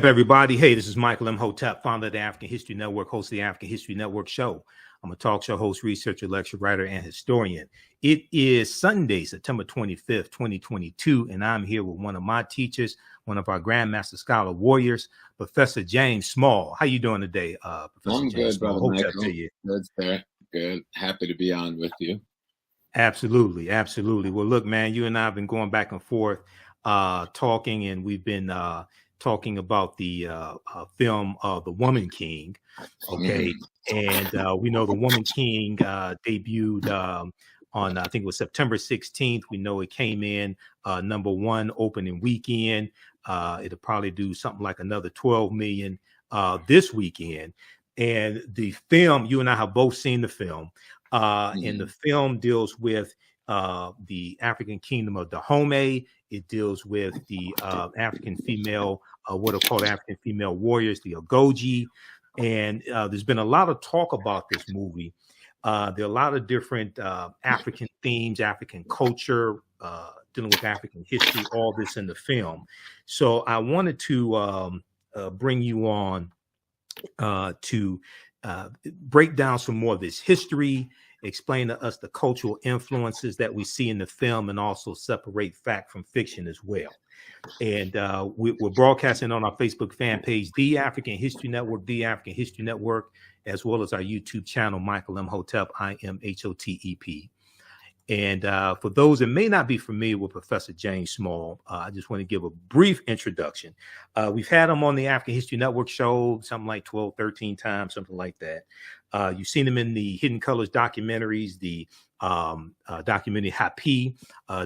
Up, everybody? Hey, this is Michael Imhotep, founder of the African History Network, host of the African History Network show. I'm a talk show host, researcher, lecturer, writer, and historian. It is Sunday, September 25th, 2022, and I'm here with one of my teachers, one of our Grandmaster Scholar Warriors, Professor James Small. How you doing today, Professor I'm James good, Small? Brother Michael. Good, sir. Good. Happy to be on with you. Absolutely, absolutely. Well, look, man, you and I have been going back and forth talking, and we've been talking about the film The Woman King. Okay. And we know The Woman King debuted on, I think it was September 16th. We know it came in #1 opening weekend. It'll probably do something like another 12 million this weekend. And the film, you and I have both seen the film. And the film deals with the African kingdom of Dahomey. It deals with the African female, what are called African female warriors, the Agojie. And there's been a lot of talk about this movie. There are a lot of different African themes, African culture, dealing with African history, all this in the film. So I wanted to bring you on to break down some more of this history, explain to us the cultural influences that we see in the film, and also separate fact from fiction as well. And we're broadcasting on our Facebook fan page, The African History Network, The African History Network, as well as our YouTube channel, Michael Imhotep, IMHOTEP. And for those that may not be familiar with Professor James Small, I just want to give a brief introduction. We've had him on the African History Network show, something like 12, 13 times, something like that. You've seen him in the Hidden Colors documentaries, the documentary Hapi,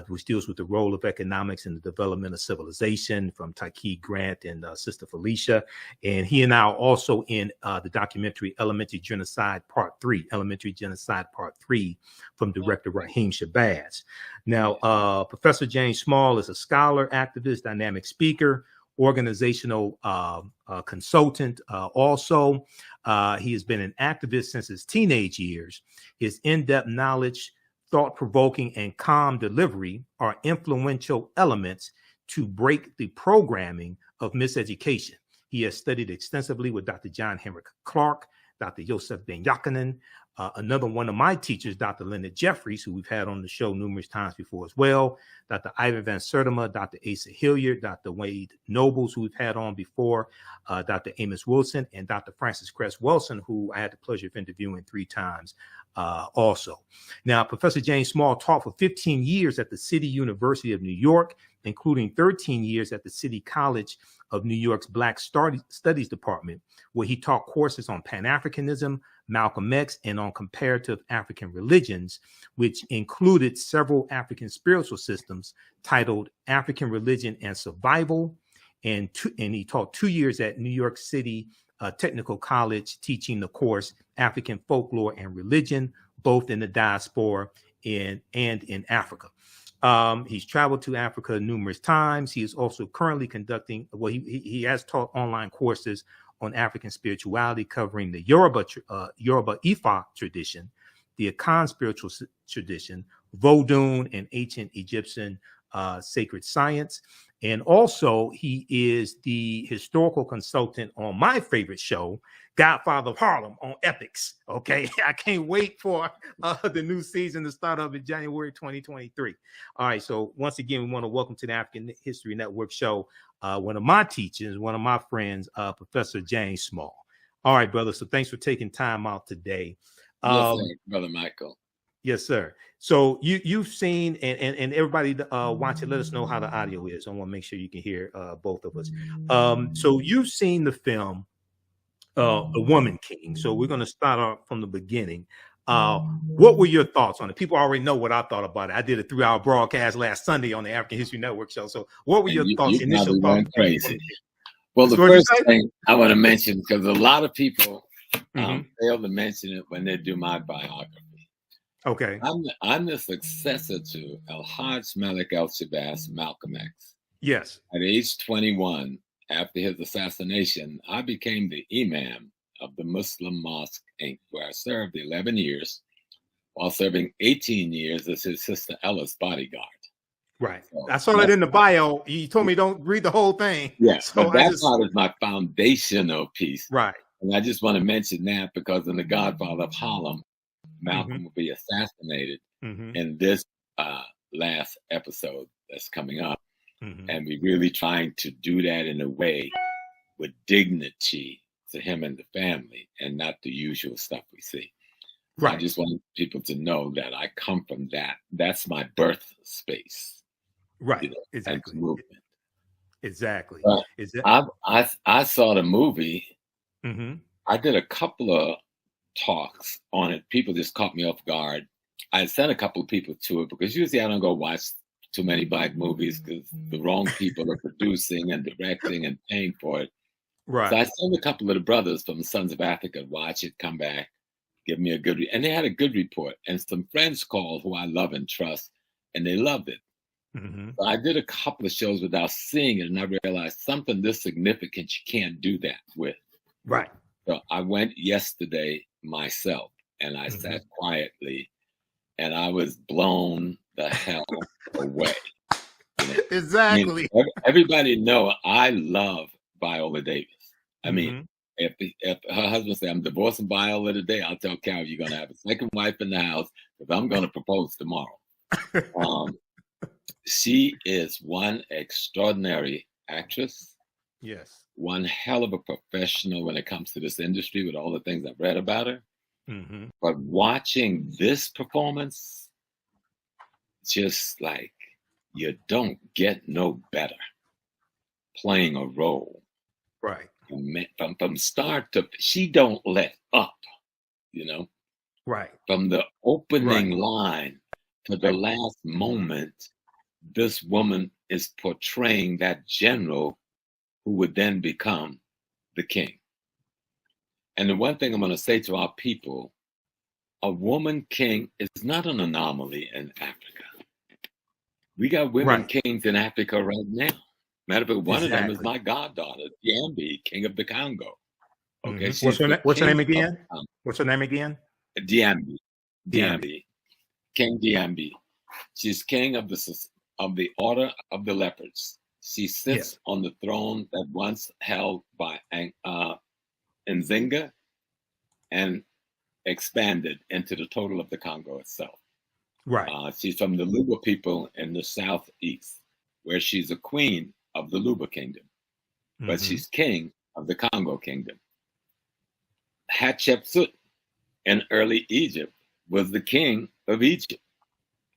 which deals with the role of economics in the development of civilization, from Taki Grant and Sister Felicia. And he and I are also in the documentary Elementary Genocide Part 3, Elementary Genocide Part 3, from director Raheem Shabazz. Now, Professor James Small is a scholar, activist, dynamic speaker, organizational consultant. Also, he has been an activist since his teenage years. His in-depth knowledge, thought-provoking, and calm delivery are influential elements to break the programming of miseducation. He has studied extensively with Dr. John Henry Clark, Dr. Joseph Ben Yakinen, another one of my teachers, Dr. Leonard Jeffries, who we've had on the show numerous times before as well, Dr. Ivan Van Sertima, Dr. Asa Hilliard, Dr. Wade Nobles, who we've had on before, Dr. Amos Wilson, and Dr. Francis Cress Wilson, who I had the pleasure of interviewing 3 times also. Now, Professor James Small taught for 15 years at the City University of New York, including 13 years at the City College of New York's Black Studies Department, where he taught courses on Pan-Africanism, Malcolm X, and on comparative African religions, which included several African spiritual systems titled African Religion and Survival. And he taught 2 years at New York City Technical College, teaching the course African Folklore and Religion, both in the diaspora and in Africa. He's traveled to Africa numerous times. He is also currently conducting, well, he has taught online courses on African spirituality, covering the Yoruba Ifa tradition, the Akan spiritual tradition, Vodun, and ancient Egyptian sacred science. And also, he is the historical consultant on my favorite show, Godfather of Harlem, on Epics. Okay, I can't wait for the new season to start up in January 2023. All right, so once again, we want to welcome to the African History Network show one of my teachers, one of my friends, Professor James Small. All right, brother. So thanks for taking time out today. Yes, sir, Brother Michael. Yes, sir. So you've seen, and everybody watching, let us know how the audio is. I want to make sure you can hear both of us. So you've seen the film, The Woman King. So we're going to start off from the beginning. What were your thoughts on it? People already know what I thought about it. I did a 3-hour broadcast last Sunday on the African History Network show. So what were your thoughts, initial thoughts? Crazy. Well, the first thing I want to mention, because a lot of people fail to mention it when they do my biography. Okay. I'm the successor to El-Hajj Malik El-Shabazz, Malcolm X. Yes. At age 21, after his assassination, I became the imam of the Muslim Mosque, Inc., where I served 11 years, while serving 18 years as his sister Ella's bodyguard. Right. So I saw that in the bio. You told me don't read the whole thing. Yeah, so but that part is my foundational piece. Right. And I just want to mention that because in The Godfather of Harlem, Malcolm will be assassinated in this last episode that's coming up. And we're really trying to do that in a way with dignity to him and the family and not the usual stuff we see. So I just want people to know that I come from that. That's my birth space. Right. You know, Exactly. Movement. Exactly. I saw the movie. I did a couple of talks on it. People just caught me off guard. I sent a couple of people to it because usually I don't go watch too many Black movies because the wrong people are producing and directing and paying for it. Right. So I sent a couple of the brothers from the Sons of Africa to watch it, come back, give me a good and they had a good report. And some friends called who I love and trust, and they loved it. So I did a couple of shows without seeing it, and I realized something this significant you can't do that with. Right. So I went yesterday myself, and I sat quietly, and I was blown the hell away. You know? Exactly. I mean, everybody know I love Viola Davis. I mean, if her husband say I'm divorcing Viola today, I'll tell Carol you're gonna have a second wife in the house because I'm gonna propose tomorrow. She is one extraordinary actress. Yes. One hell of a professional when it comes to this industry with all the things I've read about her. But watching this performance, just like you don't get no better playing a role. Right. From start to, she don't let up, you know. Right. From the opening line to the last moment, this woman is portraying that general who would then become the king. And the one thing I'm going to say to our people, a woman king is not an anomaly in Africa. We got women kings in Africa right now. Matter of fact, one of them is my goddaughter, Diambi, king of the Congo. Okay, what's her name again? What's her name again? Diambi. King Diambi. She's king of the Order of the Leopards. She sits on the throne that once held by Nzinga and expanded into the total of the Congo itself. Right. She's from the Luba people in the southeast, where she's a queen of the Luba kingdom, but she's king of the Congo kingdom. Hatshepsut in early Egypt was the king of Egypt.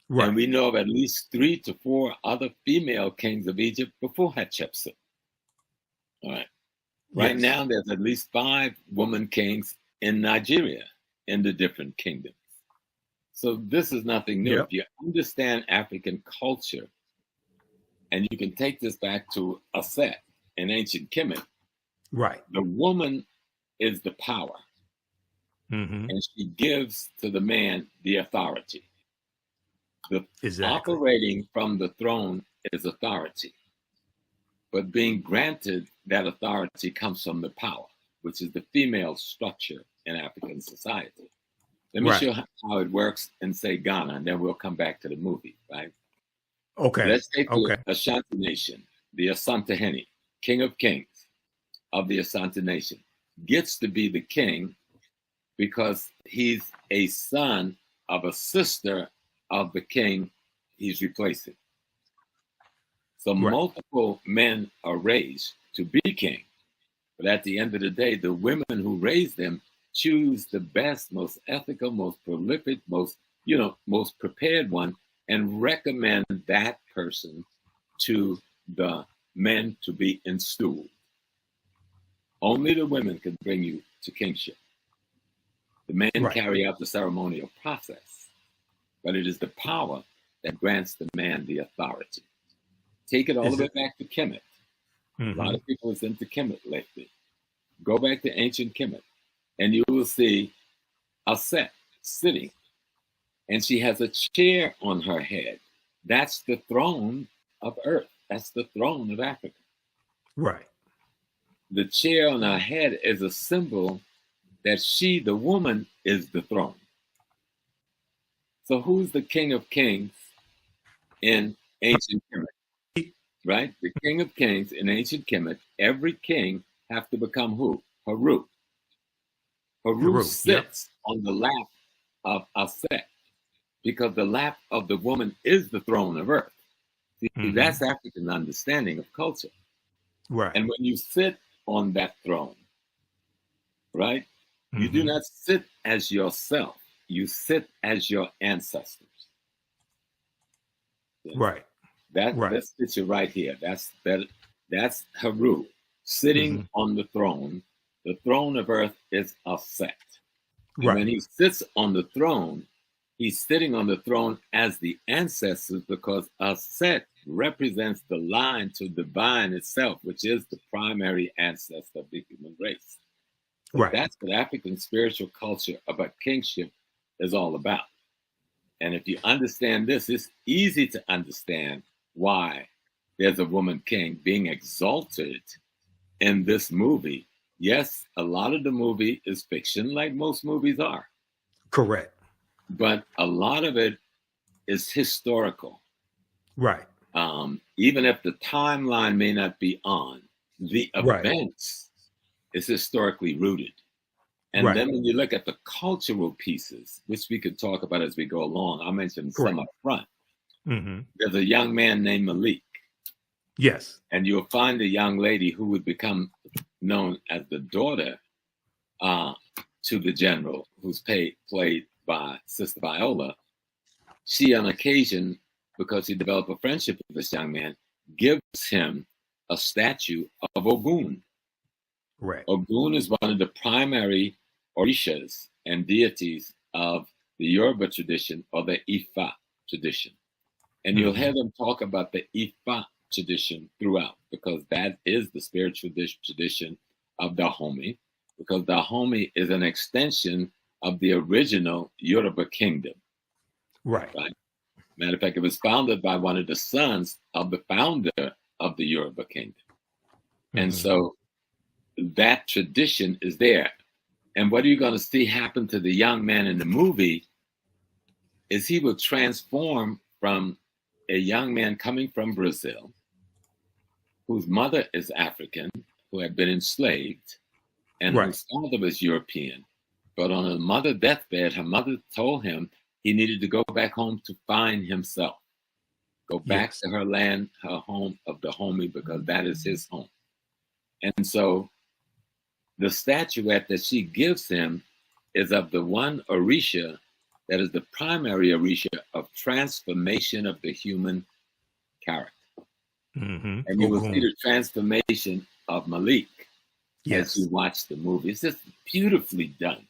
Right. And we know of at least 3 to 4 other female kings of Egypt before Hatshepsut. All right. Right now, there's at least 5 woman kings in Nigeria in the different kingdoms. So this is nothing new. If you understand African culture, and you can take this back to Aset in ancient Kemet, right? The woman is the power, and she gives to the man the authority. Operating from the throne is authority, but being granted that authority comes from the power, which is the female structure in African society. Let me show how it works in, say, Ghana, and then we'll come back to the movie, right? Okay. Let's take the Ashanti Nation, the Asantehene, king of kings of the Asante Nation, gets to be the king because he's a son of a sister of the king he's replacing. So multiple men are raised to be king, but at the end of the day, the women who raise them choose the best, most ethical, most prolific, most prepared one, and recommend that person to the men to be installed. Only the women can bring you to kingship. The men carry out the ceremonial process, but it is the power that grants the man the authority. Take it all the way back to Kemet. A lot of people is into Kemet lately. Go back to ancient Kemet, and you will see Aset sitting, and she has a chair on her head. That's the throne of Earth. That's the throne of Africa. Right. The chair on her head is a symbol that she, the woman, is the throne. So who's the king of kings in ancient Kemet, right? The king of kings in ancient Kemet, every king have to become who? Haru. Haru sits on the lap of Aset, because the lap of the woman is the throne of earth. See, that's African understanding of culture. Right. And when you sit on that throne, right, you do not sit as yourself. You sit as your ancestors. Right. That's picture right here. That's Haru sitting on the throne. The throne of earth is Aset. And when he sits on the throne, he's sitting on the throne as the ancestors, because Aset represents the line to divine itself, which is the primary ancestor of the human race. So that's what African spiritual culture about kingship is all about. And if you understand this, it's easy to understand why there's a woman king being exalted in this movie. Yes, a lot of the movie is fiction, like most movies are. Correct. But a lot of it is historical. Right. Even if the timeline may not be on, the events is historically rooted. And then when you look at the cultural pieces, which we could talk about as we go along, I'll mention some up front. There's a young man named Malik. Yes. And you'll find a young lady who would become known as the daughter to the general, who's played by Sister Viola. She, on occasion, because he developed a friendship with this young man, gives him a statue of Ogun. Right. Ogun is one of the primary Orishas and deities of the Yoruba tradition, or the Ifa tradition. And you'll hear them talk about the Ifa tradition throughout, because that is the spiritual tradition of Dahomey, because Dahomey is an extension of the original Yoruba kingdom. Right. Matter of fact, it was founded by one of the sons of the founder of the Yoruba kingdom. And so that tradition is there. And what are you going to see happen to the young man in the movie is he will transform from a young man coming from Brazil, whose mother is African, who had been enslaved, and whose father was European. But on her mother's deathbed, her mother told him he needed to go back home to find himself. Go back to her land, her home of Dahomey, because that is his home. And so the statuette that she gives him is of the one Orisha that is the primary Orisha of transformation of the human character. And you will see the transformation of Malik as you watch the movie. It's just beautifully done.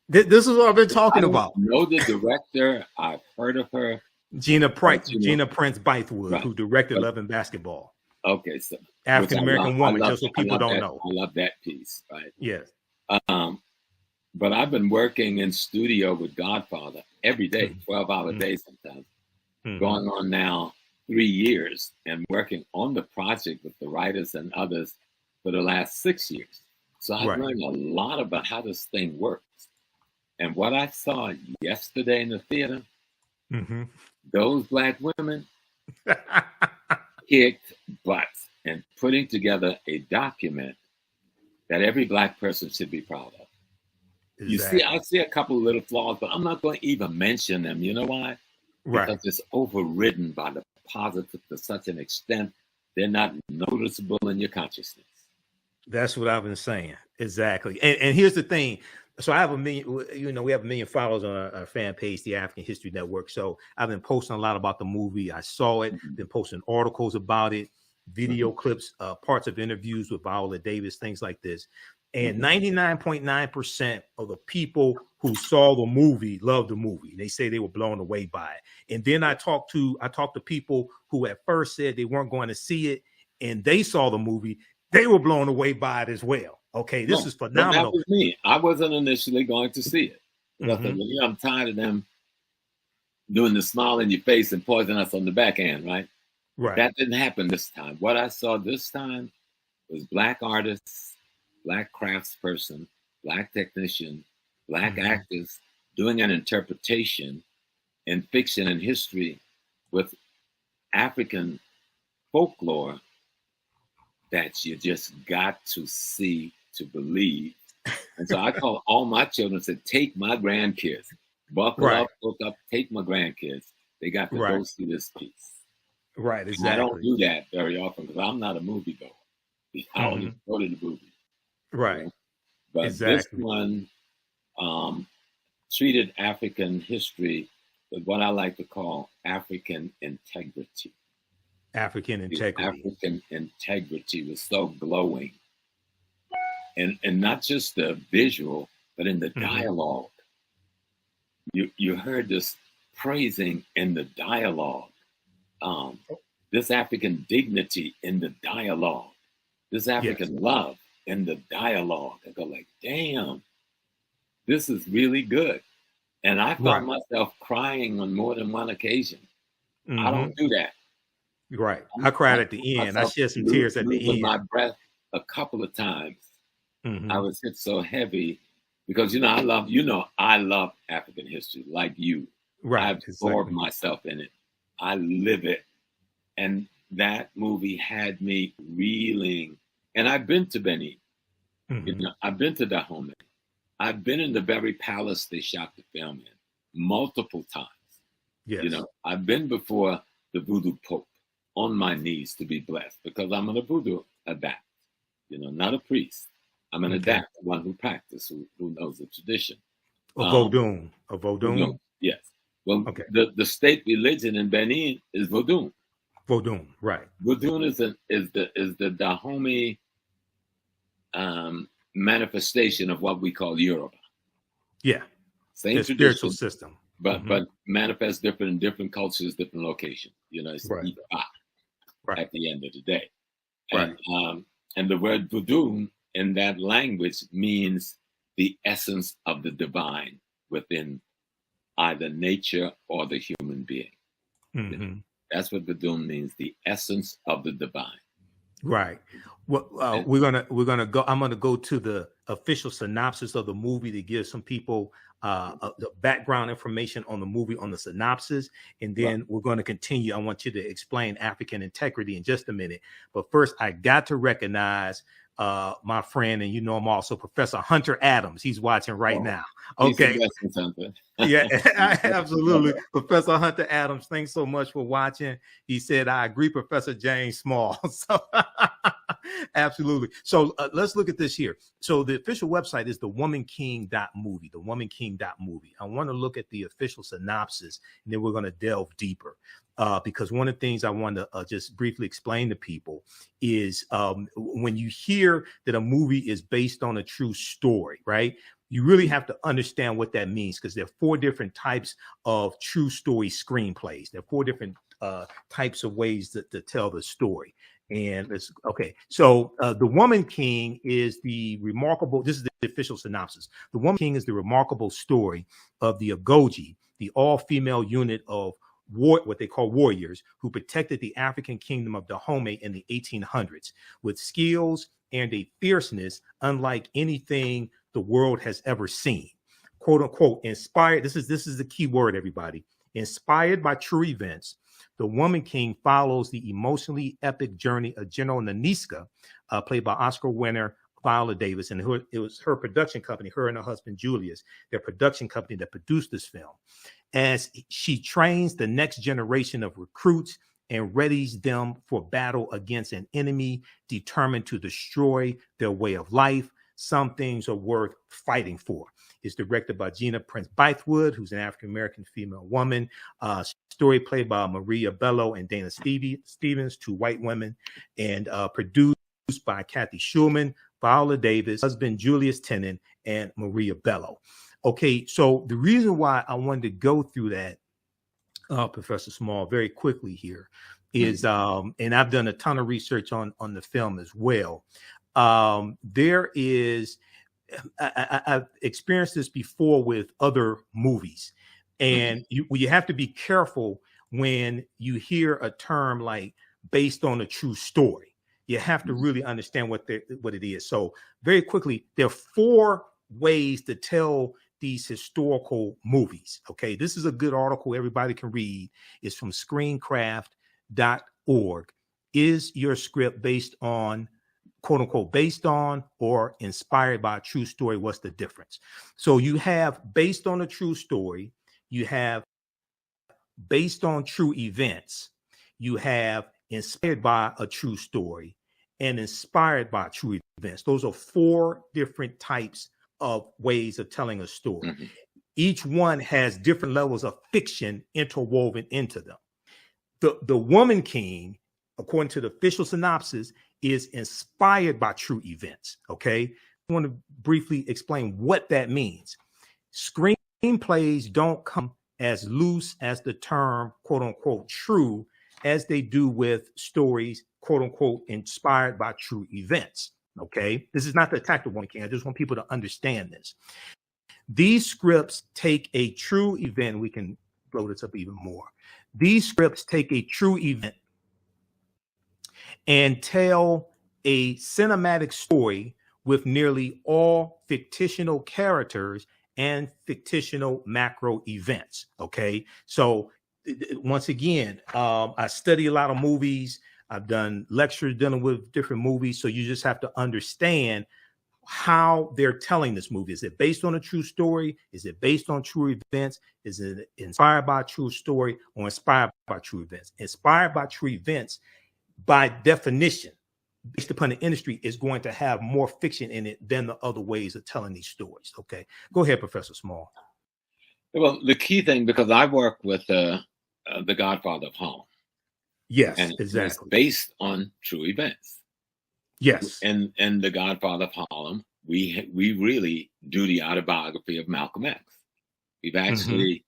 This is what I've been talking about. I know the director. I've heard of her. Gina Prince-Bythewood, who directed Love and Basketball. Okay, so African-American woman, just so people don't know. I love that piece, right? Yes. But I've been working in studio with Godfather every day, 12-hour days sometimes, going on now 3 years, and working on the project with the writers and others for the last 6 years. So I've learned a lot about how this thing works. And what I saw yesterday in the theater, those Black women kicked butt and putting together a document that every Black person should be proud of. Exactly. You see, I see a couple of little flaws, but I'm not going to even mention them. You know why? Because it's overridden by the positive to such an extent, they're not noticeable in your consciousness. That's what I've been saying. Exactly. And here's the thing. So I have we have 1 million followers on our fan page, the African History Network. So I've been posting a lot about the movie. I saw it, been posting articles about it, video clips, parts of interviews with Viola Davis, things like this. And 99.9% of the people who saw the movie loved the movie. They say they were blown away by it. And then I talked to people who at first said they weren't going to see it, and they saw the movie. They were blown away by it as well. Okay, this is phenomenal. That was me. I wasn't initially going to see it. I'm tired of them doing the smile in your face and poison us on the backhand, right? Right. That didn't happen this time. What I saw this time was Black artists, Black craftsperson, Black technician, Black actors doing an interpretation in fiction and history with African folklore that you just got to see to believe. And so I call all my children and said, take my grandkids, buckle up, hook up, take my grandkids. They got to go see this piece. Right, exactly. And I don't do that very often because I'm not a movie goer. I don't even go to the movies. Right. You know? But this one treated African history with what I like to call African integrity. African integrity. African integrity was so glowing. And not just the visual, but in the dialogue. You heard this praising in the dialogue. This African dignity in the dialogue. This African love in the dialogue. I go like, damn, this is really good. And I found myself crying on more than one occasion. I don't do that. Right. I cried at the end. I shed some tears at the end. My breath a couple of times. I was hit so heavy because, I love African history like you. Right. I've absorbed myself in it. I live it. And that movie had me reeling. And I've been to Benin. I've been to Dahomey. I've been in the very palace they shot the film in multiple times. Yes. I've been before the voodoo pope on my knees to be blessed because I'm a voodoo adapt, not a priest. I'm an adapt, one who practices, who knows the tradition. A Vodun. Yes. Well, the state religion in Benin is Vodun. Vodun, right. Vodun is the Dahomey manifestation of what we call Yoruba. Yeah. Same spiritual system. But manifests different in different cultures, different locations. It's at the end of the day. And the word Vodun in that language means the essence of the divine within either nature or the human being. That's what Vodun means, the essence of the divine. Right. Well, we're gonna go. I'm gonna go to the official synopsis of the movie to give some people the background information on the movie, on the synopsis, and then we're going to continue. I want you to explain African integrity in just a minute, but first I got to recognize my friend, and I'm also Professor Hunter Adams. He's watching right now. Okay. Yeah, absolutely. Professor Hunter Adams, thanks so much for watching. He said, I agree, Professor James Small. So absolutely. So let's look at this here. So the official website is thewomanking.movie, thewomanking.movie. I want to look at the official synopsis, and then we're going to delve deeper. Because one of the things I want to just briefly explain to people is when you hear that a movie is based on a true story, right? You really have to understand what that means, because there are 4 different types of true story screenplays. There are 4 different types of ways to tell the story. And so The Woman King is the remarkable, this is the official synopsis. The Woman King is the remarkable story of the Agojie, the all-female unit of what they call warriors who protected the African kingdom of Dahomey in the 1800s with skills and a fierceness unlike anything the world has ever seen. Quote unquote, inspired. This is the key word, everybody. Inspired by true events, The Woman King follows the emotionally epic journey of General Naniska, played by Oscar winner Viola Davis, and it was her production company, her and her husband Julius, their production company that produced this film, as she trains the next generation of recruits and readies them for battle against an enemy determined to destroy their way of life. Some things are worth fighting for. It's directed by Gina Prince-Bythewood, who's an African-American female woman. Story played by Maria Bello and Dana Stevens, 2 white women, and produced by Kathy Schulman, Viola Davis, husband Julius Tennant, and Maria Bello. Okay, so the reason why I wanted to go through that, Professor Small, very quickly here is, and I've done a ton of research on the film as well. There is, I've experienced this before with other movies, and you have to be careful when you hear a term like based on a true story. You have to really understand what it is. So very quickly, there are 4 ways to tell these historical movies. Okay, this is a good article everybody can read. It's from Screencraft. Is your script based on, quote unquote, based on or inspired by a true story? What's the difference? So you have based on a true story, you have based on true events, you have inspired by a true story, and inspired by true events. Those are 4 different types of ways of telling a story. Mm-hmm. Each one has different levels of fiction interwoven into them. The Woman King, according to the official synopsis, is inspired by true events. Okay. I want to briefly explain what that means. Screenplays don't come as loose as the term, quote unquote, true, as they do with stories, quote unquote, inspired by true events. Okay. This is not the attack of Woman King. I just want people to understand this. These scripts take a true event. We can blow this up even more. These scripts take a true event and tell a cinematic story with nearly all fictional characters and fictional macro events. Okay. So once again, I study a lot of movies. I've done lectures dealing with different movies. So you just have to understand how they're telling this movie. Is it based on a true story? Is it based on true events? Is it inspired by a true story or inspired by true events? Inspired by true events, by definition, based upon the industry, is going to have more fiction in it than the other ways of telling these stories. Okay, go ahead, Professor Small. Well, the key thing, because I work with the Godfather of Harlem. Yes, and exactly. It's based on true events. Yes. And the Godfather of Harlem, we really do the autobiography of Malcolm X. We've actually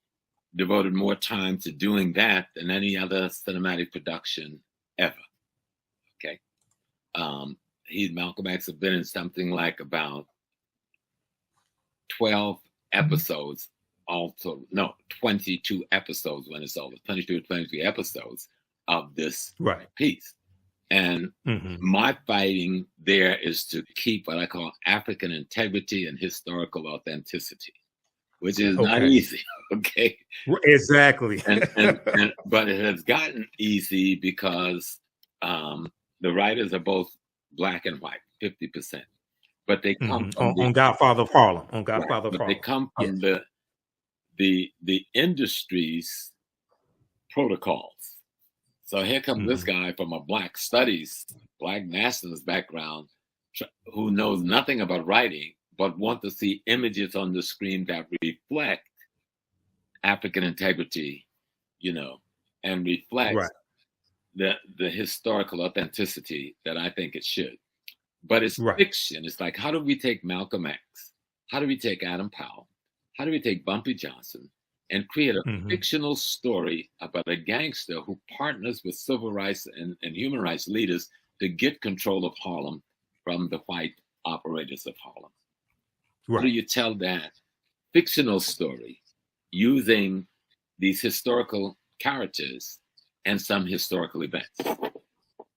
devoted more time to doing that than any other cinematic production ever. Okay. Malcolm X has been in something like about 12 episodes, also, no, 22 episodes when it's over, 22 or 23 episodes of this piece. And my fighting there is to keep what I call African integrity and historical authenticity, which is not easy. Okay. Exactly. But it has gotten easy because the writers are both black and white, 50%. But they come from on Godfather of Harlem. On Godfather of Harlem. They come from the industry's protocols. So here comes this guy from a Black Studies, Black nationalist background, who knows nothing about writing, but want to see images on the screen that reflect African integrity, and reflect the historical authenticity that I think it should. But it's fiction. It's like, how do we take Malcolm X? How do we take Adam Powell? How do we take Bumpy Johnson and create a fictional story about a gangster who partners with civil rights and human rights leaders to get control of Harlem from the white operators of Harlem? How do you tell that fictional story using these historical characters and some historical events?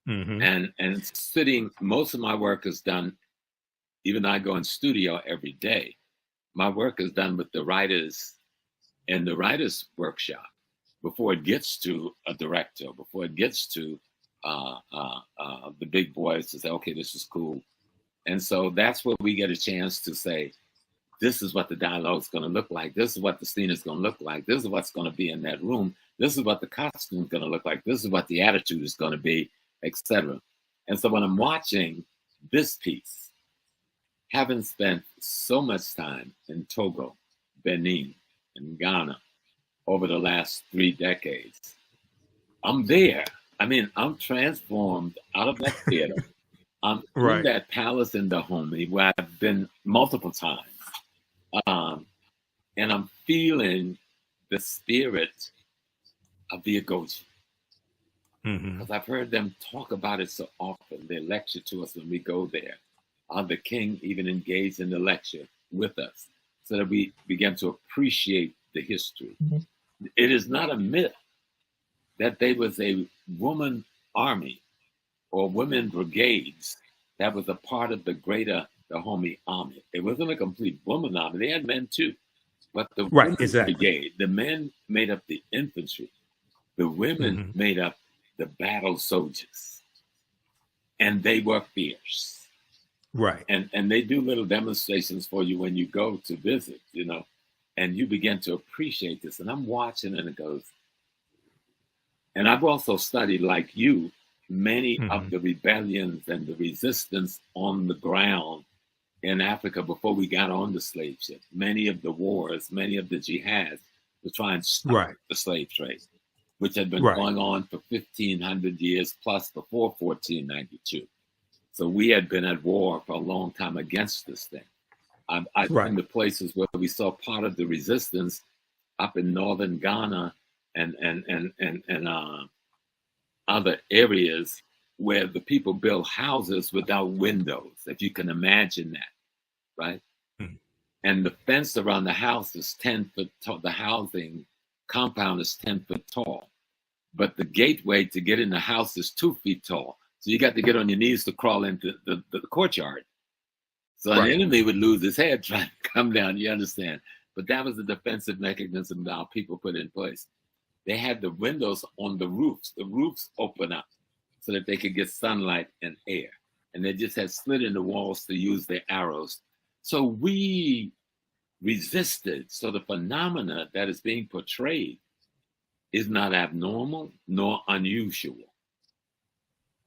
And sitting, most of my work is done, even though I go in studio every day, my work is done with the writers in the writers' workshop before it gets to a director, before it gets to the big boys to say, okay, this is cool. And so that's where we get a chance to say, this is what the dialogue is going to look like. This is what the scene is going to look like. This is what's going to be in that room. This is what the costume is going to look like. This is what the attitude is going to be, etc. And so when I'm watching this piece, having spent so much time in Togo, Benin, and Ghana over the last 3 decades, I'm there. I mean, I'm transformed out of that theater. I'm in that palace in Dahomey where I've been multiple times. And I'm feeling the spirit of the Agojie. Because I've heard them talk about it so often. They lecture to us when we go there. The king even engaged in the lecture with us so that we begin to appreciate the history. It is not a myth that there was a woman army or women brigades that was a part of the greater Dahomey army. It wasn't a complete woman army. They had men too. But the women's brigade, the men made up the infantry. The women made up the battle soldiers, and they were fierce. Right. And they do little demonstrations for you when you go to visit, and you begin to appreciate this. And I'm watching, and it goes. And I've also studied, like you, many of the rebellions and the resistance on the ground in Africa before we got on the slave ship. Many of the wars, many of the jihads to try and stop the slave trade, which had been going on for 1,500 years plus before 1492. So we had been at war for a long time against this thing. I've been to places where we saw part of the resistance up in northern Ghana and other areas where the people build houses without windows, if you can imagine that, right? And the fence around the house is 10 foot tall. The housing compound is 10 foot tall, but the gateway to get in the house is 2 feet tall. So you got to get on your knees to crawl into the courtyard. So an enemy would lose his head trying to come down, you understand? But that was the defensive mechanism that our people put in place. They had the windows on the roofs. The roofs open up so that they could get sunlight and air. And they just had slit in the walls to use their arrows. So we resisted. So the phenomena that is being portrayed is not abnormal nor unusual.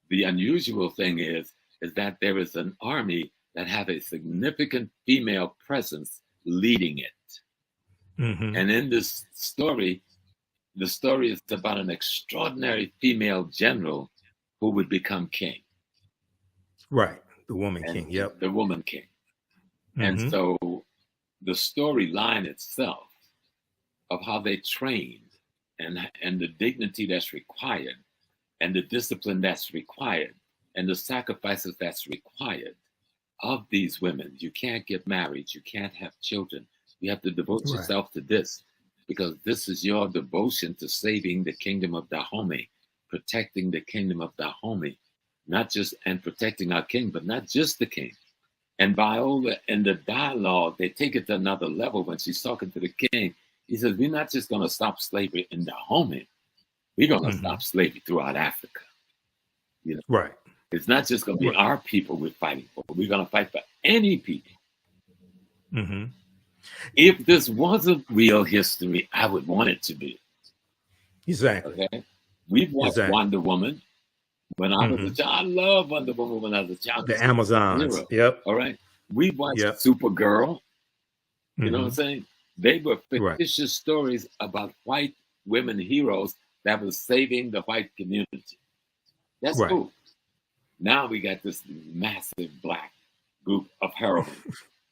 The unusual thing is that there is an army that have a significant female presence leading it. And in this story, the story is about an extraordinary female general who would become king. Right. The woman king. Yep. The woman king. And so the storyline itself of how they trained and the dignity that's required and the discipline that's required and the sacrifices that's required of these women. You can't get married. You can't have children. You have to devote yourself to this, because this is your devotion to saving the kingdom of Dahomey, protecting the kingdom of Dahomey, and protecting our king, but not just the king. And Viola, in the dialogue, they take it to another level when she's talking to the king. He says, we're not just going to stop slavery in Dahomey. We're going to stop slavery throughout Africa. Right. It's not just going to be our people we're fighting for. We're going to fight for any people. If this wasn't real history, I would want it to be. Exactly. Okay. We've watched Wonder Woman. When I was a child, I loved Wonder Woman when I was a child. The Amazons. Yep. All right. We watched Supergirl. You know what I'm saying? They were fictitious stories about white women heroes that was saving the white community. That's cool. Now we got this massive black group of heroines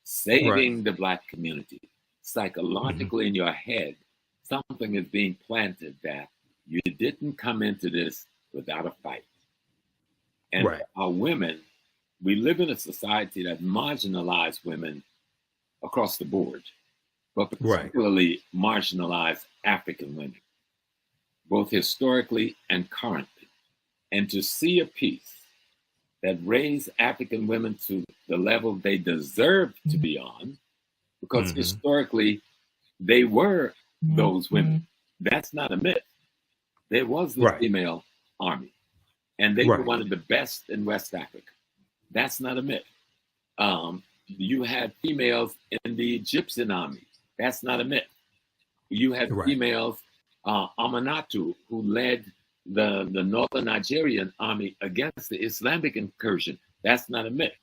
saving the black community. Psychologically in your head, something is being planted that you didn't come into this without a fight. And our women, we live in a society that marginalizes women across the board, but particularly marginalized African women, both historically and currently. And to see a piece that raised African women to the level they deserve to be on, because historically they were those women. That's not a myth. There was the female army, and they were one of the best in West Africa. That's not a myth. You had females in the Egyptian army. That's not a myth. You had females, Amanatu, who led the northern Nigerian army against the Islamic incursion. That's not a myth.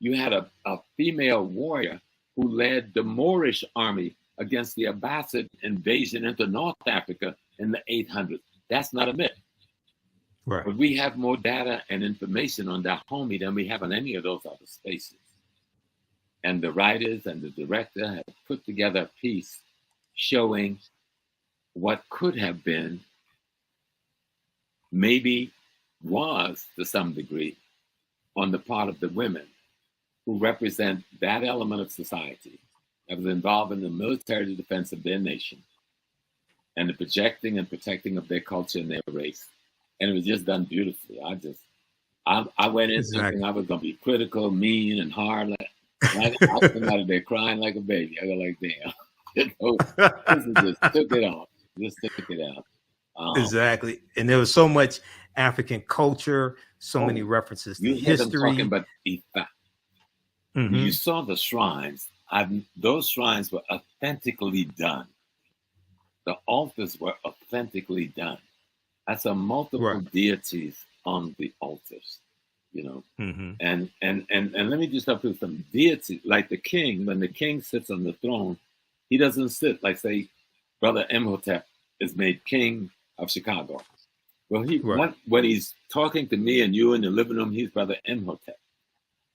You had a female warrior who led the Moorish army against the Abbasid invasion into North Africa in the 800s. That's not a myth. But we have more data and information on Dahomey than we have on any of those other spaces. And the writers and the director have put together a piece showing what could have been, maybe was to some degree, on the part of the women who represent that element of society that was involved in the military defense of their nation and the projecting and protecting of their culture and their race. And it was just done beautifully. I went in thinking I was going to be critical, mean, and hard. I came out of there crying like a baby. I go like, damn. This just took it off. Just took it out. Exactly. And there was so much African culture, so many references to you hear them history. talking about Ifa. You saw the shrines. Those shrines were authentically done. The altars were authentically done. I saw multiple deities on the altars, you know. And let me just help you with some deities, like the king. When the king sits on the throne, he doesn't sit like, say, Brother Imhotep is made king of Chicago. Well, when he's talking to me and you in the living room, he's Brother Imhotep.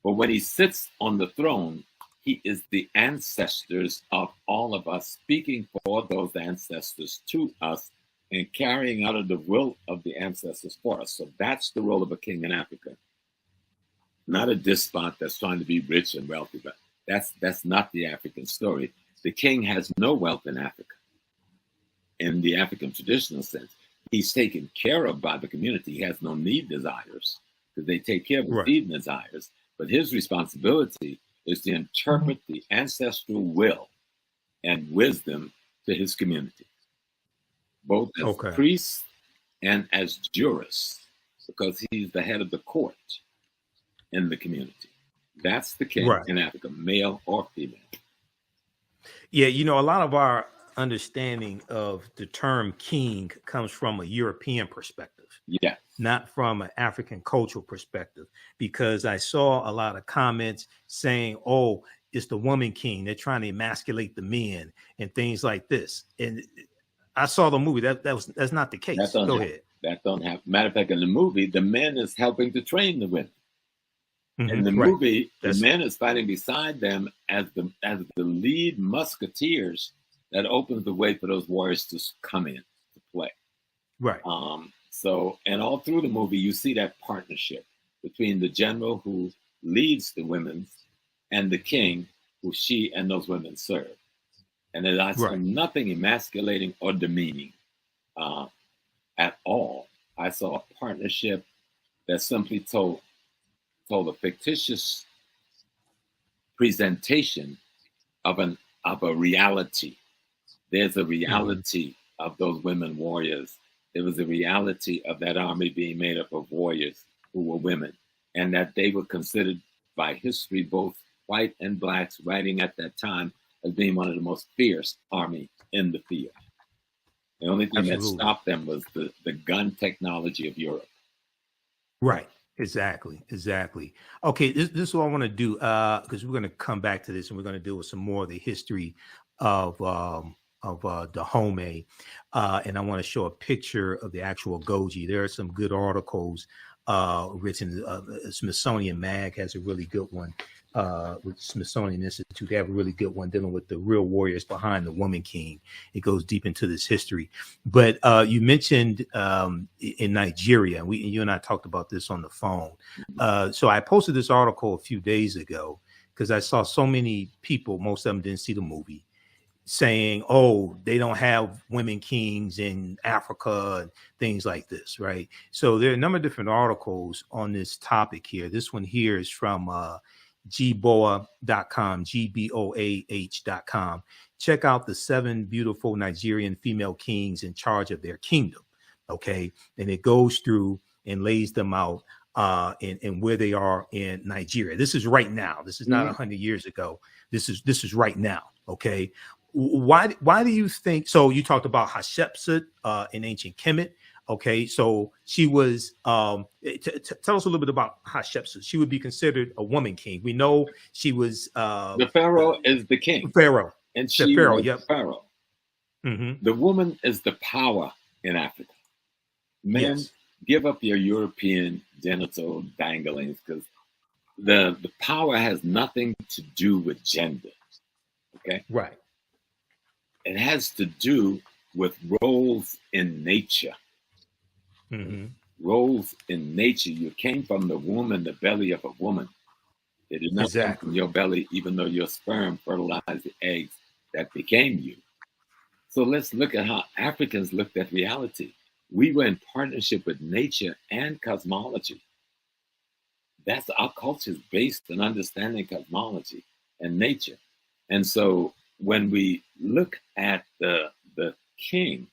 But when he sits on the throne, he is the ancestors of all of us, speaking for those ancestors to us and carrying out of the will of the ancestors for us. So that's the role of a king in Africa. Not a despot that's trying to be rich and wealthy, but that's not the African story. The king has no wealth in Africa. In the African traditional sense, he's taken care of by the community. He has no need desires because they take care of his need desires. But his responsibility is to interpret the ancestral will and wisdom to his community, both as priest and as jurist, because he's the head of the court in the community. That's the king in Africa, male or female. Yeah, you know, a lot of our understanding of the term king comes from a European perspective. Yeah. Not from an African cultural perspective, because I saw a lot of comments saying, oh, it's the woman king. They're trying to emasculate the men and things like this. And I saw the movie. That's not the case. Go ahead. That don't happen. Matter of fact, in the movie, the man is helping to train the women. In the movie, the man is fighting beside them as the lead musketeers that opens the way for those warriors to come in to play. Right. So, and all through the movie, you see that partnership between the general who leads the women and the king who she and those women serve. And I saw nothing emasculating or demeaning at all. I saw a partnership that simply told a fictitious presentation of a reality. There's a reality of those women warriors. There was a reality of that army being made up of warriors who were women, and that they were considered by history, both white and blacks, writing at that time, as being one of the most fierce army in the field. The only thing that stopped them was the gun technology of Europe. Right. Exactly. Okay, this is what I want to do, because we're going to come back to this, and we're going to deal with some more of the history of Dahomey, and I want to show a picture of the actual Agojie. There are some good articles written. Smithsonian Mag has a really good one. With Smithsonian Institute, they have a really good one dealing with the real warriors behind the woman king. It goes deep into this history. But you mentioned in Nigeria, you and I talked about this on the phone. So I posted this article a few days ago because I saw so many people, most of them didn't see the movie, saying, oh, they don't have women kings in Africa and things like this, right? So there are a number of different articles on this topic here. This one here is from gboah.com, gboah.com. Check out the 7 beautiful Nigerian female kings in charge of their kingdom, okay? And it goes through and lays them out and where they are in Nigeria. This is right now. This is not 100 years ago. This is right now, okay? Why do you think? So you talked about Hatshepsut in ancient Kemet. Okay, so she was. Tell us a little bit about Hatshepsut. She would be considered a woman king. We know she was. The pharaoh is the king. Pharaoh, and she pharaoh. Was Yep. the pharaoh. The woman is the power in Africa. Men, give up your European genital danglings, because the power has nothing to do with gender. Okay, right. It has to do with roles in nature. Roles in nature. You came from the womb and the belly of a woman. It did not come from your belly, even though your sperm fertilized the eggs that became you. So let's look at how Africans looked at reality. We were in partnership with nature and cosmology. That's our culture is based on understanding cosmology and nature. And so when we look at the king,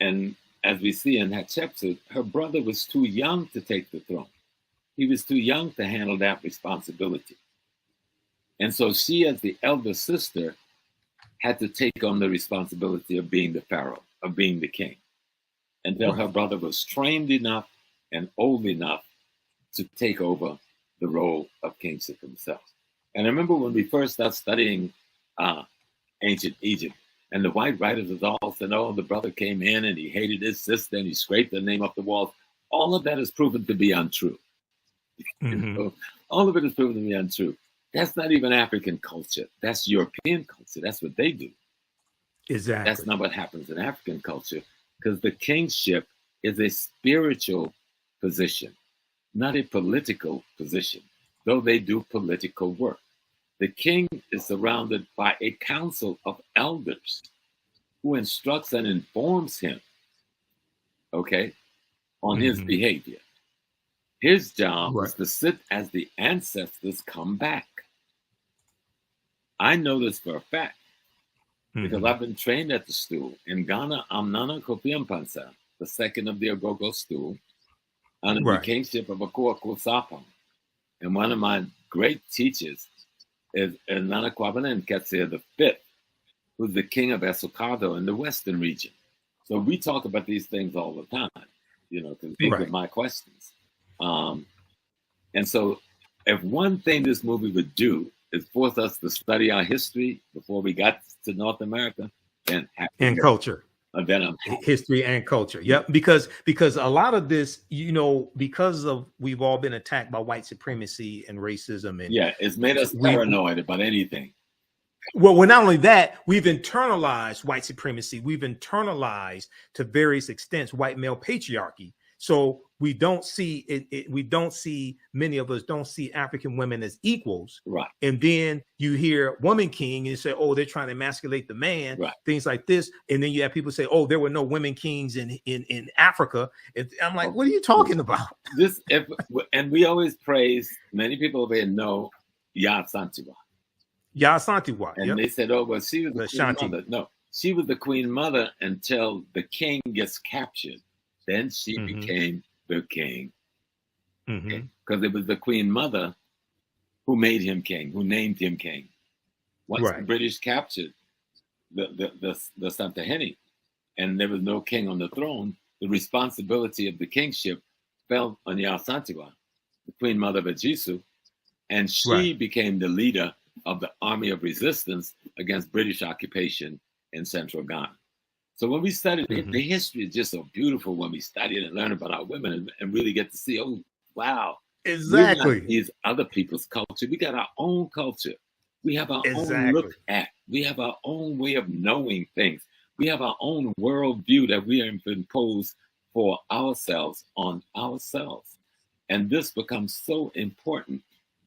and as we see in Hatshepsut, her brother was too young to take the throne. He was too young to handle that responsibility. And so she, as the elder sister, had to take on the responsibility of being the pharaoh, of being the king, until her brother was trained enough and old enough to take over the role of kingship himself. And I remember when we first started studying ancient Egypt, and the white writers was all saying, oh, the brother came in and he hated his sister and he scraped her name off the walls. All of that is proven to be untrue. So all of it is proven to be untrue. That's not even African culture. That's European culture. That's what they do. Exactly. That's not what happens in African culture, because the kingship is a spiritual position, not a political position, though they do political work. The king is surrounded by a council of elders who instructs and informs him, on his behavior. His job is to sit as the ancestors come back. I know this for a fact because I've been trained at the stool. In Ghana, I'm Nana Kofi Mpansa, the second of the Ogogo stool, under the kingship of Akua Kusapam. And one of my great teachers is Nana Kwabena Nketse the fifth, who's the king of Esokado in the Western region. So we talk about these things all the time, because these are my questions. And so if one thing this movie would do is force us to study our history before we got to North America, then and culture. Then I'm history and culture. Yep. Because a lot of this, because of we've all been attacked by white supremacy and racism, and it's made us paranoid about anything. Well, not only that, we've internalized white supremacy. We've internalized to various extents white male patriarchy. So we don't see it. We don't see, many of us don't see African women as equals. Right. And then you hear woman king and you say, oh, they're trying to emasculate the man, things like this. And then you have people say, oh, there were no women kings in Africa. And I'm like, what are you talking about? And we always praise, many people over here know Ya Santiwa. Ya Santiwa. And they said, oh, well, she was the queen mother. No, she was the queen mother until the king gets captured. Then she became the king. Because it was the queen mother who made him king, who named him king. Once the British captured the Santahene and there was no king on the throne, the responsibility of the kingship fell on Yasantiwa, the queen mother of Ajisu, and she became the leader of the army of resistance against British occupation in central Ghana. So when we studied the history is just so beautiful when we study it and learn about our women and really get to see, oh, wow. Exactly. These other people's culture. We got our own culture. We have our own look at. We have our own way of knowing things. We have our own worldview that we have imposed for ourselves on ourselves. And this becomes so important.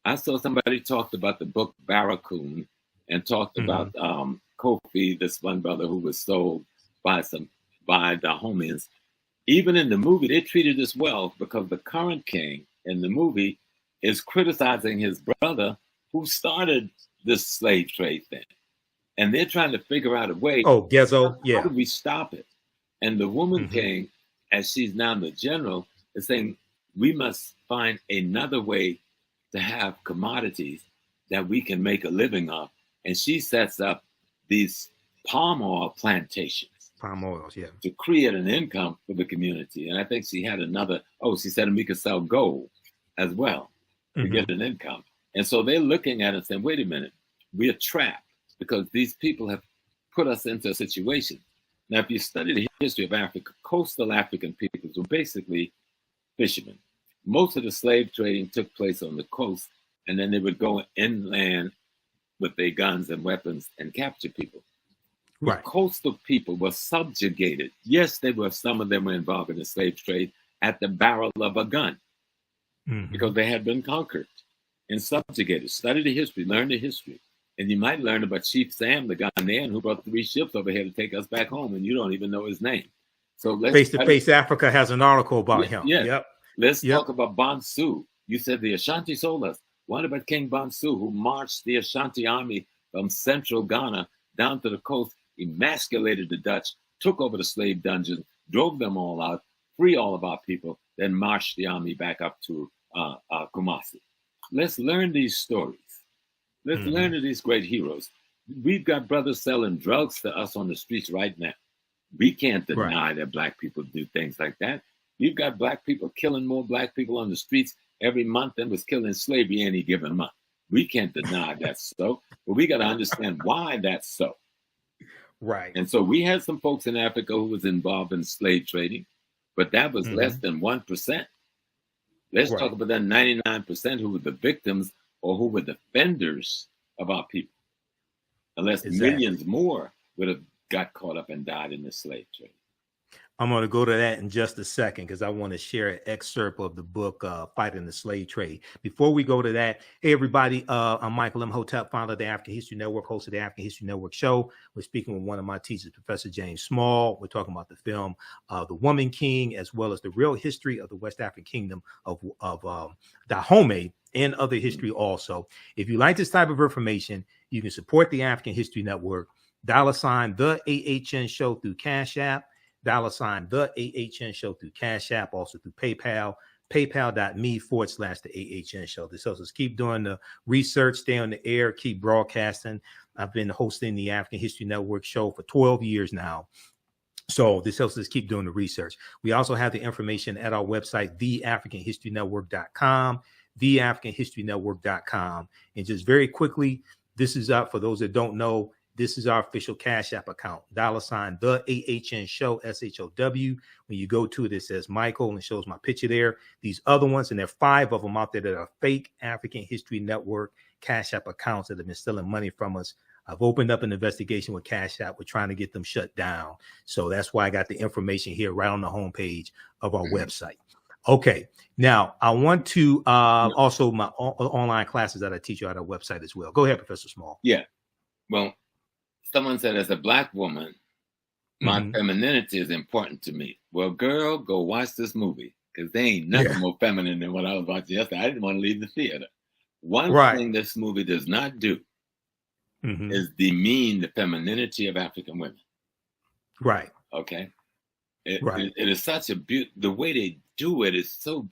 I saw somebody talked about the book Barracoon and talked about Kofi, this one brother who was sold by Dahomeans. Even in the movie, they treated this well because the current king in the movie is criticizing his brother who started this slave trade thing. And they're trying to figure out a way. Oh, Gezo, how do we stop it? And the woman king, as she's now the general, is saying, we must find another way to have commodities that we can make a living off. And she sets up these palm oil plantations. Palm oils, to create an income for the community. And I think she had she said we could sell gold as well to get an income. And so they're looking at it and saying, wait a minute, we're trapped because these people have put us into a situation. Now, if you study the history of Africa, coastal African peoples were basically fishermen. Most of the slave trading took place on the coast, and then they would go inland with their guns and weapons and capture people. Right. Coastal people were subjugated. Yes, some of them were involved in the slave trade at the barrel of a gun because they had been conquered and subjugated. Study the history, learn the history. And you might learn about Chief Sam, the Ghanaian who brought 3 ships over here to take us back home, and you don't even know his name. So Face to Face Africa has an article about him. Yeah. Let's talk about Bonsu. You said the Ashanti sold us. What about King Bonsu, who marched the Ashanti army from central Ghana down to the coast, emasculated the Dutch, took over the slave dungeon, drove them all out, free all of our people, then marched the army back up to Kumasi. Let's learn these stories. Let's learn of these great heroes. We've got brothers selling drugs to us on the streets right now. We can't deny that Black people do things like that. You've got Black people killing more Black people on the streets every month than was killed in slavery any given month. We can't deny that's so, but we got to understand why that's so. Right. And so we had some folks in Africa who was involved in slave trading, but that was less than 1%. Let's talk about that 99% who were the victims or who were defenders of our people. Unless millions more would have got caught up and died in the slave trade. I'm going to go to that in just a second because I want to share an excerpt of the book, Fighting the Slave Trade. Before we go to that, hey, everybody, I'm Michael Imhotep, founder of the African History Network, host of the African History Network show. We're speaking with one of my teachers, Professor James Small. We're talking about the film, The Woman King, as well as the real history of the West African kingdom of Dahomey and other history also. If you like this type of information, you can support the African History Network, $ the AHN show through Cash App, $ the AHN show through Cash App, also through PayPal, paypal.me/the AHN show. This helps us keep doing the research, stay on the air, keep broadcasting. I've been hosting the African History Network show for 12 years now. So this helps us keep doing the research. We also have the information at our website, theafricanhistorynetwork.com, theafricanhistorynetwork.com. And just very quickly, this is up for those that don't know. This is our official Cash App account, $ the AHN show, SHOW. When you go to it, it says Michael and it shows my picture there. These other ones, and there are 5 of them out there that are fake African History Network Cash App accounts that have been stealing money from us. I've opened up an investigation with Cash App. We're trying to get them shut down. So that's why I got the information here right on the homepage of our website. Okay, now I want to also my online classes that I teach you at our website as well. Go ahead, Professor Small. Yeah, well, someone said, as a Black woman, my femininity is important to me. Well, girl, go watch this movie because there ain't nothing more feminine than what I was watching yesterday. I didn't want to leave the theater. One thing this movie does not do is demean the femininity of African women. Right. Okay. It is such a the way they do it is so.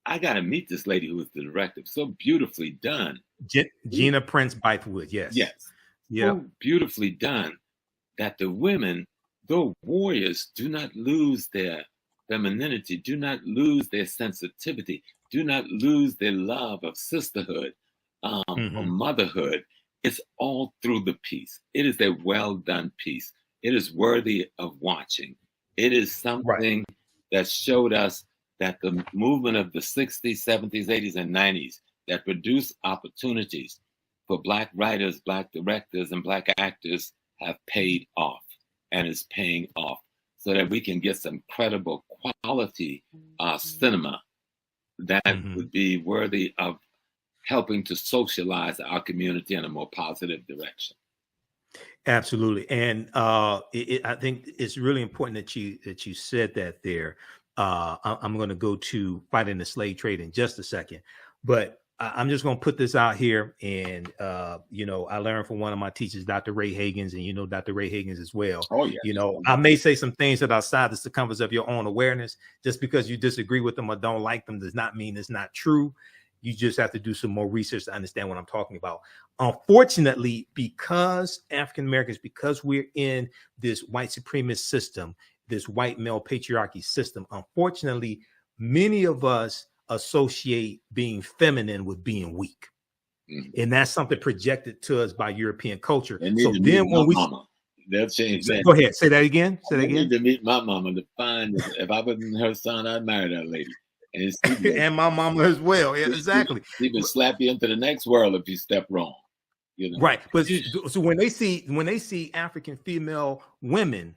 I got to meet this lady who was the director. So beautifully done. Gina Prince-Bythewood. Yes. Yes. Yeah. So beautifully done that the women, though warriors, do not lose their femininity, do not lose their sensitivity, do not lose their love of sisterhood or motherhood. It's all through the piece. It is a well done piece. It is worthy of watching. It is something that showed us that the movement of the 60s, 70s, 80s, and 90s that produced opportunities for Black writers, Black directors, and Black actors have paid off and is paying off so that we can get some credible quality cinema that would be worthy of helping to socialize our community in a more positive direction. Absolutely. And I think it's really important that you said that there. I'm going to go to Fighting the Slave Trade in just a second, but I'm just going to put this out here. And, I learned from one of my teachers, Dr. Ray Hagins, and Dr. Ray Hagins as well. Oh, yeah. I may say some things that are outside the circumference of your own awareness. Just because you disagree with them or don't like them does not mean it's not true. You just have to do some more research to understand what I'm talking about. Unfortunately, because African Americans, because we're in this white supremacist system, this white male patriarchy system, unfortunately, many of us associate being feminine with being weak. And that's something projected to us by European culture. So then when they'll change that. Go ahead. Say that again. I need to meet my mama to find if I wasn't her son, I'd marry that lady. And my mama as well. Yeah, exactly. She would slap you into the next world if you step wrong. Right. But so when they see African female women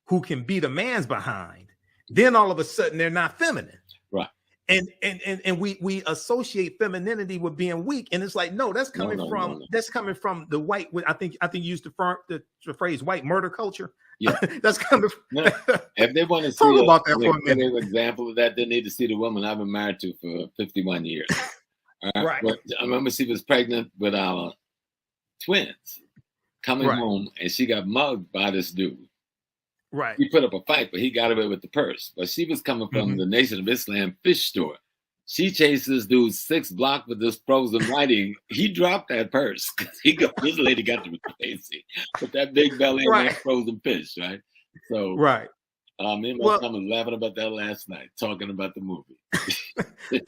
who can beat a man's behind, then all of a sudden they're not feminine. Right. And we associate femininity with being weak, and it's like, no, that's coming from from the white. I think you used the phrase white murder culture. Yeah, that's coming. If they want to see about that for a minute, example of that, they need to see the woman I've been married to for 51 years. Right. But I remember she was pregnant with our twins, coming home, and she got mugged by this dude. Right. He put up a fight, but he got away with the purse. But she was coming from the Nation of Islam fish store. She chased this dude 6 blocks with this frozen whiting. He dropped that purse because this lady got to be crazy with that big belly and that frozen fish, right? So, me and my son was laughing about that last night, talking about the movie.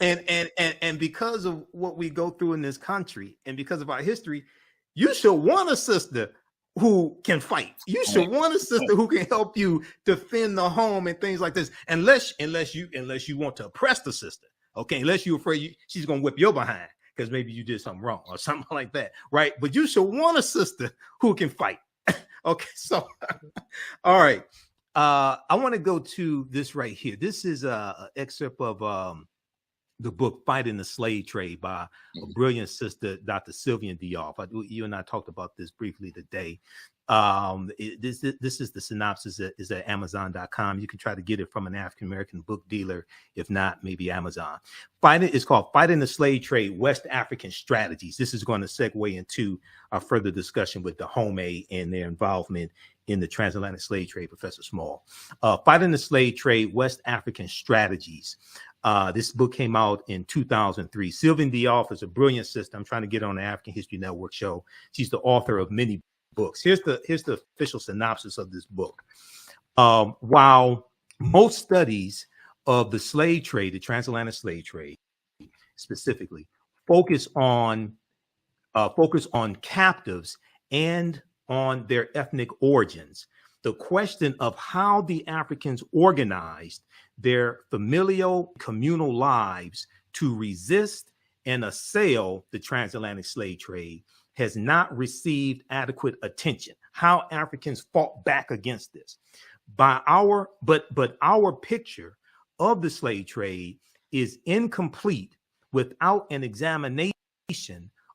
and because of what we go through in this country, and because of our history, you should want a sister who can fight. You should want a sister who can help you defend the home and things like this. Unless you want to oppress the sister, okay? Unless you're afraid she's gonna whip your behind because maybe you did something wrong or something like that, right? But you should want a sister who can fight. Okay, so all right. I want to go to this right here. This is an excerpt of the book Fighting the Slave Trade by a brilliant sister, Dr. Sylvian Diop. You and I talked about this briefly today. This is the synopsis. Is at Amazon.com. You can try to get it from an African-American book dealer. If not, maybe Amazon. It's called Fighting the Slave Trade, West African Strategies. This is going to segue into our further discussion with Dahomey and their involvement in the transatlantic slave trade, Professor Small. Fighting the Slave Trade, West African Strategies. This book came out in 2003. Sylvian Diop is a brilliant sister. I'm trying to get on the African History Network show. She's the author of many books. Here's the official synopsis of this book. While most studies of the slave trade, the transatlantic slave trade specifically, focus on captives and on their ethnic origins, the question of how the Africans organized their familial communal lives to resist and assail the transatlantic slave trade has not received adequate attention. How Africans fought back against this. But our picture of the slave trade is incomplete without an examination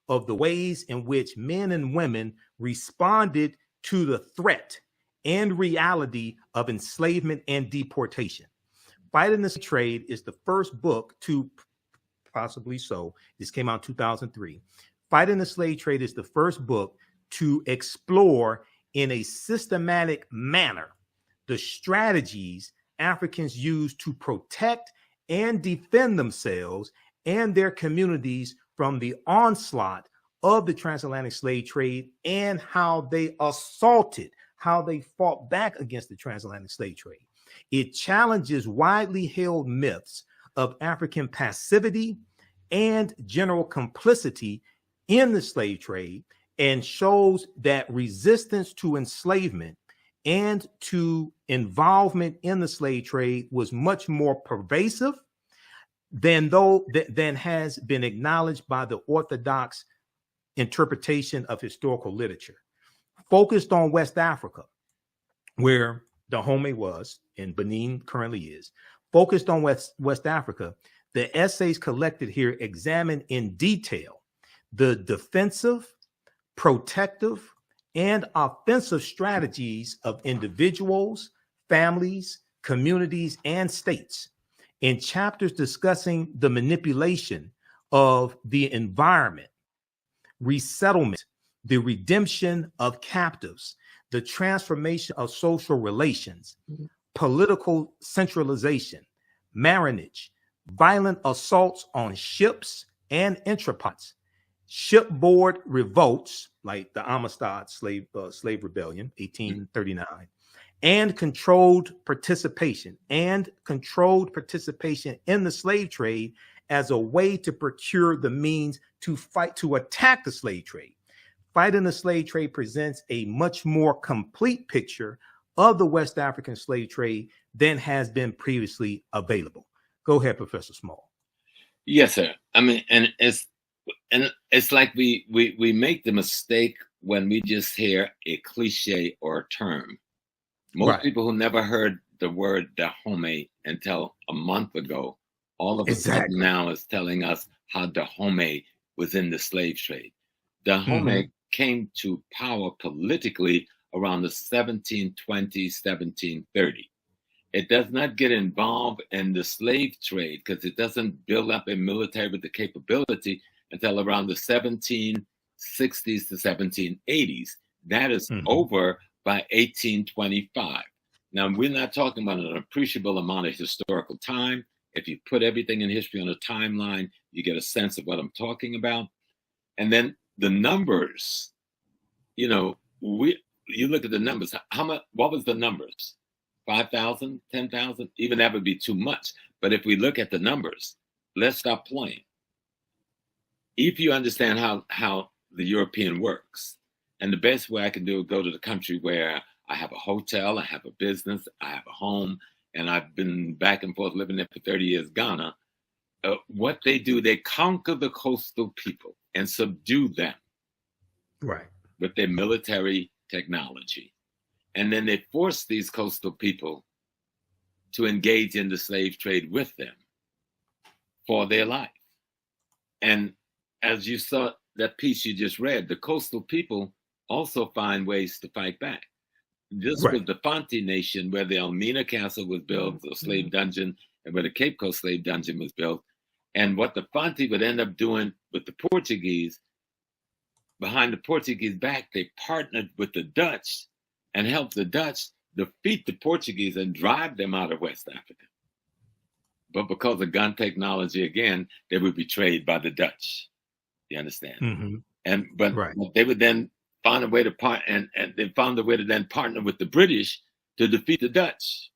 of the ways in which men and women responded to the threat and reality of enslavement and deportation. Fighting the Slave Trade is the first book to, possibly so, this came out in 2003. Fighting the Slave Trade is the first book to explore in a systematic manner the strategies Africans used to protect and defend themselves and their communities from the onslaught of the transatlantic slave trade, and how they fought back against the transatlantic slave trade. It challenges widely held myths of African passivity and general complicity in the slave trade, and shows that resistance to enslavement and to involvement in the slave trade was much more pervasive than has been acknowledged by the orthodox interpretation of historical literature. Focused on West Africa, where Dahomey was and Benin currently is, focused on West Africa, the essays collected here examine in detail the defensive, protective, and offensive strategies of individuals, families, communities, and states. In chapters discussing the manipulation of the environment, resettlement, the redemption of captives, the transformation of social relations, political centralization, marriage, violent assaults on ships and entrepots, shipboard revolts like the Amistad slave rebellion, 1839, and controlled participation in the slave trade as a way to procure the means to attack the slave trade. Fighting the Slave Trade presents a much more complete picture of the West African slave trade than has been previously available. Go ahead, Professor Small. Yes, sir. I mean, and it's like we make the mistake when we just hear a cliche or a term. Most people who never heard the word Dahomey until a month ago, all of a sudden now is telling us how Dahomey was in the slave trade. Dahomey came to power politically around the 1720, 1730. It does not get involved in the slave trade because it doesn't build up a military with the capability until around the 1760s to 1780s. That is over by 1825. Now, we're not talking about an appreciable amount of historical time. If you put everything in history on a timeline, you get a sense of what I'm talking about. And then the numbers, you know, you look at the numbers. How much? What was the numbers? 5,000, 10,000? Even that would be too much. But if we look at the numbers, let's stop playing. If you understand how the European works, and the best way I can do is go to the country where I have a hotel, I have a business, I have a home, and I've been back and forth living there for 30 years, Ghana. What they do, they conquer the coastal people and subdue them. Right. With their military technology. And then they force these coastal people to engage in the slave trade with them for their life. And as you saw that piece you just read, the coastal people also find ways to fight back. This was the Fanti Nation, where the Elmina Castle was built, the slave dungeon, and where the Cape Coast slave dungeon was built. And what the Fanti would end up doing with the Portuguese, behind the Portuguese back, they partnered with the Dutch and helped the Dutch defeat the Portuguese and drive them out of West Africa. But because of gun technology, again, they were betrayed by the Dutch. You understand? But they would then find a way to they found a way to then partner with the British to defeat the Dutch.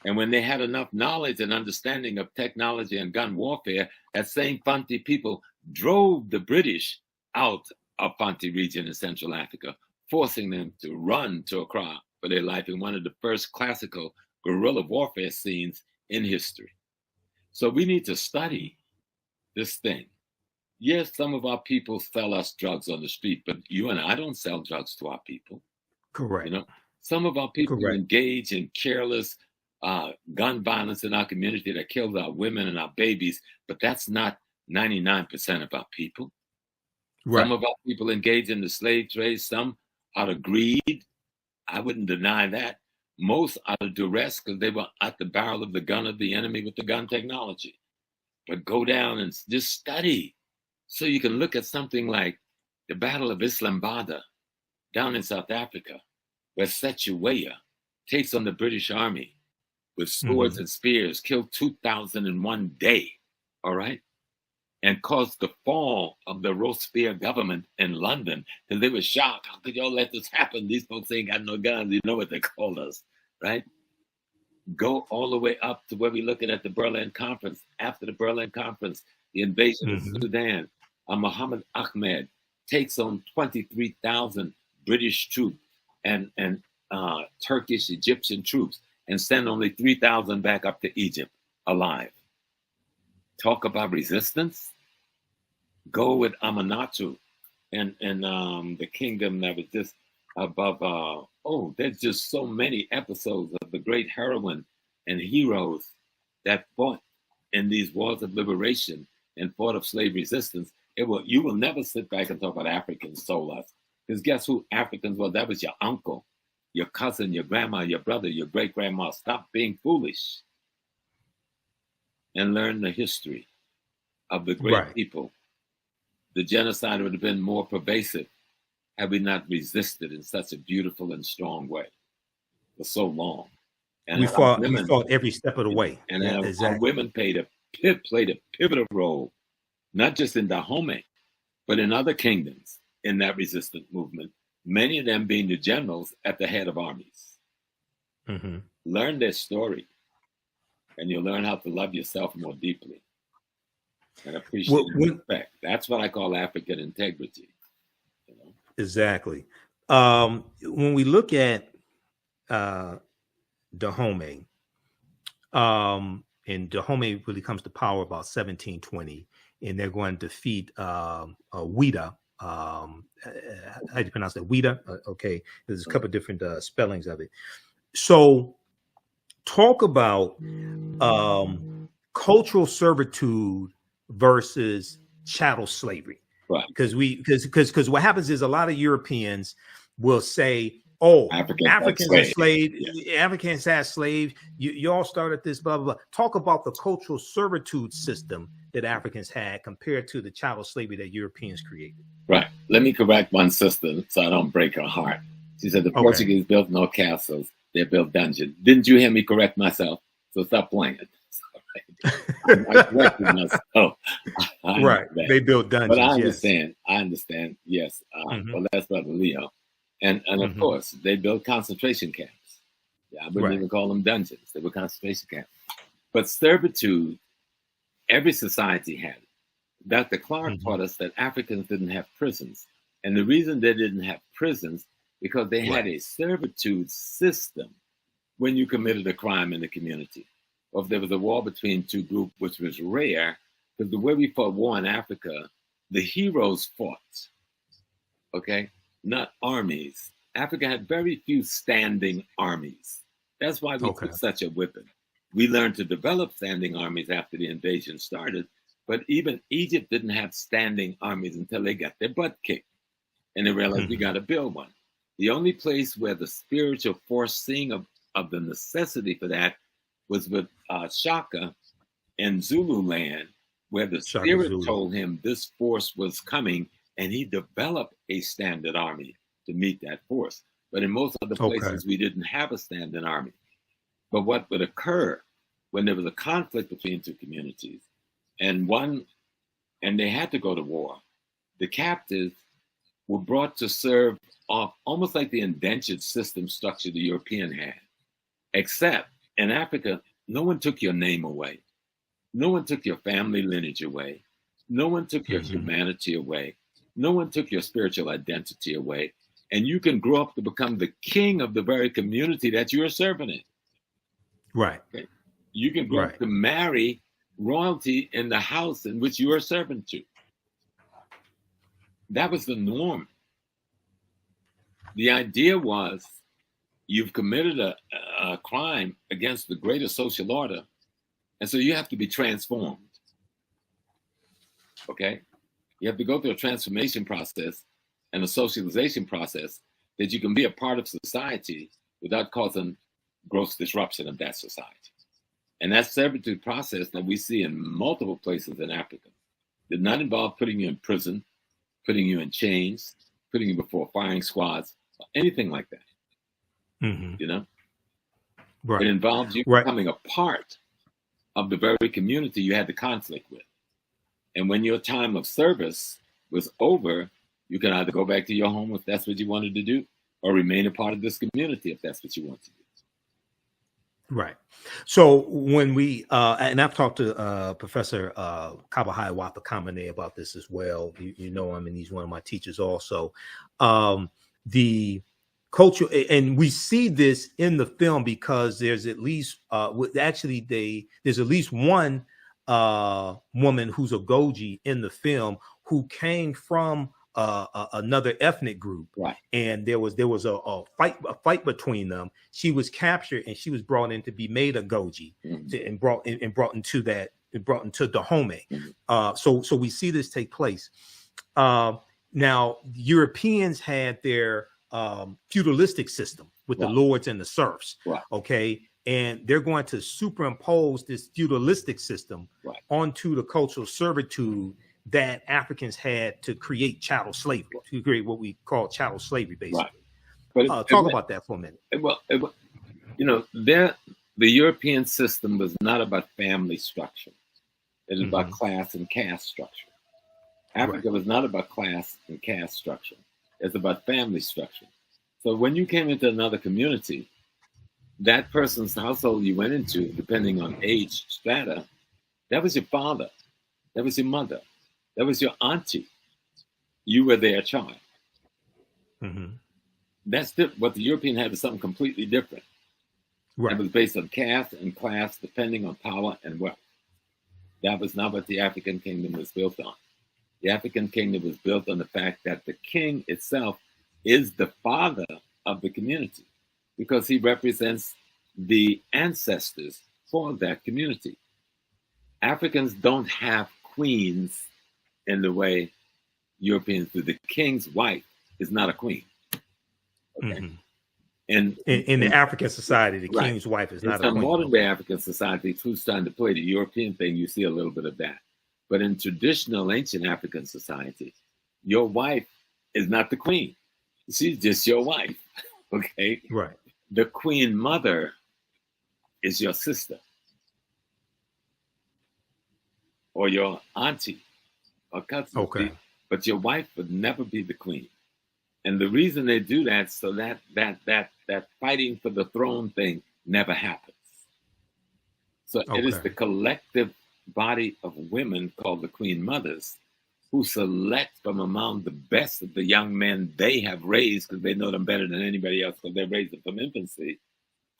And when they had enough knowledge and understanding of technology and gun warfare, that same Fanti people drove the British out of Fanti region in Central Africa, forcing them to run to Accra for their life in one of the first classical guerrilla warfare scenes in history. So we need to study this thing. Yes, some of our people sell us drugs on the street, but you and I don't sell drugs to our people. Correct. You know, some of our people engage in careless gun violence in our community that kills our women and our babies, but that's not 99% of our people. Right. Some of our people engage in the slave trade, some out of greed. I wouldn't deny that. Most out of duress because they were at the barrel of the gun of the enemy with the gun technology. But go down and just study. So you can look at something like the Battle of Islamabad down in South Africa, where Setuweya takes on the British Army with swords and spears, killed 2,000 in one day, all right? And caused the fall of the Robespierre government in London, because they were shocked. How could y'all let this happen? These folks ain't got no guns. You know what they called us, right? Go all the way up to where we're looking at the Berlin Conference. After the Berlin Conference, the invasion of Sudan, Muhammad Ahmed takes on 23,000 British troops and Turkish, Egyptian troops, and send only 3,000 back up to Egypt alive. Talk about resistance. Go with Amanatu and the kingdom that was just above. There's just so many episodes of the great heroine and heroes that fought in these wars of liberation and fought of slave resistance. You will never sit back and talk about Africans stole us. Because guess who Africans were? That was your uncle, your cousin, your grandma, your brother, your great-grandma. Stop being foolish and learn the history of the great people. The genocide would have been more pervasive had we not resisted in such a beautiful and strong way for so long. And we fought every step of the way. And our women played a pivotal role, not just in Dahomey, but in other kingdoms in that resistance movement, many of them being the generals at the head of armies. Learn their story, and you'll learn how to love yourself more deeply and appreciate and respect. That's what I call African integrity. You know? Exactly. When we look at Dahomey, and Dahomey really comes to power about 1720, and they're going to defeat Ouida. How do you pronounce that? Ouida? Okay. There's a couple of different spellings of it. So talk about cultural servitude versus chattel slavery. Right. Because what happens is a lot of Europeans will say, oh, Africans are slaves. Yeah. Africans had slaves. You all started this, blah, blah, blah. Talk about the cultural servitude system that Africans had compared to the chattel slavery that Europeans created. Right. Let me correct one sister so I don't break her heart. She said the Portuguese built no castles. They built dungeons. Didn't you hear me correct myself? So stop playing. I corrected myself. Right. They built dungeons. But I understand. Yes. I understand. Yes. Well, that's Brother Leo. And of course, they built concentration camps. Yeah, I wouldn't even call them dungeons. They were concentration camps. But servitude, every society had it. Dr. Clark taught us that Africans didn't have prisons. And the reason they didn't have prisons, because they had a servitude system when you committed a crime in the community. Or if there was a war between two groups, which was rare, because the way we fought war in Africa, the heroes fought, okay? Not armies. Africa had very few standing armies. That's why we took such a whipping. We learned to develop standing armies after the invasion started, but even Egypt didn't have standing armies until they got their butt kicked. And they realized we got to build one. The only place where the spiritual foreseeing of the necessity for that was with Shaka in Zululand, where the spirit told him this force was coming, and he developed a standing army to meet that force. But in most other places, we didn't have a standing army. But what would occur when there was a conflict between two communities, and they had to go to war, the captives were brought to serve off almost like the indentured system structure the European had, except in Africa, no one took your name away. No one took your family lineage away. No one took your humanity away. No one took your spiritual identity away. And you can grow up to become the king of the very community that you are serving in. Right. Okay? You can grow up to marry royalty in the house in which you are serving to. That was the norm. The idea was you've committed a crime against the greater social order, and so you have to be transformed. Okay? You have to go through a transformation process and a socialization process that you can be a part of society without causing gross disruption of that society. And that servitude process that we see in multiple places in Africa did not involve putting you in prison, putting you in chains, putting you before firing squads, or anything like that. You know? Right. It involves you becoming a part of the very community you had the conflict with. And when your time of service was over, you can either go back to your home if that's what you wanted to do, or remain a part of this community if that's what you want to do. Right. So when we, and I've talked to Professor Kabahai Watakamane about this as well. You know him, and he's one of my teachers also. The culture, and we see this in the film because there's at least, there's at least one woman who's Agojie in the film who came from another ethnic group, and there was a fight between them. She was captured and she was brought in to be made Agojie, and brought into Dahomey. So we see this take place. Now Europeans had their feudalistic system with the lords and the serfs. Okay. And they're going to superimpose this feudalistic system onto the cultural servitude that Africans had to create chattel slavery, to create what we call chattel slavery, basically. But talk about that for a minute. You know, the European system was not about family structure. It was about class and caste structure. Africa was not about class and caste structure. It's about family structure. So when you came into another community, that person's household you went into, depending on age strata, that was your father, that was your mother, that was your auntie. You were their child. That's what the European had was something completely different. It was based on caste and class, depending on power and wealth. That was not what the African kingdom was built on. The African kingdom was built on the fact that the king itself is the father of the community, because he represents the ancestors for that community. Africans don't have queens in the way Europeans do. The king's wife is not a queen. Okay? In the African society, the king's wife is not a queen. In modern day African society, who's starting to play the European thing, you see a little bit of that. But in traditional ancient African society, your wife is not the queen. She's just your wife. Okay? the queen mother is your sister or your auntie or cousin. Okay. But your wife would never be the queen. And the reason they do that, so that fighting for the throne thing never happens. So it is the collective body of women called the queen mothers who select from among the best of the young men they have raised, because they know them better than anybody else, because they raised them from infancy,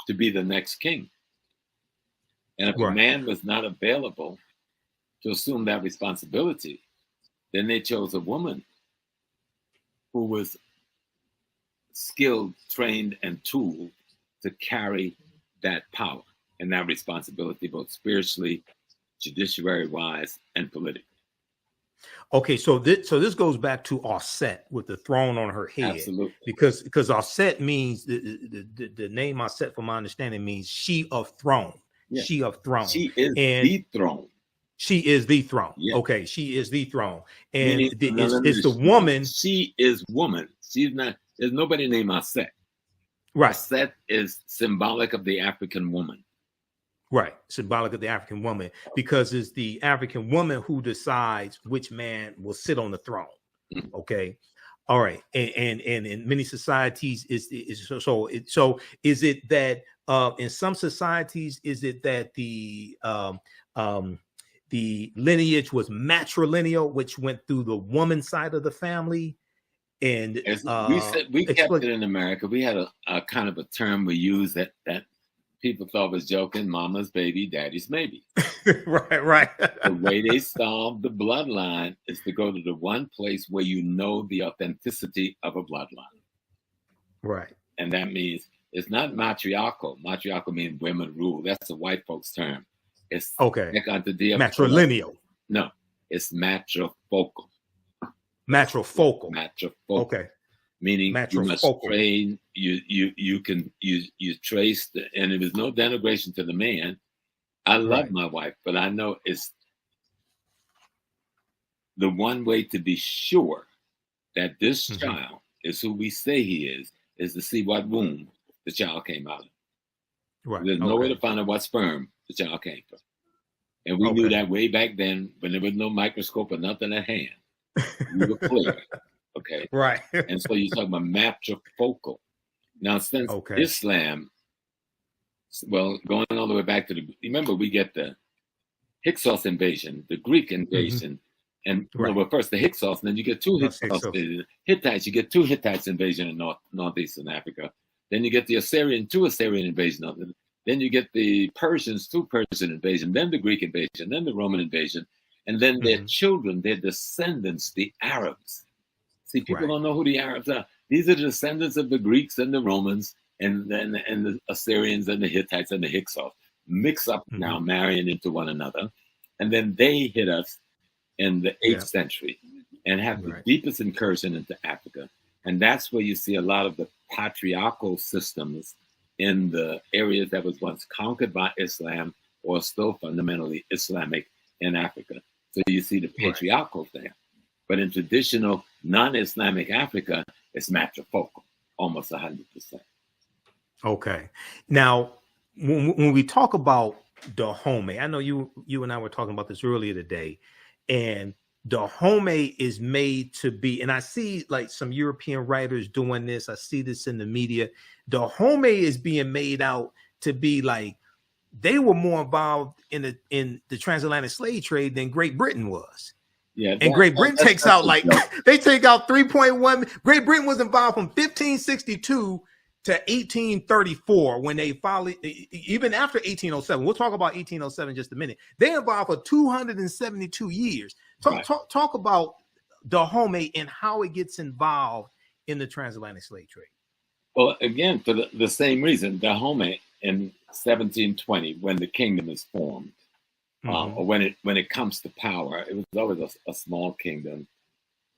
to be the next king. And if a man was not available to assume that responsibility, then they chose a woman who was skilled, trained, and tooled to carry that power and that responsibility, both spiritually, judiciary-wise, and politically. Okay, so this goes back to Auset with the throne on her head. Absolutely. Because Auset means the name Auset, from my understanding, means she of throne. Yeah. She of throne. She is the throne. She is the throne. Yeah. Okay, she is the throne. And it's the woman. She is woman. She's not, there's nobody named Auset. Right. Auset is symbolic of the African woman. Right, symbolic of the African woman, because it's the African woman who decides which man will sit on the throne. Okay, all right, and in many societies is it that in some societies is it that the lineage was matrilineal, which went through the woman side of the family, and we kept it in America. We had a kind of a term we used that people thought was joking: mama's baby, daddy's maybe. right. The way they solve the bloodline is to go to the one place where you know the authenticity of a bloodline. Right. And that means it's not matriarchal. Matriarchal means women rule. That's a white folks term. It's matrilineal. No, it's matrifocal. Matrifocal. Okay. Meaning you must train, you trace, and it is no denigration to the man. I love my wife, but I know it's the one way to be sure that this child is who we say he is to see what womb the child came out of. Right. There's no way to find out what sperm the child came from. And we knew that way back then when there was no microscope or nothing at hand. We were clear. Okay. Right. And so you talk about matrifocal. Now, since Islam, well, going all the way back to remember, we get the Hyksos invasion, the Greek invasion, and well, first the Hyksos, and then you get two Hyksos. Hittites, you get two Hittites invasion in northeastern Africa. Then you get the two Assyrian invasion of it. Then you get the Persians, two Persian invasion, then the Greek invasion, then the Roman invasion, and then their children, their descendants, the Arabs. See, people don't know who the Arabs are. These are the descendants of the Greeks and the Romans and the Assyrians and the Hittites and the Hyksos mix up now, marrying into one another. And then they hit us in the 8th century and have the deepest incursion into Africa. And that's where you see a lot of the patriarchal systems in the areas that was once conquered by Islam or still fundamentally Islamic in Africa. So you see the patriarchal there. But in traditional non-Islamic Africa, it's matrifocal, almost 100%. Okay. Now, when we talk about Dahomey, I know you and I were talking about this earlier today, and Dahomey is made to be, and I see like some European writers doing this. I see this in the media. Dahomey is being made out to be like they were more involved in the transatlantic slave trade than Great Britain was. Yeah, and Great Britain takes out like they take out 3.1. Great Britain was involved from 1562 to 1834 when they finally, even after 1807. We'll talk about 1807 in just a minute. They involved for 272 years. Talk about Dahomey and how it gets involved in the transatlantic slave trade. Well, again, for the same reason, Dahomey in 1720, when the kingdom is formed. Or when it comes to power, it was always a small kingdom.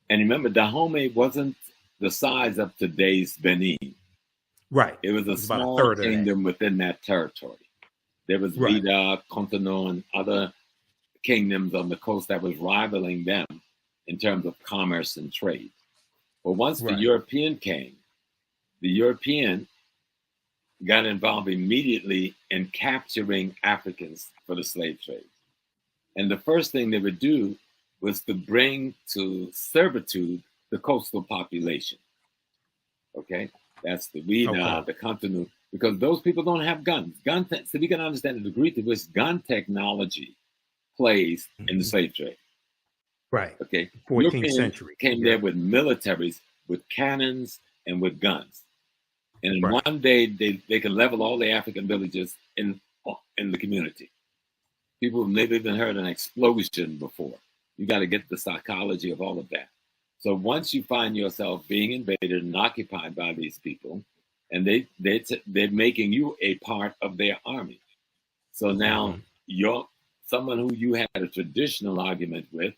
And remember, Dahomey wasn't the size of today's Benin. Right. It was a small kingdom within that territory. There was Vida, Cotonou, and other kingdoms on the coast that was rivaling them in terms of commerce and trade. But once the European came, the European got involved immediately in capturing Africans for the slave trade. And the first thing they would do was to bring to servitude the coastal population. Okay, that's the Wida, the Contonu, because those people don't have guns. So we can understand the degree to which gun technology plays in the slave trade. Right. Okay. 14th Europeans century. came there with militaries, with cannons, and with guns. And in one day, they can level all the African villages in the community. People have never even heard an explosion before. You got to get the psychology of all of that. So once you find yourself being invaded and occupied by these people, and they're making you a part of their army. So now you're someone who you had a traditional argument with,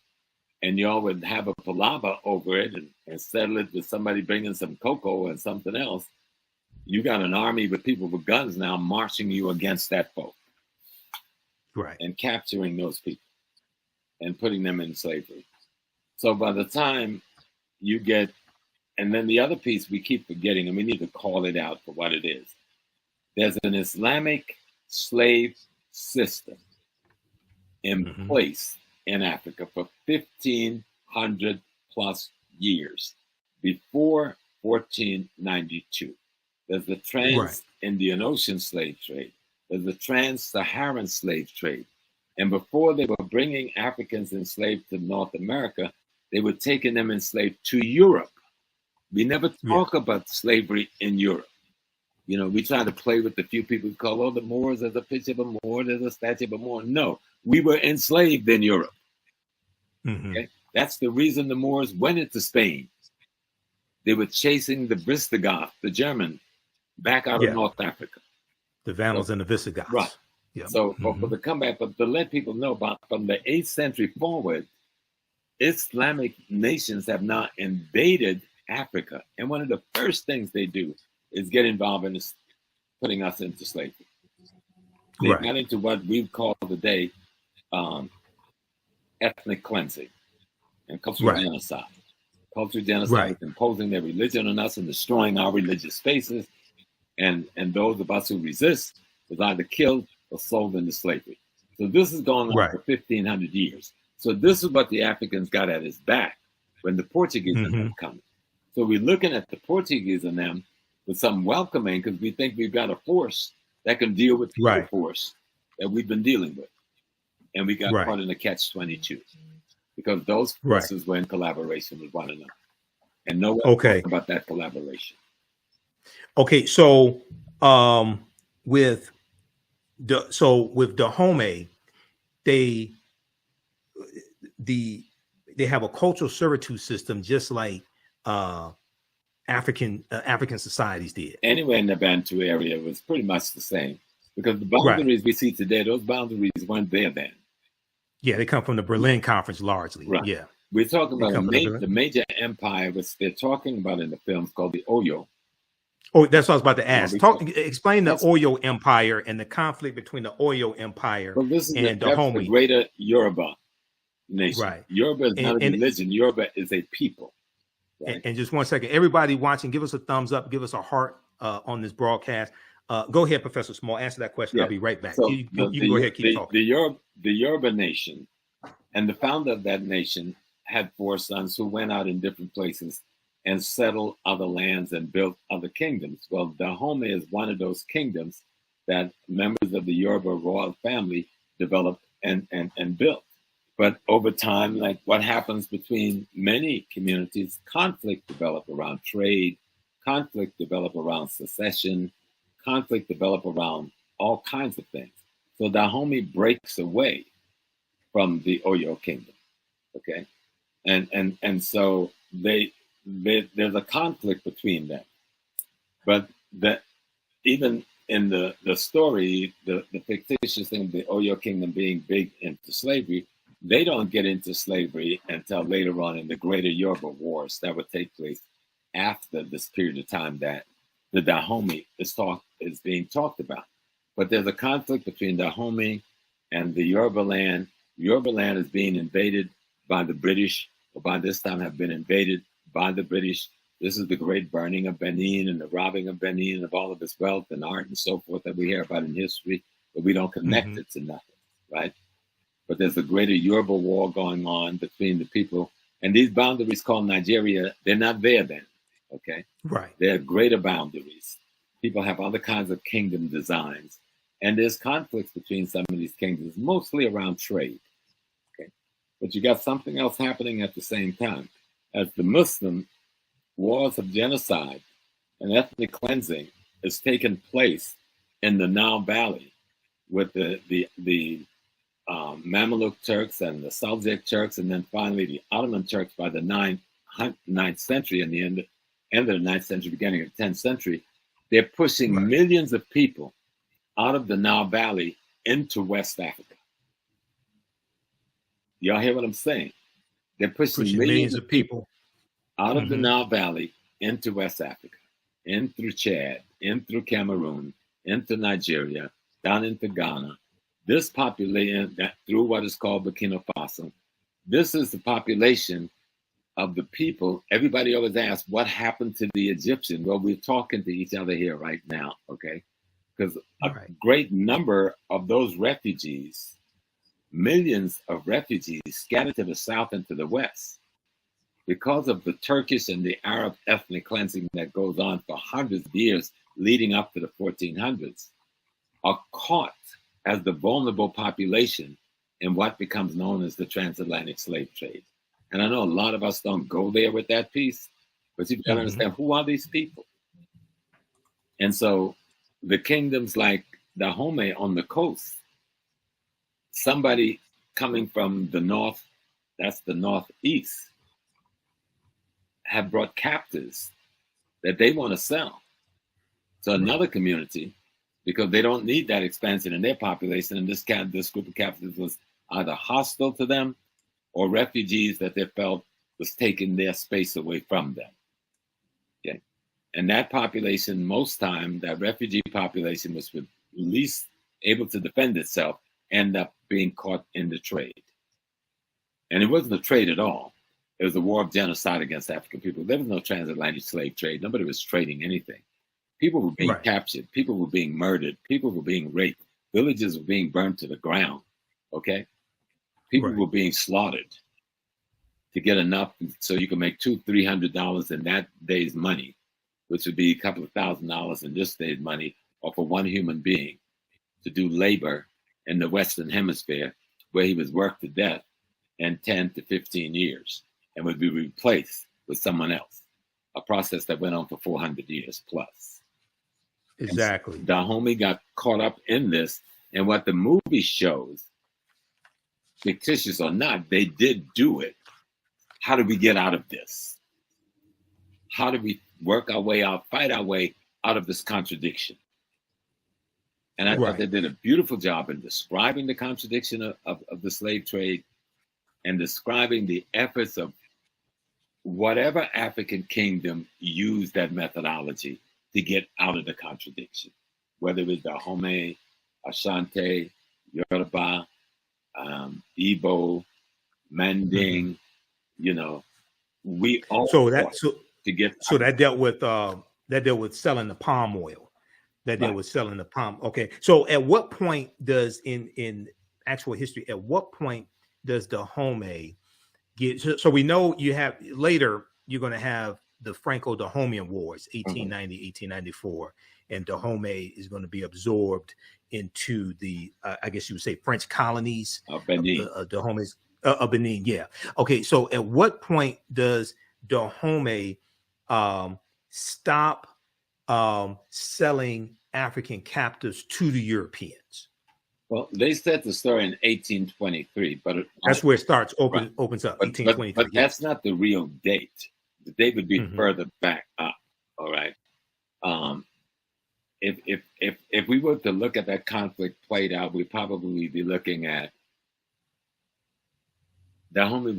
and y'all would have a palaver over it and settle it with somebody bringing some cocoa and something else. You got an army with people with guns now marching you against that foe. Right. And capturing those people and putting them in slavery. So by the time you get, and then the other piece we keep forgetting, and we need to call it out for what it is. There's an Islamic slave system in place in Africa for 1,500 plus years before 1492. There's the trans-Indian Ocean slave trade. There's the trans-Saharan slave trade. And before they were bringing Africans enslaved to North America, they were taking them enslaved to Europe. We never talk about slavery in Europe. You know, we try to play with the few people who call, oh, the Moors, there's a picture of a Moor, there's a statue of a Moor. No, we were enslaved in Europe. Okay? That's the reason the Moors went into Spain. They were chasing the Visigoth, the German, back out of North Africa. The Vandals and the Visigoths. Right. Yeah. So for the comeback, but to let people know about from the 8th century forward, Islamic nations have now invaded Africa. And one of the first things they do is get involved in this, putting us into slavery. They got into what we call today ethnic cleansing and cultural genocide. Cultural genocide is imposing their religion on us and destroying our religious spaces. And those of us who resist was either killed or sold into slavery. So this is going on for 1,500 years. So this is what the Africans got at his back when the Portuguese are coming. So we're looking at the Portuguese and them with some welcoming because we think we've got a force that can deal with the force that we've been dealing with. And we got caught in a catch-22 because those forces were in collaboration with one another. And no one talked about that collaboration. Okay, so with Dahomey, they have a cultural servitude system just like African societies did. Anywhere in the Bantu area was pretty much the same because the boundaries we see today, those boundaries weren't there then. Yeah, they come from the Berlin Conference largely. Right. Yeah, we're talking about the major empire which they're talking about in the films called the Oyo. Oh, that's what I was about to ask. Explain the Oyo Empire and the conflict between the Oyo Empire and Dahomey. The greater Yoruba nation. Right. Yoruba is not a religion. Yoruba is a people. Right? And just 1 second, everybody watching, give us a thumbs up, give us a heart on this broadcast. Go ahead, Professor Small. Answer that question. I'll be right back. So you go ahead, keep talking. The Yoruba nation and the founder of that nation had 4 sons who went out in different places and settled other lands and built other kingdoms. Well, Dahomey is one of those kingdoms that members of the Yoruba royal family developed and built. But over time, like what happens between many communities, conflict develop around trade, conflict develop around secession, conflict develop around all kinds of things. So Dahomey breaks away from the Oyo kingdom, okay? And so there's a conflict between them. But even in the story, the fictitious thing of the Oyo kingdom being big into slavery, they don't get into slavery until later on in the greater Yoruba wars that would take place after this period of time that the Dahomey is being talked about. But there's a conflict between Dahomey and the Yoruba land. Yoruba land is being invaded by the British, or by this time have been invaded by the British This is the great burning of Benin and the robbing of Benin of all of its wealth and art and so forth that we hear about in history, but we don't connect it to nothing, right? But there's a greater Yoruba war going on between the people. And these boundaries called Nigeria, they're not there then, okay? Right. They're greater boundaries. People have other kinds of kingdom designs. And there's conflicts between some of these kingdoms, mostly around trade, okay? But you got something else happening at the same time. As the Muslim wars of genocide and ethnic cleansing has taken place in the Nile Valley with the Mamluk Turks and the Seljuk Turks, and then finally the Ottoman Turks by the 9th century and the end of the 9th century, beginning of the 10th century. They're pushing millions of people out of the Nile Valley into West Africa. Y'all hear what I'm saying? They're pushing millions of people out of the Nile Valley into West Africa, in through Chad, in through Cameroon, into Nigeria, down into Ghana. This population, through what is called Burkina Faso, this is the population of the people. Everybody always asks, what happened to the Egyptians? Well, we're talking to each other here right now, okay? Because a great number of those refugees, millions of refugees scattered to the south and to the west, because of the Turkish and the Arab ethnic cleansing that goes on for hundreds of years leading up to the 1400s, are caught as the vulnerable population in what becomes known as the transatlantic slave trade. And I know a lot of us don't go there with that piece, but you've got to understand, who are these people? And so the kingdoms like Dahomey on the coast, somebody coming from the north, that's the northeast, have brought captives that they want to sell to another community because they don't need that expansion in their population. And this group of captives was either hostile to them or refugees that they felt was taking their space away from them. Okay. And that population, most time, that refugee population was least able to defend itself, end up being caught in the trade. And it wasn't a trade at all. It was a war of genocide against African people. There was no transatlantic slave trade. Nobody was trading anything. People were being captured. People were being murdered. People were being raped. Villages were being burned to the ground. Okay? People were being slaughtered to get enough so you could make $200-300 in that day's money, which would be a couple of $1,000s in this day's money, or for one human being to do labor in the Western Hemisphere, where he was worked to death in 10 to 15 years and would be replaced with someone else, a process that went on for 400 years plus. Exactly. Dahomey got caught up in this, and what the movie shows, fictitious or not, they did do it. How do we get out of this? How do we work our way out, fight our way out of this contradiction? And I thought they did a beautiful job in describing the contradiction of the slave trade and describing the efforts of whatever African kingdom used that methodology to get out of the contradiction, whether it was Dahomey, Ashanti, Yoruba, Igbo, Manding, you know, we all that dealt with selling the palm oil. That dealt with selling the palm. Okay. So at what point does in actual history, at what point does Dahomey get, so we know you have later, you're going to have the Franco-Dahomean Wars, 1890, 1894, and Dahomey is going to be absorbed into the, I guess you would say, French colonies. Benin. Dahomey's Benin, yeah. Okay, so at what point does Dahomey stop selling African captives to the Europeans? Well, they said the story in 1823, but that's where it starts. Opens up. 1823. But that's not the real date. The date would be further back up. All right. If we were to look at that conflict played out, we'd probably be looking at Dahomey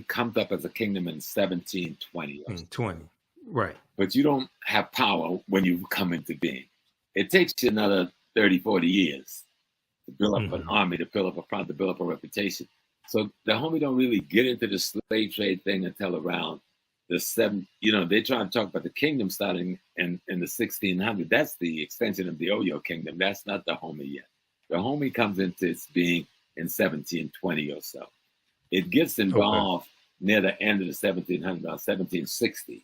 comes up as a kingdom in 1720. 20, right. But you don't have power when you come into being. It takes you another 30, 40 years to build up an army, to build up a front, to build up a reputation. So Dahomey don't really get into the slave trade thing until around they try to talk about the kingdom starting in the 1600s. That's the extension of the Oyo kingdom. That's not Dahomey yet. Dahomey comes into its being in 1720 or so. It gets involved near the end of the 1700s, about 1760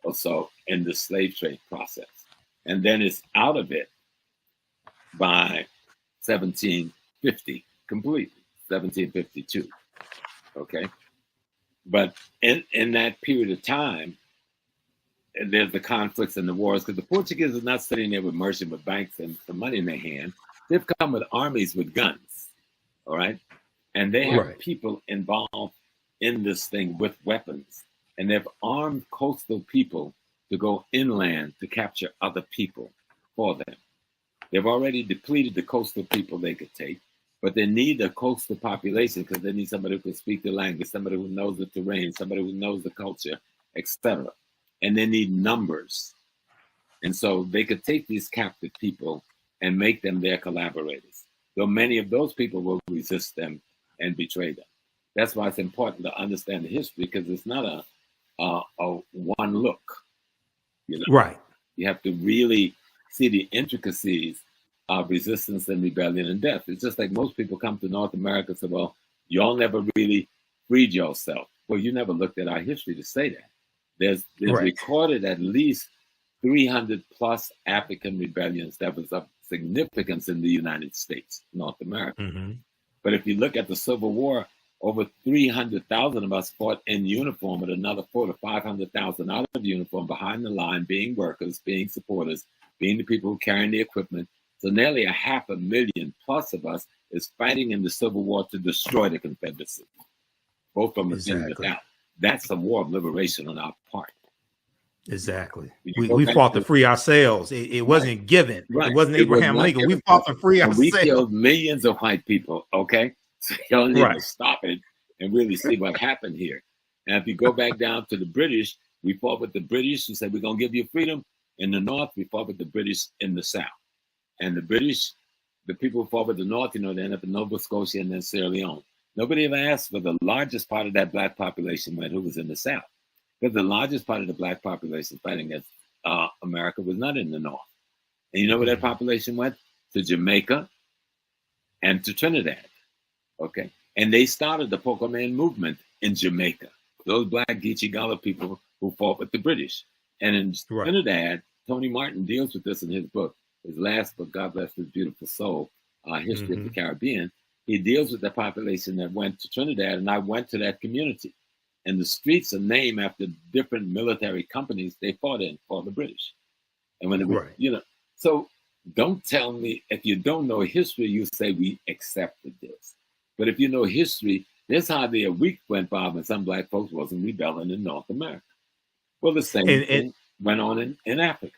or so, in the slave trade process. And then it's out of it by 1750 completely, 1752. Okay. But in that period of time, there's the conflicts and the wars, because the Portuguese are not sitting there with merchant with banks and some money in their hand. They've come with armies with guns, all right? And they have people involved in this thing with weapons. And they've armed coastal people to go inland to capture other people for them. They've already depleted the coastal people they could take, but they need a coastal population because they need somebody who can speak the language, somebody who knows the terrain, somebody who knows the culture, etc. And they need numbers. And so they could take these captive people and make them their collaborators. Though many of those people will resist them and betray them. That's why it's important to understand the history, because it's not a one look. You know? Right. You have to really see the intricacies of resistance and rebellion and death. It's just like most people come to North America and say, well, y'all never really freed yourself. Well, you never looked at our history to say that. There's recorded at least 300 plus African rebellions that was of significance in the United States, North America. Mm-hmm. But if you look at the Civil War, over 300,000 of us fought in uniform, and another 400,000 to 500,000 out of uniform behind the line, being workers, being supporters, being the people who carrying the equipment. So nearly 500,000 plus of us is fighting in the Civil War to destroy the Confederacy, both from within and without. That's a war of liberation on our part. Exactly. We fought to free ourselves. It wasn't given. Right. It wasn't Abraham Lincoln. We fought to free ourselves. We killed millions of white people. Okay. So y'all need to stop it and really see what happened here. And if you go back down to the British, we fought with the British who said, we're going to give you freedom. In the North, we fought with the British in the South. And the British, the people who fought with the North, they end up in Nova Scotia and then Sierra Leone. Nobody ever asked for the largest part of that black population went, who was in the South. Because the largest part of the black population fighting against America was not in the North. And you know where that population went? To Jamaica and to Trinidad. Okay. And they started the Pokemon movement in Jamaica. Those black Geechee Gullah people who fought with the British. And in Trinidad, Tony Martin deals with this in his book, his last book, God Bless His Beautiful Soul, History of the Caribbean. He deals with the population that went to Trinidad, and I went to that community. And the streets are named after different military companies they fought in for the British. And when it was, so don't tell me, if you don't know history, you say we accepted this. But if you know history, there's hardly a week went by when some black folks wasn't rebelling in North America. Well, the same thing went on in Africa.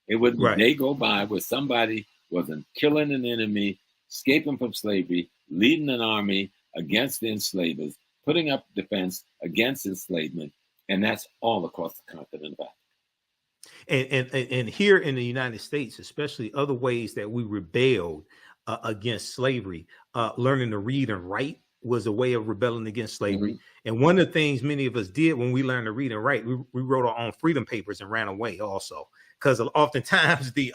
It would a day go by where somebody wasn't killing an enemy, escaping from slavery, leading an army against the enslavers, putting up defense against enslavement, and that's all across the continent of Africa. And here in the United States, especially, other ways that we rebelled against slavery, learning to read and write was a way of rebelling against slavery. Mm-hmm. And one of the things many of us did when we learned to read and write, we wrote our own freedom papers and ran away also. Because oftentimes the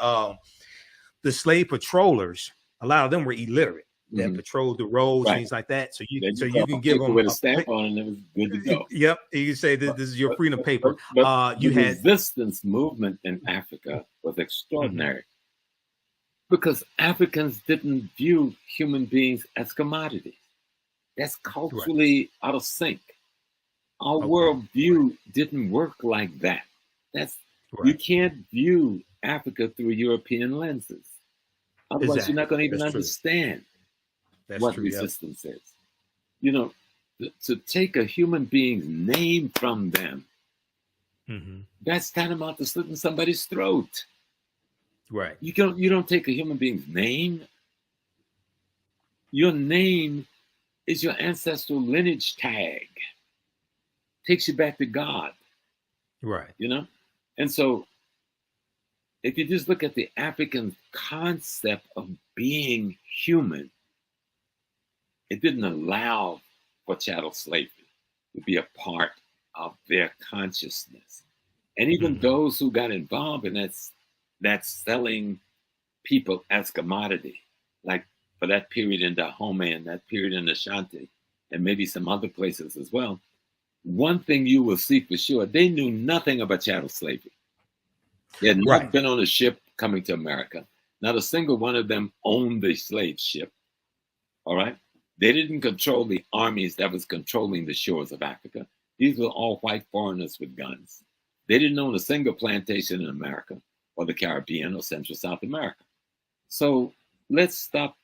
slave patrollers, a lot of them were illiterate. That patrolled the roads, things like that. So you can give them with a stamp on, and it was good to go. Yep, you can say this is your freedom paper. But the resistance movement in Africa was extraordinary because Africans didn't view human beings as commodities. That's culturally out of sync. Our worldview didn't work like that. You can't view Africa through European lenses. Otherwise, you're not going to even understand what resistance is. You know, to take a human being's name from them, that's tantamount to slitting somebody's throat. Right. You don't take a human being's name. Your name is your ancestral lineage tag. Takes you back to God. Right. You know? And so if you just look at the African concept of being human, it didn't allow for chattel slavery to be a part of their consciousness. And even those who got involved in that selling people as commodity, like for that period in Dahomey and that period in Ashanti, and maybe some other places as well, one thing you will see for sure, they knew nothing about chattel slavery. They had not been on a ship coming to America. Not a single one of them owned the slave ship. All right? They didn't control the armies that was controlling the shores of Africa. These were all white foreigners with guns. They didn't own a single plantation in America or the Caribbean or Central South America. So let's stop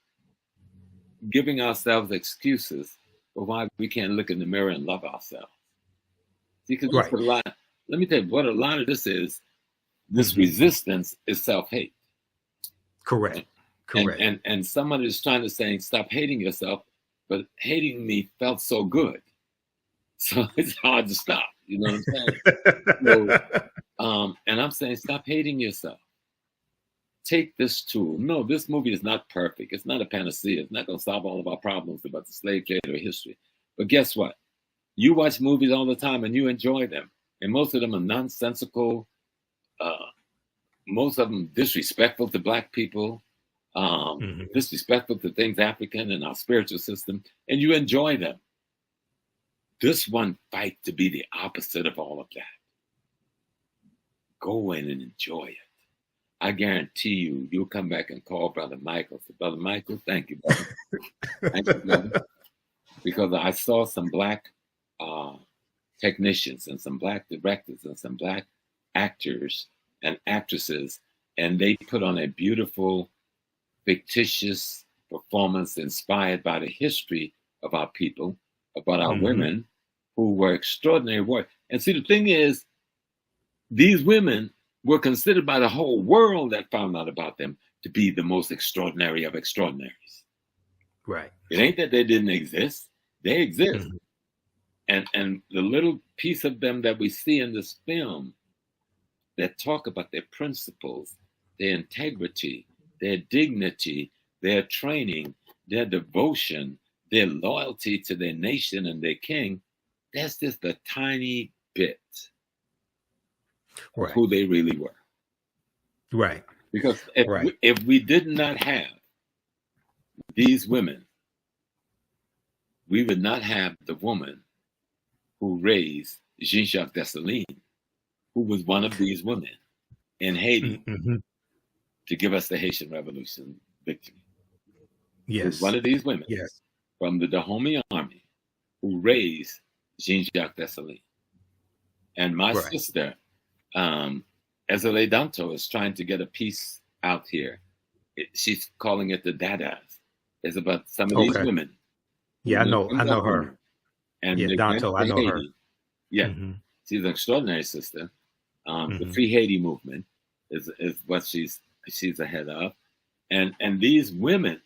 giving ourselves excuses for why we can't look in the mirror and love ourselves. Because a lot, let me tell you what a lot of this is. This resistance is self-hate. Correct. Correct. And someone is trying to say, stop hating yourself, but hating me felt so good. So it's hard to stop. You know what I'm saying? So, and I'm saying, stop hating yourself. Take this tool. No, this movie is not perfect. It's not a panacea. It's not going to solve all of our problems about the slave trade or history. But guess what? You watch movies all the time and you enjoy them. And most of them are nonsensical. Most of them disrespectful to Black people. Disrespectful to things African and our spiritual system. And you enjoy them. This one fight to be the opposite of all of that. Go in and enjoy it. I guarantee you, you'll come back and call Brother Michael. So, Brother Michael, thank you, brother. Thank you, brother. Because I saw some Black technicians and some Black directors and some Black actors and actresses, and they put on a beautiful, fictitious performance inspired by the history of our people, about our women who were extraordinary warriors. And see, the thing is, these women were considered by the whole world that found out about them to be the most extraordinary of extraordinaries. Right. It ain't that they didn't exist. They exist. And the little piece of them that we see in this film that talk about their principles, their integrity, their dignity, their training, their devotion, their loyalty to their nation and their king, that's just a tiny bit of who they really were. Right. Because if we did not have these women, we would not have the woman who raised Jean-Jacques Dessalines, who was one of these women in Haiti to give us the Haitian Revolution victory. Yes. One of these women from the Dahomey army who raised Jean-Jacques Dessalines. And my sister, Ezele Danto, is trying to get a piece out here. She's calling it the Dadas. It's about some of these women. Yeah, I know her. And Danto, I know her. Yeah, she's an extraordinary sister. The Free Haiti movement is what she's ahead of. And these women,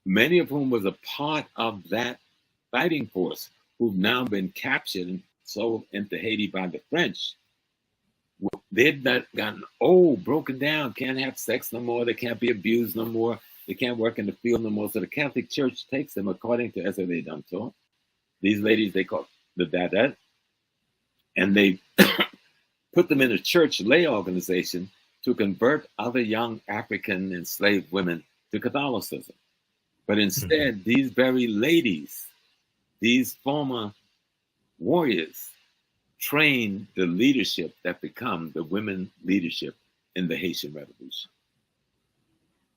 many of whom was a part of that fighting force, who've now been captured and sold into Haiti by the French. They've not gotten old, broken down, can't have sex no more, they can't be abused no more, they can't work in the field no more. So the Catholic Church takes them, according to Ezele Danto, these ladies they call the Dadat, and they put them in a church lay organization to convert other young African enslaved women to Catholicism. But instead, these very ladies, these former warriors, trained the leadership that become the women leadership in the Haitian Revolution.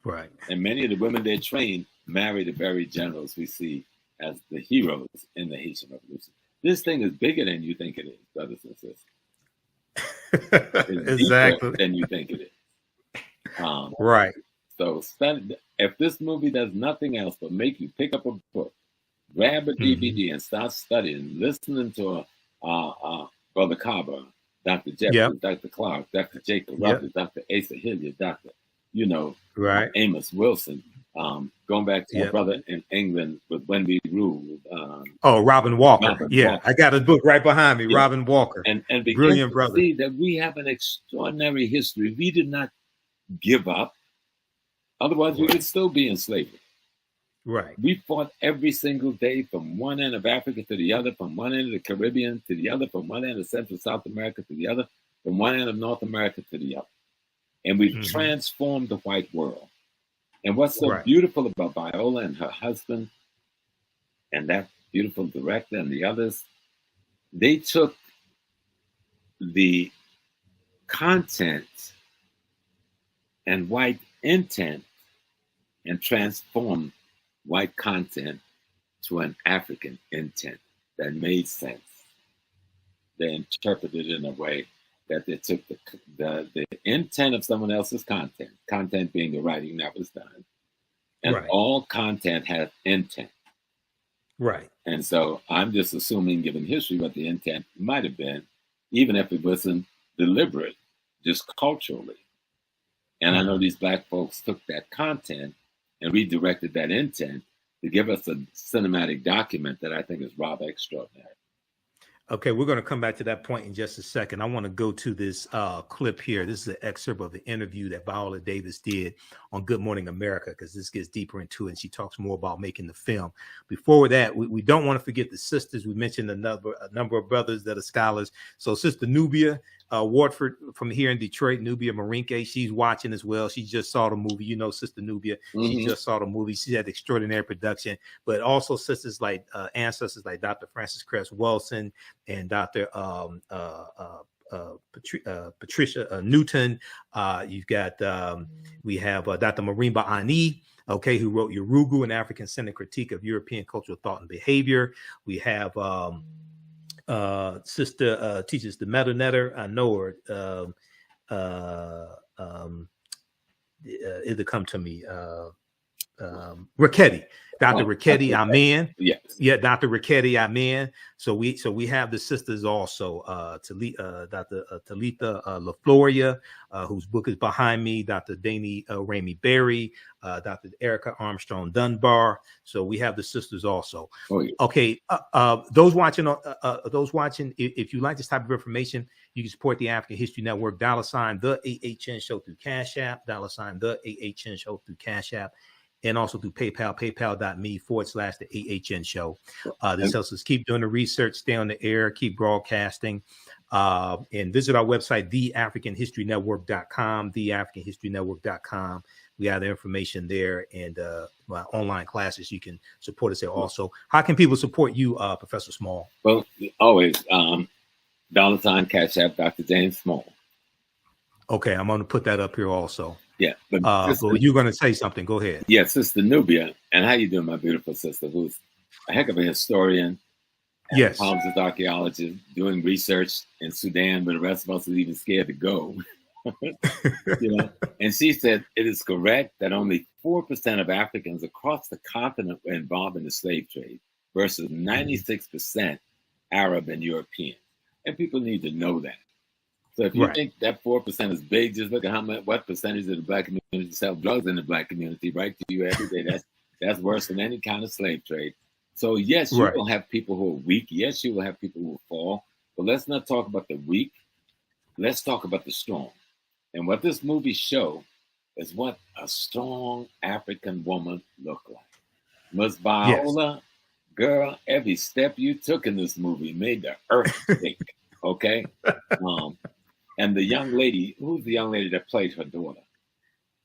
Right. And many of the women they trained married the very generals we see as the heroes in the Haitian Revolution. This thing is bigger than you think it is, brothers and sisters. It's exactly. Than you think it is. Right. So study, if this movie does nothing else but make you pick up a book, grab a DVD and start studying, listening to Brother Carver, Dr. Jeffries, Dr. Clark, Dr. Jacob Rufford, Dr. Asa Hilliard, Dr. Amos Wilson, going back to my brother in England with When We Ruled. Robin Walker. Walker. I got his book right behind me, Robin Walker. And brilliant brother. See that we have an extraordinary history. We did not give up. Otherwise, we would still be in slavery. Right. We fought every single day from one end of Africa to the other, from one end of the Caribbean to the other, from one end of Central South America to the other, from one end of North America to the other. And we've transformed the white world. And what's so beautiful about Viola and her husband and that beautiful director and the others, they took the content and white intent and transformed white content to an African intent that made sense. They interpreted it in a way that they took the intent of someone else's content being the writing that was done. And all content has intent. Right. And so I'm just assuming, given history, what the intent might have been, even if it wasn't deliberate, just culturally. And I know these Black folks took that content and redirected that intent to give us a cinematic document that I think is rather extraordinary. Okay, we're going to come back to that point in just a second. I want to go to this clip here. This is an excerpt of the interview that Viola Davis did on Good Morning America, because this gets deeper into it, and she talks more about making the film. Before that, we don't want to forget the sisters. We mentioned a number of brothers that are scholars. So Sister Nubia Wardford from here in Detroit, Nubia Marinke, she's watching as well. She just saw the movie. You know, Sister Nubia, she just saw the movie. She had extraordinary production, but also sisters like ancestors like Dr. Francis Cress Wilson and Dr. Patricia Newton. You've got, we have Dr. Marimba Ani, okay, who wrote Yorugu, an African-centered critique of European cultural thought and behavior. We have sister teaches the Metal Netter. I know her. It'll come to me. Richetti, Dr. Richetti, Amen. Yes. Yeah, Dr. Richetti, Amen. So we have the sisters also, Dr. Talitha LaFloria, whose book is behind me, Dr. Danny Ramey Berry, Dr. Erica Armstrong Dunbar. So we have the sisters also. Oh, yeah. Okay, those watching, if you like this type of information, you can support the African History Network, $ the TheAHNShow through Cash App, $ the TheAHNShow through Cash App, and also through PayPal, paypal.me/TheAHNShow. This helps us keep doing the research, stay on the air, keep broadcasting, and visit our website, theafricanhistorynetwork.com, theafricanhistorynetwork.com. We have the information there, and online classes. You can support us there also. How can people support you, Professor Small? Well, always $ Cash App, Dr. James Small. Okay, I'm going to put that up here also. Yeah, but you're going to say something. Go ahead. Yeah, Sister Nubia, and how you doing, my beautiful sister, who's a heck of a historian. Yes, as archaeologist, doing research in Sudan, but the rest of us are even scared to go. You know, and she said it is correct that only 4% of Africans across the continent were involved in the slave trade, versus 96% Arab and European. And people need to know that. So if you think that 4% is big, just look at what percentage of the Black community sell drugs in the Black community, right, to you every day. That's worse than any kind of slave trade. So yes, you will have people who are weak. Yes, you will have people who will fall. But let's not talk about the weak. Let's talk about the strong. And what this movie shows is what a strong African woman looked like. Ms. Viola, girl, every step you took in this movie made the earth shake. Okay? And the young lady, who's the young lady that played her daughter?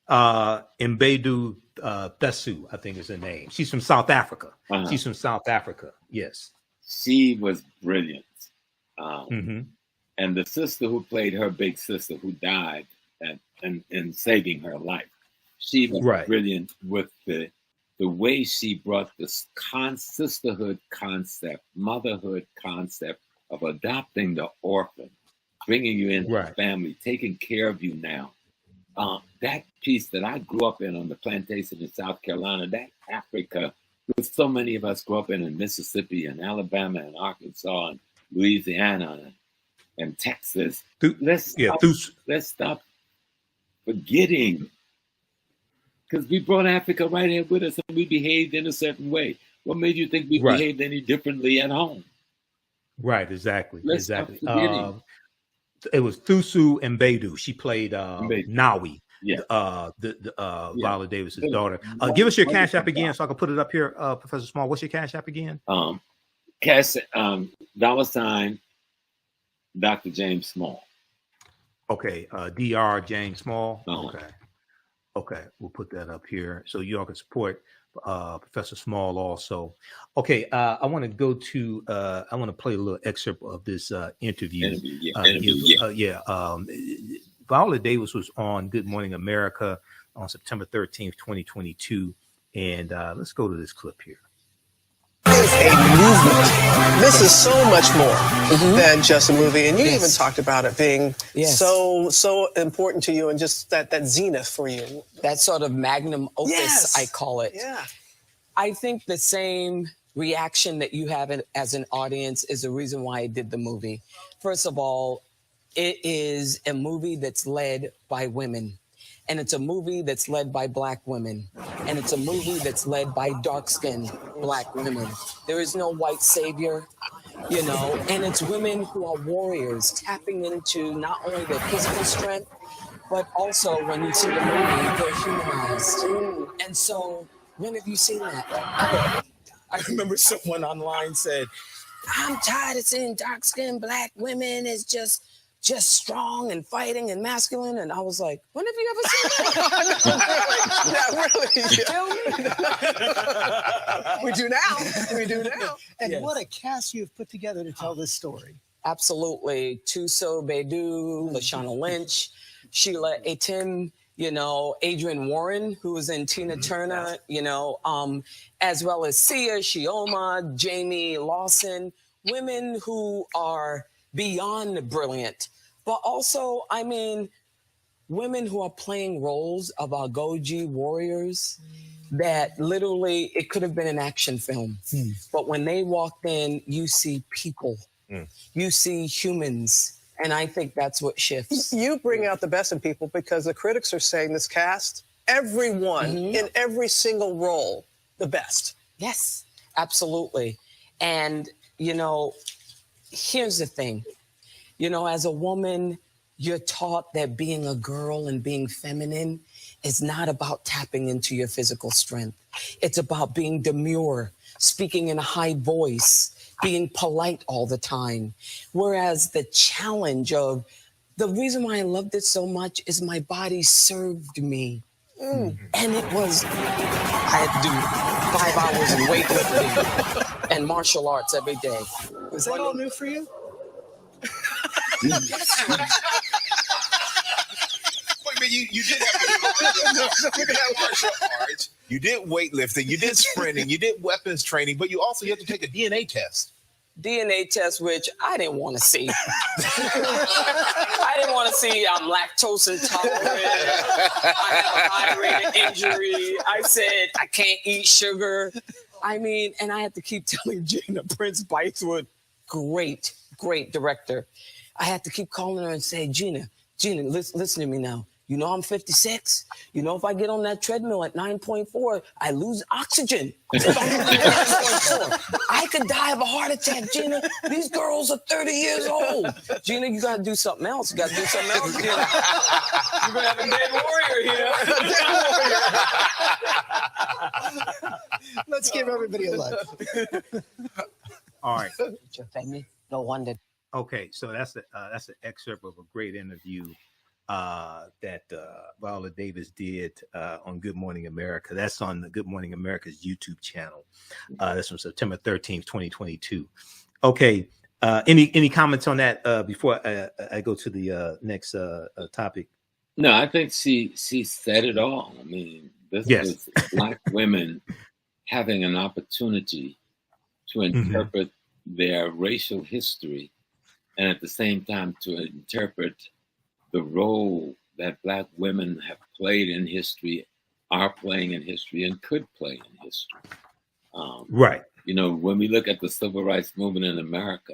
Mbedu Thesu, I think is her name. She's from South Africa. She's from South Africa. Yes. She was brilliant. And the sister who played her big sister who died and saving her life, she was brilliant with the way she brought this sisterhood concept, motherhood concept of adopting the orphan, bringing you into the family, taking care of you now. That piece that I grew up in on the plantation in South Carolina, that Africa, with so many of us grew up in Mississippi and Alabama and Arkansas and Louisiana and Texas. Let's stop forgetting, because we brought Africa right here with us and we behaved in a certain way. What made you think we behaved any differently at home? Right, exactly. It was Thusu Mbedu. She played Nawi. Viola Davis's daughter. Give us your Cash App again so I can put it up here, Professor Small. What's your Cash App again? $ Dr. James Small. Okay, Dr. James Small. Uh-huh. Okay, we'll put that up here so you all can support Professor Small also. Okay, I want to go to I want to play a little excerpt of this interview. Viola Davis was on Good Morning America on September 13th, 2022, and let's go to this clip here. It's a movement. This is so much more than just a movie, and you even talked about it being so important to you, and just that zenith for you. That sort of magnum opus, I call it. Yeah. I think the same reaction that you have as an audience is the reason why I did the movie. First of all, it is a movie that's led by women. And it's a movie that's led by Black women. And it's a movie that's led by dark-skinned Black women. There is no white savior, you know, and it's women who are warriors, tapping into not only their physical strength, but also when you see the movie, they're humanized. And so, when have you seen that? I remember someone online said, I'm tired of seeing dark-skinned Black women as just strong and fighting and masculine. And I was like, when have you ever seen that? We do now. And what a cast you've put together to tell this story. Absolutely. Tuso Bedu, Lashana Lynch, Sheila Atim, you know, Adrian Warren, who was in Tina Turner, you know, as well as Sia, Shioma, Jamie Lawson, women who are beyond brilliant, but also, I mean, women who are playing roles of Agojie warriors that literally, it could have been an action film. But when they walked in, you see people, you see humans. And I think that's what shifts. You bring out the best in people because the critics are saying this cast, everyone in every single role, the best. Yes, absolutely. And, you know, here's the thing, you know, as a woman, you're taught that being a girl and being feminine is not about tapping into your physical strength. It's about being demure, speaking in a high voice, being polite all the time. Whereas the challenge of, the reason why I loved it so much is my body served me. And it was, I had to do 5 hours of weightlifting and martial arts every day. Was that all new for you? Wait a minute, you did martial arts, you did weightlifting, you did sprinting, you did weapons training, but you had to take a DNA test. DNA test, which I didn't want to see. I didn't want to see I'm lactose intolerant. I have a high rate of injury. I said I can't eat sugar. I mean, and I had to keep telling Gina, Prince-Bythewood, great director. I had to keep calling her and say, Gina, listen to me now. You know I'm 56. You know if I get on that treadmill at 9.4, I lose oxygen. If I lose 9.4, I could die of a heart attack, Gina. These girls are 30 years old. Gina, you got to do something else. You got to do something else, Gina. You're going to have a dead warrior here. Let's give everybody a look. All right. Your family, no wonder. Okay, so that's an excerpt of a great interview that Viola Davis did on Good Morning America. That's on the Good Morning America's YouTube channel. That's from September 13th, 2022. Okay, any comments on that before I go to the next topic? No, I think she said it all. I mean, this was Black women having an opportunity to interpret their racial history, and at the same time to interpret the role that Black women have played in history, are playing in history, and could play in history. Right. You know, when we look at the civil rights movement in America,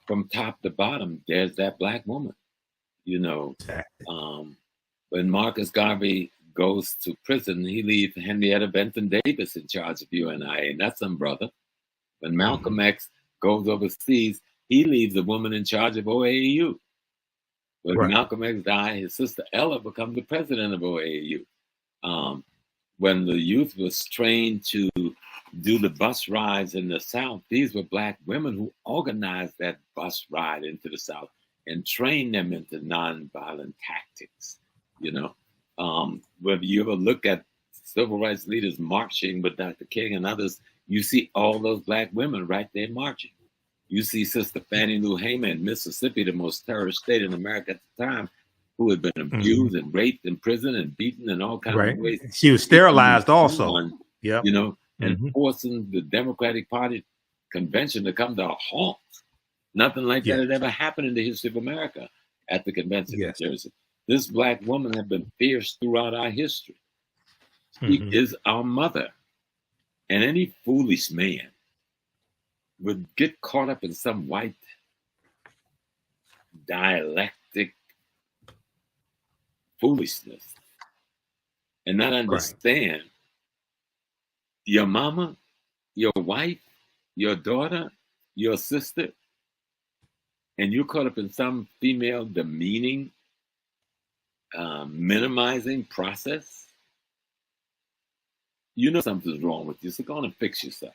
from top to bottom, there's that Black woman. You know, when Marcus Garvey goes to prison, he leaves Henrietta Benton Davis in charge of UNIA, and that's some brother. When Malcolm X goes overseas, he leaves a woman in charge of OAU. When Right. Malcolm X died, his sister Ella becomes the president of OAU. When the youth was trained to do the bus rides in the South, these were Black women who organized that bus ride into the South and trained them into nonviolent tactics. You know, whether you ever look at civil rights leaders marching with Dr. King and others, you see all those Black women right there marching. You see Sister Fannie Lou Hamer in Mississippi, the most terrorist state in America at the time, who had been abused and raped in prison and beaten in all kinds of ways. She was sterilized also. You know, and forcing the Democratic Party convention to come to a halt. Nothing like that had ever happened in the history of America at the convention in Jersey. This Black woman had been fierce throughout our history. She is our mother. And any foolish man would get caught up in some white dialectic foolishness and not understand your mama, your wife, your daughter, your sister, and you're caught up in some female demeaning, minimizing process. You know something's wrong with you, so go on and fix yourself.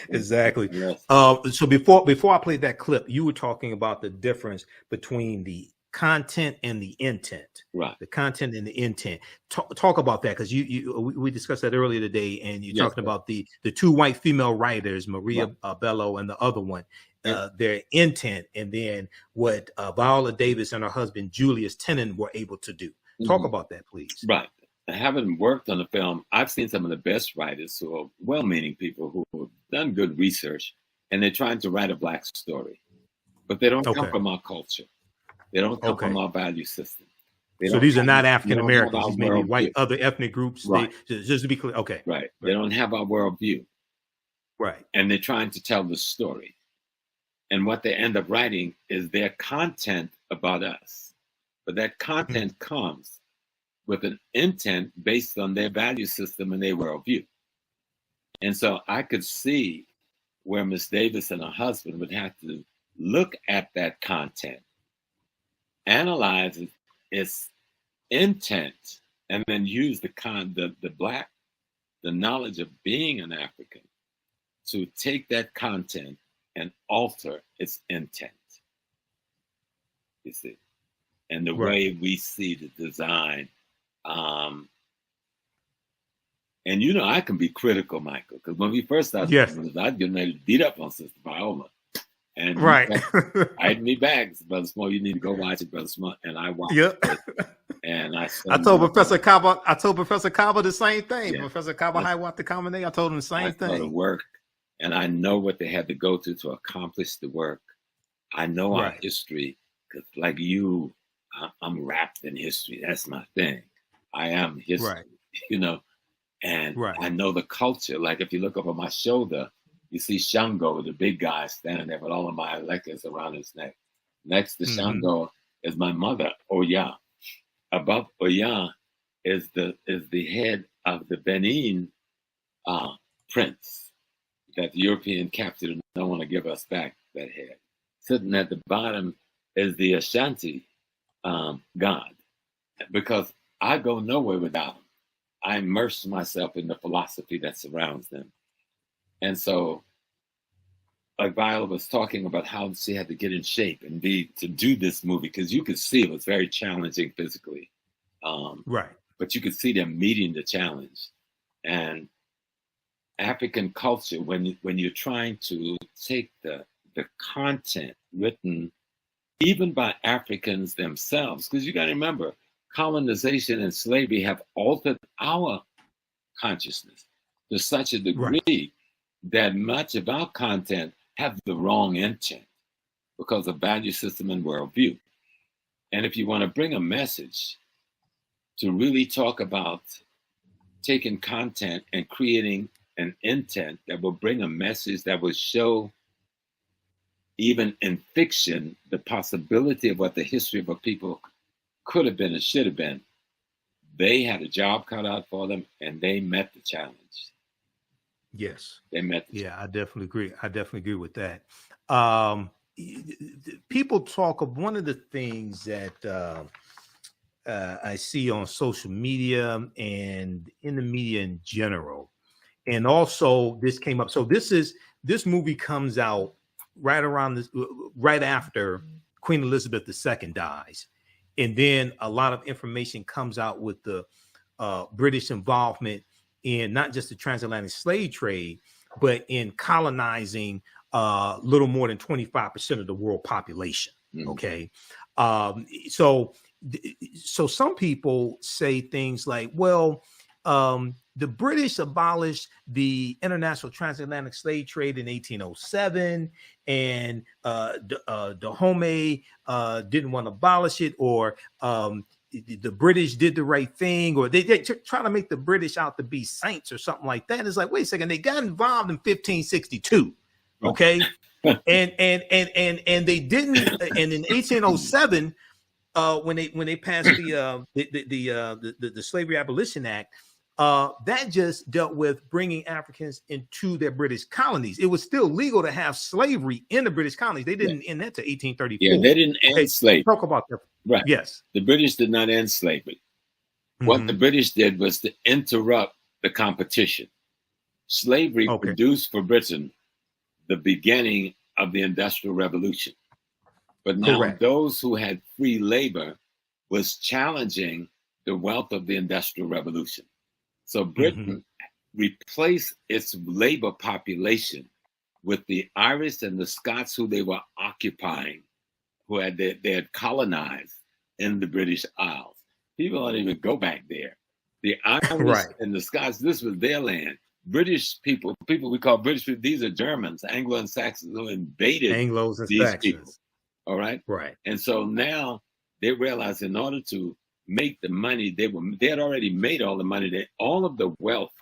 Exactly. Yes. So before I played that clip, you were talking about the difference between the content and the intent. Right. The content and the intent. Talk about that, because we discussed that earlier today, and you're talking about the two white female writers, Maria Bello and the other one, their intent, and then what Viola Davis and her husband Julius Tennant were able to do. Talk about that, please. Right. Having worked on the film, I've seen some of the best writers who are well-meaning people who have done good research, and they're trying to write a Black story, but they don't come from our culture. They don't come from our value system. So these are not African Americans. These may be white, other ethnic groups. Right. Just to be clear. Okay. Right. They don't have our worldview. Right. And they're trying to tell the story. And what they end up writing is their content about us. But that content comes with an intent based on their value system and their worldview. And so I could see where Miss Davis and her husband would have to look at that content, analyze its intent, and then use the knowledge of being an African to take that content and alter its intent. You see, and the way we see the design. And you know, I can be critical, Michael, because when we first started, I'd get ready to beat up on Sister Viola. And I'd me back, Brother Small, you need to go watch it, Brother Small. And I watched it. And I told Professor Kaba the same thing. Professor Kaba the Common I told him the same thing. The work, and I know what they had to go to accomplish the work. I know our history, because like you, I'm wrapped in history. That's my thing. I am history, you know, and I know the culture. Like if you look up on my shoulder, you see Shango, the big guy, standing there with all of my electors around his neck. Next to Shango is my mother, Oya. Above Oya is the head of the Benin prince that the European captured and don't want to give us back that head. Sitting at the bottom is the Ashanti god, because I go nowhere without them. I immerse myself in the philosophy that surrounds them. And so, like Viola was talking about how she had to get in shape and to do this movie, because you could see it was very challenging physically. But you could see them meeting the challenge. And African culture, when you're trying to take the content written even by Africans themselves, because you got to remember, colonization and slavery have altered our consciousness to such a degree that much of our content have the wrong intent because of value system and worldview. And if you want to bring a message to really talk about taking content and creating an intent that will bring a message that will show, even in fiction, the possibility of what the history of a people could have been and should have been, they had a job cut out for them, and they met the challenge. Yes, they met. I definitely agree. I definitely agree with that. people talk of one of the things that I see on social media and in the media in general, and also this came up. So this movie comes out right after Queen Elizabeth II dies, and then a lot of information comes out with the British involvement in not just the transatlantic slave trade, but in colonizing little more than 25% of the world population. Okay. So some people say things like, well, the British abolished the international transatlantic slave trade in 1807, and Dahomey didn't want to abolish it, or the British did the right thing, or they try to make the British out to be saints or something like that. And it's like, wait a second, they got involved in 1562, okay, and they didn't. And in 1807, when they passed the Slavery Abolition Act, that just dealt with bringing Africans into their British colonies. It was still legal to have slavery in the British colonies. They didn't end that to 1834. Yeah, they didn't end slavery. Talk about that. Right. Yes. The British did not end slavery. What the British did was to interrupt the competition. Slavery produced for Britain the beginning of the Industrial Revolution. But now those who had free labor was challenging the wealth of the Industrial Revolution. So Britain replaced its labor population with the Irish and the Scots who they were occupying, who they had colonized in the British Isles. People don't even go back there. The Irish and the Scots, this was their land. British people we call British people, these are Germans, Anglo and Saxons who invaded these people. All right? Right. And so now they realize in order to make the money, they had already made all the money, all of the wealth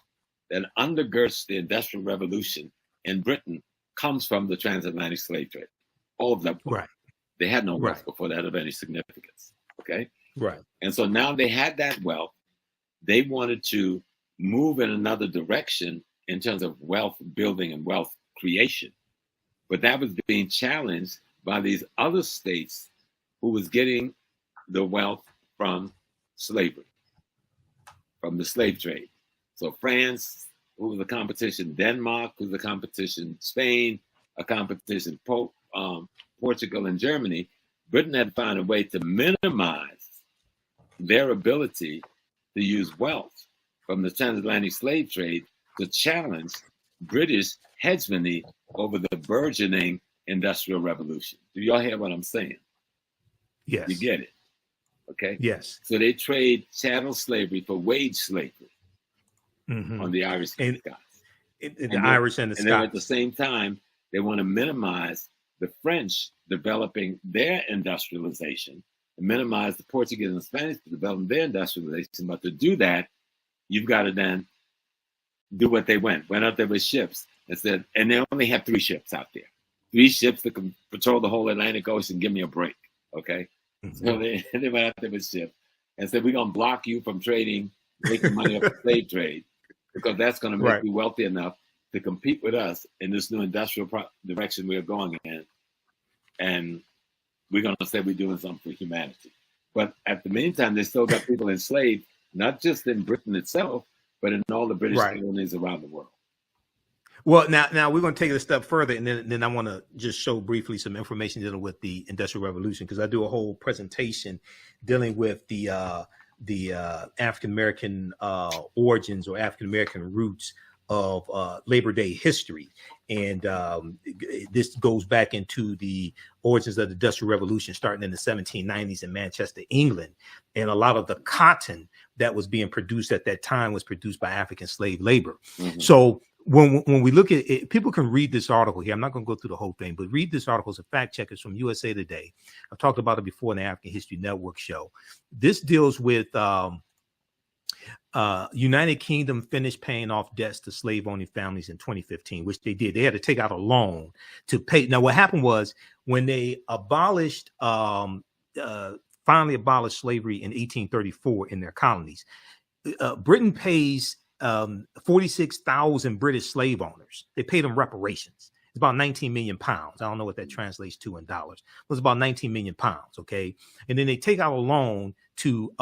that undergirds the Industrial Revolution in Britain comes from the transatlantic slave trade. All of that. Right. They had no wealth before that of any significance. Okay. Right. And so now they had that wealth. They wanted to move in another direction in terms of wealth building and wealth creation. But that was being challenged by these other states who was getting the wealth from slavery, from the slave trade. So France, who was the competition, Denmark, who was the competition, Spain, a competition, Portugal and Germany. Britain had found a way to minimize their ability to use wealth from the transatlantic slave trade to challenge British hegemony over the burgeoning Industrial Revolution. Do y'all hear what I'm saying? Yes. You get it? Okay? Yes. So they trade chattel slavery for wage slavery on the Irish and Scots. The Irish and the Scots. And then at the same time, they want to minimize the French developing their industrialization and minimize the Portuguese and Spanish developing their industrialization. But to do that, you've got to then do what they went out there with ships and said, and they only have 3 ships out there. 3 ships that can patrol the whole Atlantic Ocean. Give me a break, okay? So they went out there with ships and said, we're going to block you from trading, making money off the slave trade, because that's going to make you wealthy enough to compete with us in this new industrial direction we're going in. And we're going to say we're doing something for humanity. But at the meantime, they still got people enslaved, not just in Britain itself, but in all the British colonies around the world. Well, now we're going to take it a step further, and then I want to just show briefly some information dealing with the Industrial Revolution, because I do a whole presentation dealing with the African American origins or African American roots of Labor Day history, and this goes back into the origins of the Industrial Revolution, starting in the 1790s in Manchester, England, and a lot of the cotton that was being produced at that time was produced by African slave labor. So when we look at it, people can read this article here. I'm not going to go through the whole thing, but read this article. It's a fact check. It's from USA Today. I've talked about it before in the African History Network show. This deals with United Kingdom finished paying off debts to slave-owning families in 2015, which they did. They had to take out a loan to pay. Now, what happened was when they abolished, finally abolished slavery in 1834 in their colonies, Britain pays 46,000 British slave owners. They paid them reparations. It's about 19 million pounds. I don't know what that translates to in dollars. It was about 19 million pounds. Okay. And then they take out a loan to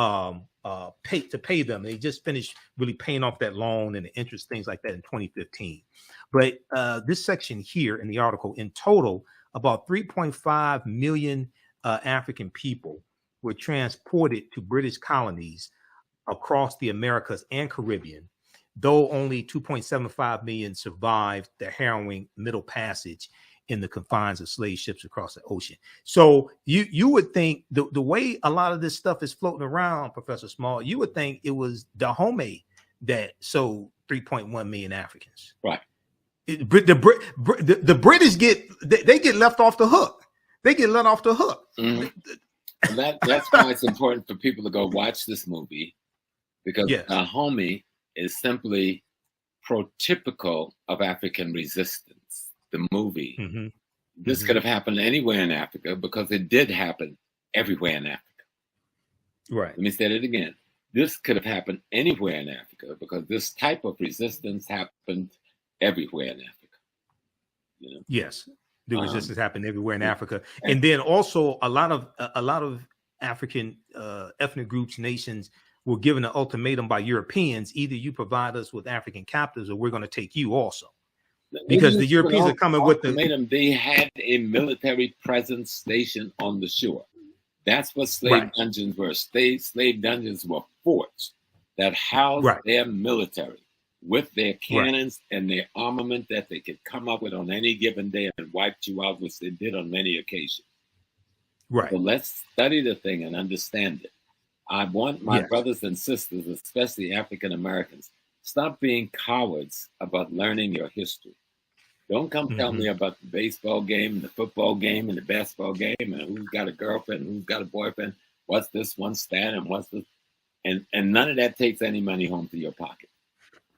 pay them. They just finished really paying off that loan and the interest, things like that in 2015. But this section here in the article, in total, about 3.5 million African people were transported to British colonies across the Americas and Caribbean, though only 2.75 million survived the harrowing Middle Passage in the confines of slave ships across the ocean. So you would think the way a lot of this stuff is floating around, Professor Small, you would think it was Dahomey that sold 3.1 million Africans. Right. The British get left off the hook. They get let off the hook. Mm-hmm. And that's why it's important for people to go watch this movie, because Dahomey is simply prototypical of African resistance. The movie. Mm-hmm. This could have happened anywhere in Africa because it did happen everywhere in Africa. Right. Let me say it again. This could have happened anywhere in Africa because this type of resistance happened everywhere in Africa. You know? Yes, the resistance happened everywhere in Africa, and then also a lot of African ethnic groups, nations were given an ultimatum by Europeans: either you provide us with African captives, or we're going to take you also. Because the Europeans are coming with they had a military presence stationed on the shore. That's what slave dungeons were. Slave dungeons were forts that housed their military with their cannons and their armament that they could come up with on any given day and wipe you out, which they did on many occasions. Right. So let's study the thing and understand it. I want my brothers and sisters, especially African Americans, stop being cowards about learning your history. Don't come tell me about the baseball game, the football game, and the basketball game, and who's got a girlfriend, who's got a boyfriend, what's this one stat, and what's this, and none of that takes any money home to your pocket.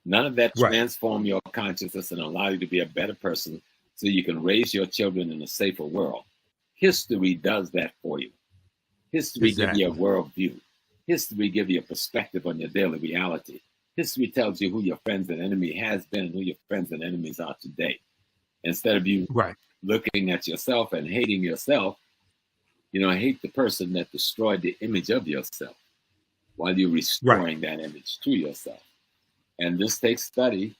None of that transform your consciousness and allow you to be a better person so you can raise your children in a safer world. History does that for you. History gives you a worldview. History gives you a perspective on your daily reality. History tells you who your friends and enemy has been and who your friends and enemies are today. Instead of you looking at yourself and hating yourself, hate the person that destroyed the image of yourself while you're restoring that image to yourself. And this takes study,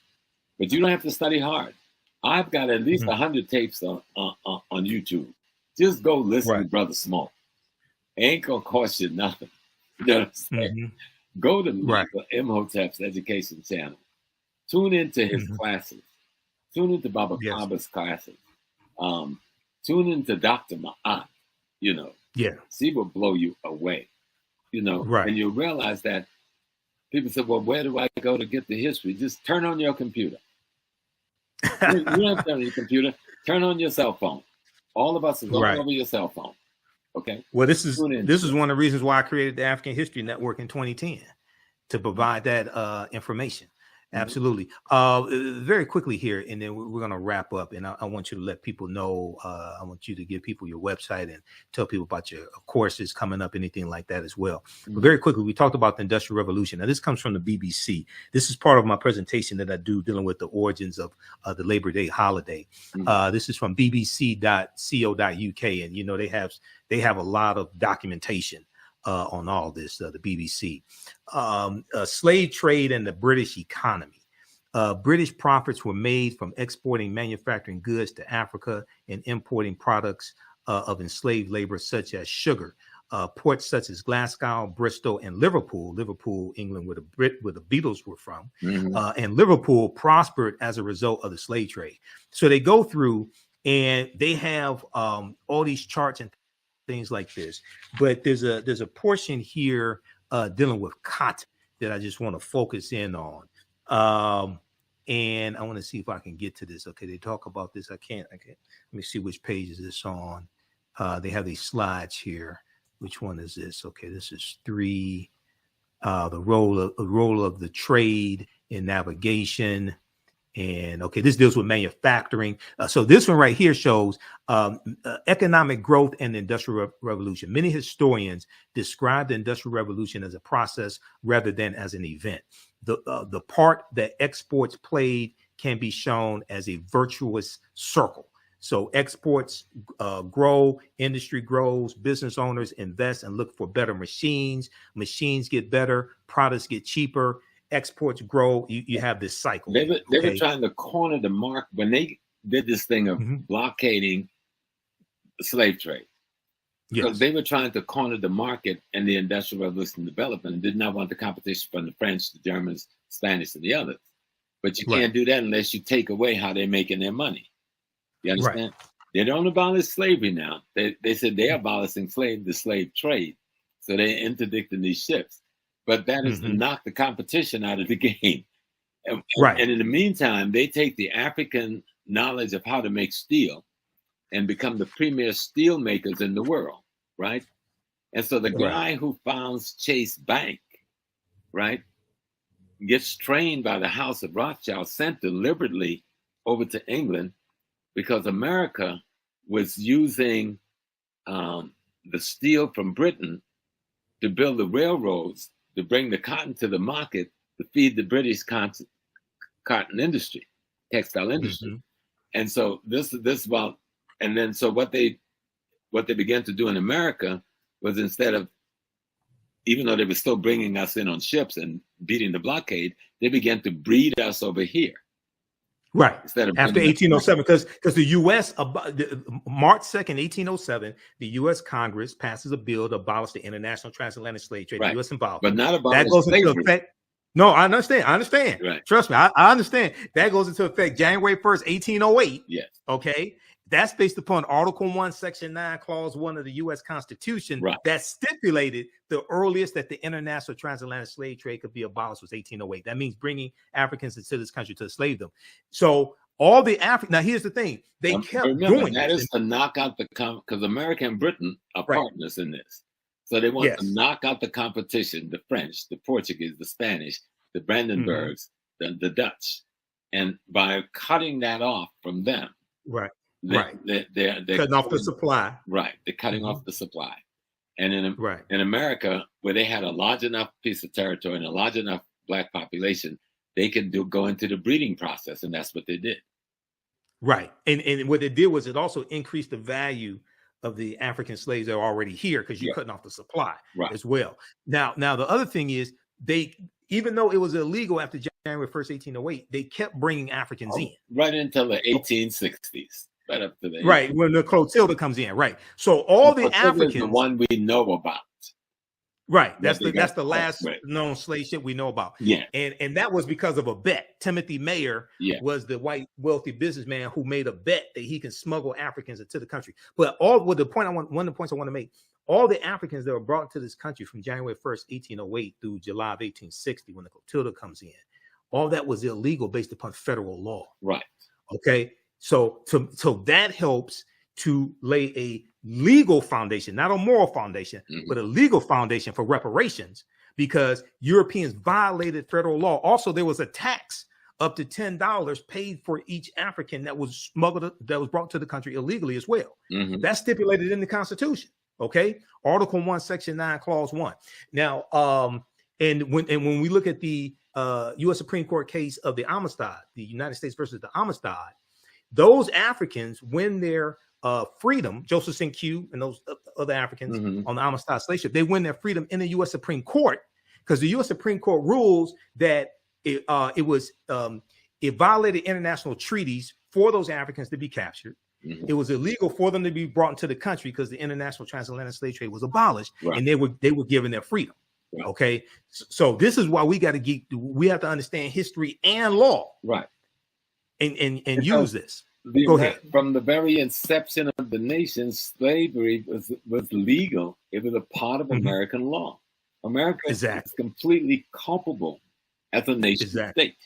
but you don't have to study hard. I've got at least 100 tapes on YouTube. Just go listen to Brother Small. Ain't gonna cost you nothing. You know what I'm saying? Go to Michael Imhotep's education channel. Tune into his classes. Tune into Baba Kaba's classes. Tune into Dr. Ma'at. See what blow you away. And you'll realize that people say, well, where do I go to get the history? Just turn on your computer. You don't have to turn on your computer. Turn on your cell phone. All of us is all over your cell phone. Okay. Well, this is one of the reasons why I created the African History Network in 2010 to provide that information. Absolutely. Very quickly here, and then we're going to wrap up. And I want you to let people know. I want you to give people your website and tell people about your courses coming up, anything like that as well. But very quickly, we talked about the Industrial Revolution. Now, this comes from the BBC. This is part of my presentation that I do dealing with the origins of the Labor Day holiday. This is from bbc.co.uk, and they have a lot of documentation on all this, the BBC. Slave trade and the British economy. British profits were made from exporting manufacturing goods to Africa and importing products of enslaved labor, such as sugar. Ports such as Glasgow, Bristol, and Liverpool, England, where the Beatles were from, and Liverpool prospered as a result of the slave trade. So they go through and they have all these charts and things like this, but there's a portion here dealing with cotton that I just want to focus in on, and I want to see if I can get to this. Okay, they talk about this. I can't. Let me see which page is this on. They have these slides here. Which one is this? Okay, this is 3. The role of the trade in navigation. And okay, this deals with manufacturing. So this one right here shows economic growth and the Industrial Revolution. Many historians describe the Industrial Revolution as a process rather than as an event. The part that exports played can be shown as a virtuous circle. So exports grow, industry grows, business owners invest and look for better machines. Machines get better, products get cheaper, exports grow. You have this cycle. They were trying to corner the market when they did this thing of blockading the slave trade. Because they were trying to corner the market and the Industrial Revolution development and did not want the competition from the French, the Germans, Spanish, and the others. But you can't do that unless you take away how they're making their money. You understand? They don't abolish slavery now. They said they're abolishing the slave trade. So they're interdicting these ships. But that is to knock the competition out of the game. And in the meantime, they take the African knowledge of how to make steel and become the premier steel makers in the world, right? And so the guy who founds Chase Bank, right, gets trained by the House of Rothschild, sent deliberately over to England because America was using the steel from Britain to build the railroads, to bring the cotton to the market, to feed the British cotton industry, textile industry. And so this about, and then so what they began to do in America was, instead of, even though they were still bringing us in on ships and beating the blockade, they began to breed us over here. Right. Instead of after 1807, because the U.S. March 2nd, 1807, the U.S. Congress passes a bill to abolish the international transatlantic slave trade. The U.S. involved, but not abolish that goes slavery. into effect. No, I understand. Right. Trust me, I understand. That goes into effect January 1st, 1808. Yes. Okay. That's based upon Article 1, Section 9, Clause 1 of the U.S. Constitution that stipulated the earliest that the international transatlantic slave trade could be abolished was 1808. That means bringing Africans into this country to enslave them. So all the now here's the thing. They kept doing that. Is to knock out because America and Britain are partners in this. So they want to knock out the competition, the French, the Portuguese, the Spanish, the Brandenburgs, the Dutch. And by cutting that off from them, they're cutting off the supply. Right. They're cutting off the supply. And in America, where they had a large enough piece of territory and a large enough Black population, they could go into the breeding process. And that's what they did. Right. And what it did was it also increased the value of the African slaves that are already here, because you're cutting off the supply as well. Now, the other thing is, even though it was illegal after January 1st, 1808, they kept bringing Africans in. Right until the 1860s. Right up to the when the Clotilda comes in, So all the Africans, the one we know about. Right. That's the last known slave ship we know about. Yeah. And that was because of a bet. Timothy Mayer was the white wealthy businessman who made a bet that he can smuggle Africans into the country. But one of the points I want to make, all the Africans that were brought to this country from January 1st, 1808 through July of 1860, when the Clotilda comes in, all that was illegal based upon federal law. Right. Okay. So that helps to lay a legal foundation, not a moral foundation, but a legal foundation for reparations, because Europeans violated federal law. Also, there was a tax up to $10 paid for each African that was smuggled, that was brought to the country illegally as well. That's stipulated in the Constitution. Okay. Article 1, Section 9, Clause 1. Now, and when we look at the U.S. Supreme Court case of the Amistad, the United States versus the Amistad, those Africans, when their freedom, Joseph St. Q and those other Africans on the Amistad slave ship, they win their freedom in the U.S. Supreme Court, because the U.S. Supreme Court rules that it violated international treaties for those Africans to be captured. It was illegal for them to be brought into the country because the international transatlantic slave trade was abolished, and they were given their freedom. Okay, so this is why we have to understand history and law, and use this. Go ahead. From the very inception of the nation, slavery was legal. It was a part of American law. America is completely culpable as a nation state.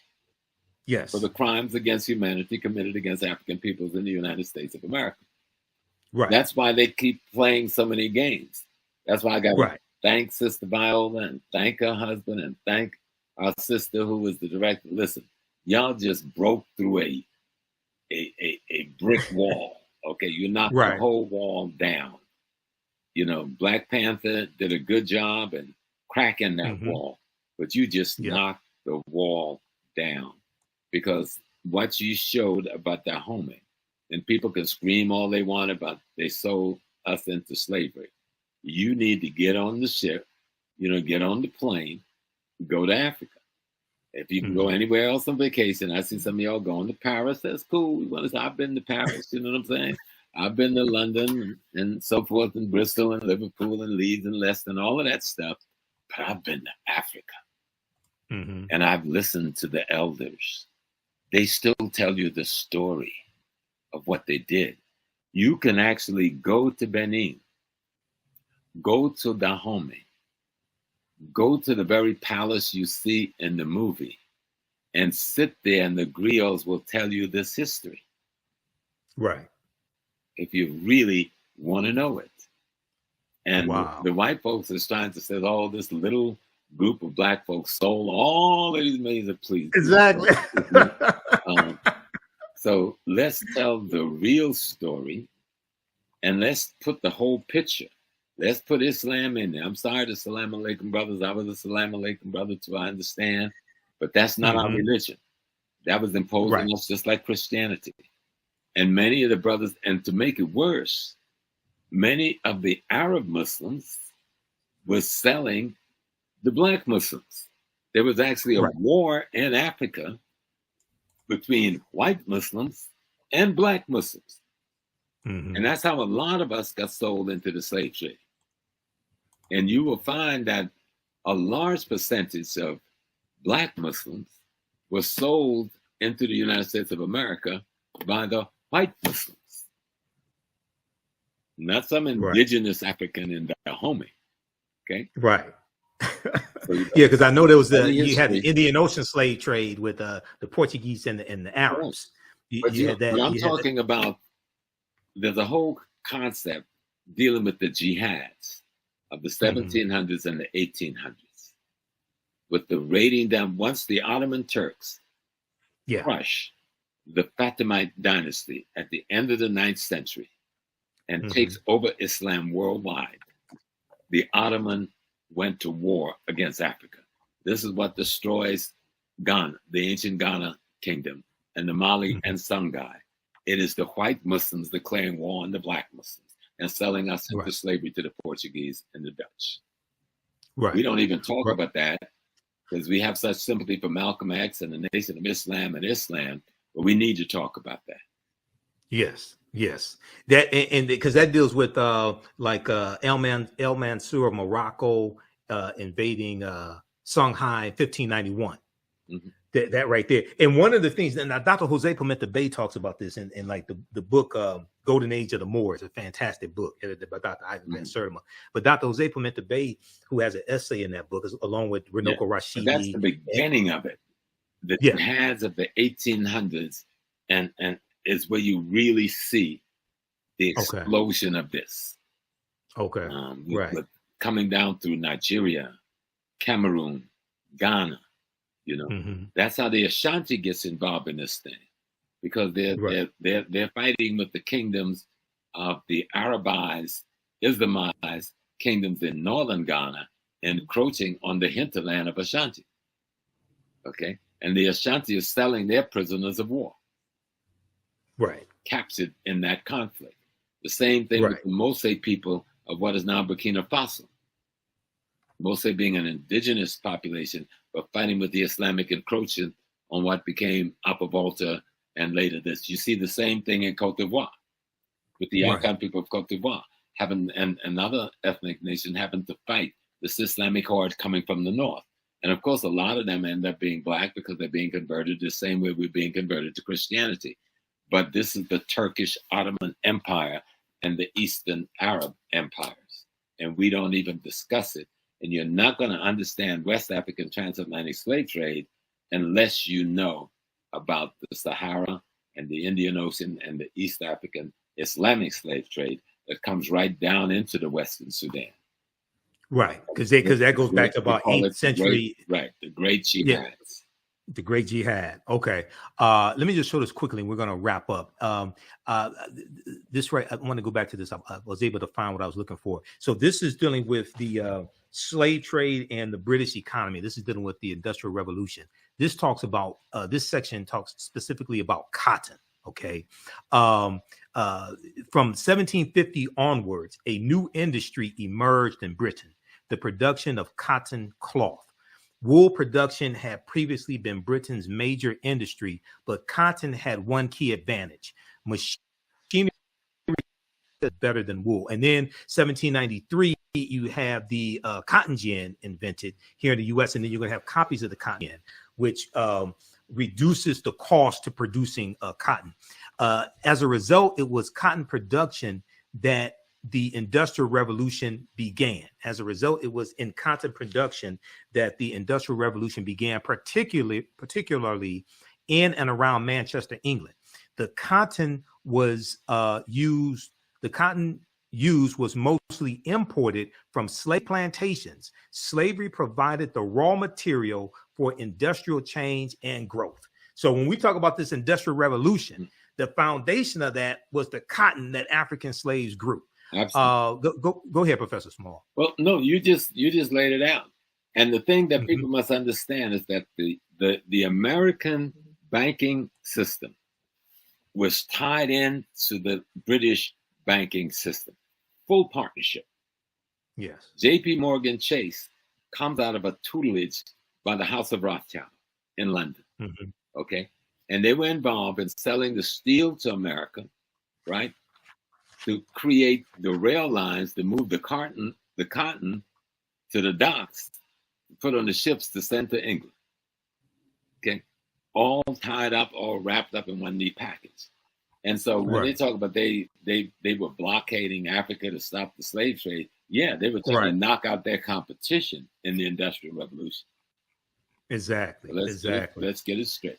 Yes. For the crimes against humanity committed against African peoples in the United States of America. Right. That's why they keep playing so many games. That's why I got to thank Sister Viola and thank her husband and thank our sister who was the director. Listen, y'all just broke through a brick wall. Okay, you knocked the whole wall down. You know, Black Panther did a good job in cracking that wall, but you just knocked the wall down, because what you showed about Dahomey. And people can scream all they want about they sold us into slavery. You need to get on the ship, get on the plane, go to Africa. If you can go anywhere else on vacation, I see some of y'all going to Paris. That's cool. I've been to Paris, you know what I'm saying? I've been to London and so forth, and Bristol and Liverpool and Leeds and Leicester and all of that stuff. But I've been to Africa. And I've listened to the elders. They still tell you the story of what they did. You can actually go to Benin, go to Dahomey, go to the very palace you see in the movie, and sit there, and the griots will tell you this history. Right. If you really want to know it. And the white folks is trying to say, oh, this little group of black folks stole all of these millions of please. Exactly. So let's tell the real story, and let's put the whole picture. Let's put Islam in there. I'm sorry to Salam Alaikum brothers. I was a Salam Alaikum brother too, I understand. But that's not our religion. That was imposed on us just like Christianity. And many of the brothers, and to make it worse, many of the Arab Muslims were selling the black Muslims. There was actually a war in Africa between white Muslims and black Muslims. And that's how a lot of us got sold into the slave trade. And you will find that a large percentage of black Muslims were sold into the United States of America by the white Muslims. Not some indigenous African in Dahomey. Okay? Right. Yeah, because I know there was you had the Indian Ocean slave trade with the Portuguese and the Arabs. I'm talking about, there's a whole concept dealing with the jihads of the 1700s and the 1800s, with the raiding down. Once the Ottoman Turks crush the Fatimite dynasty at the end of the 9th century and takes over Islam worldwide, the Ottoman went to war against Africa. This is what destroys Ghana, the ancient Ghana kingdom, and the Mali and Songhai. It is the white Muslims declaring war on the black Muslims and selling us into slavery to the Portuguese and the Dutch. We don't even talk about that because we have such sympathy for Malcolm X and the Nation of Islam and Islam, but we need to talk about that. Yes. That and because that deals with El Mansur of Morocco invading Songhai in 1591. That right there. And one of the things, and Dr. Jose Pimenta Bey talks about this in like the book Golden Age of the Moors, a fantastic book edited by Dr. Ivan Van Sertima. But Dr. Jose Pimenta Bey, who has an essay in that book, along with Renoko Rashidi. That's the beginning of it. The jihads of the 1800s and is where you really see the explosion of this. With coming down through Nigeria, Cameroon, Ghana. That's how the Ashanti gets involved in this thing, because they're fighting with the kingdoms of the Arabized, Islamized kingdoms in northern Ghana, encroaching on the hinterland of Ashanti. Okay, and the Ashanti is selling their prisoners of war, captured in that conflict. The same thing with the Mose people of what is now Burkina Faso. Mose being an indigenous population, but fighting with the Islamic encroachment on what became Upper Volta and later this. You see the same thing in Cote d'Ivoire, with the Akan people of Cote d'Ivoire, having and another ethnic nation having to fight this Islamic horde coming from the north. And of course, a lot of them end up being black because they're being converted the same way we're being converted to Christianity. But this is the Turkish Ottoman Empire and the Eastern Arab empires. And we don't even discuss it. And you're not going to understand West African transatlantic slave trade unless you know about the Sahara and the Indian Ocean and the East African Islamic slave trade that comes right down into the Western Sudan. Because that goes back to about 8th century. The great jihads. The Great Jihad. Okay. Let me just show this quickly and we're going to wrap up. This right, I want to go back to this. I was able to find what I was looking for. So this is dealing with the slave trade and the British economy. This is dealing with the Industrial Revolution. This talks about, this section talks specifically about cotton. Okay. From 1750 onwards, a new industry emerged in Britain, the production of cotton cloth. Wool production had previously been Britain's major industry, but cotton had one key advantage: machinery is better than wool. And then 1793, you have the cotton gin invented here in the U.S., and then you're going to have copies of the cotton gin, which reduces the cost to producing cotton. As a result, it was cotton production that the Industrial Revolution began. As a result, it was in cotton production that the Industrial Revolution began, particularly in and around Manchester, England. The cotton was used was mostly imported from slave plantations. Slavery provided the raw material for industrial change and growth. So when we talk about this Industrial Revolution, the foundation of that was the cotton that African slaves grew. Go ahead, Professor Small. Well, no, you just laid it out. And the thing that people must understand is that the American banking system was tied in to the British banking system. Full partnership. Yes. J.P. Morgan Chase comes out of a tutelage by the House of Rothschild in London. Okay. And they were involved in selling the steel to America, right? To create the rail lines to move the cotton to the docks, put on the ships to send to England. Okay, all tied up, all wrapped up in one neat package. And so when they talk about they were blockading Africa to stop the slave trade, yeah, they were trying to knock out their competition in the Industrial Revolution. Exactly. So let's get it straight.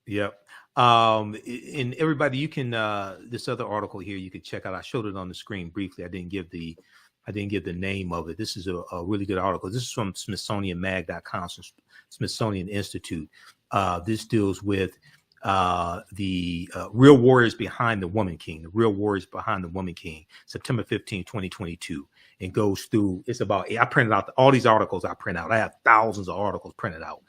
Yep. And everybody, you can this other article here you can check out. I showed it on the screen briefly. I didn't give the name of it. This is a really good article. This is from SmithsonianMag.com, Smithsonian Institute. This deals with the real warriors behind the Woman King, the real warriors behind the Woman King, September 15, 2022. And goes through, it's about, I printed out all these articles I print out. I have thousands of articles printed out.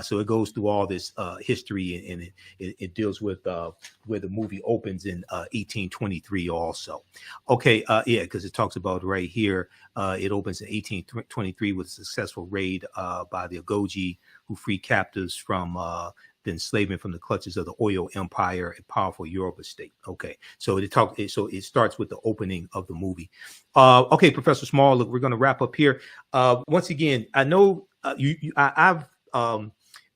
So it goes through all this history, and it deals with where the movie opens in 1823 also. Okay, yeah, because it talks about right here, it opens in 1823 with a successful raid by the Agojie, who freed captives from the enslavement from the clutches of the Oyo Empire, a powerful Yoruba state. Okay, so it starts with the opening of the movie. Okay, Professor Small, look, we're going to wrap up here. Once again, I know I've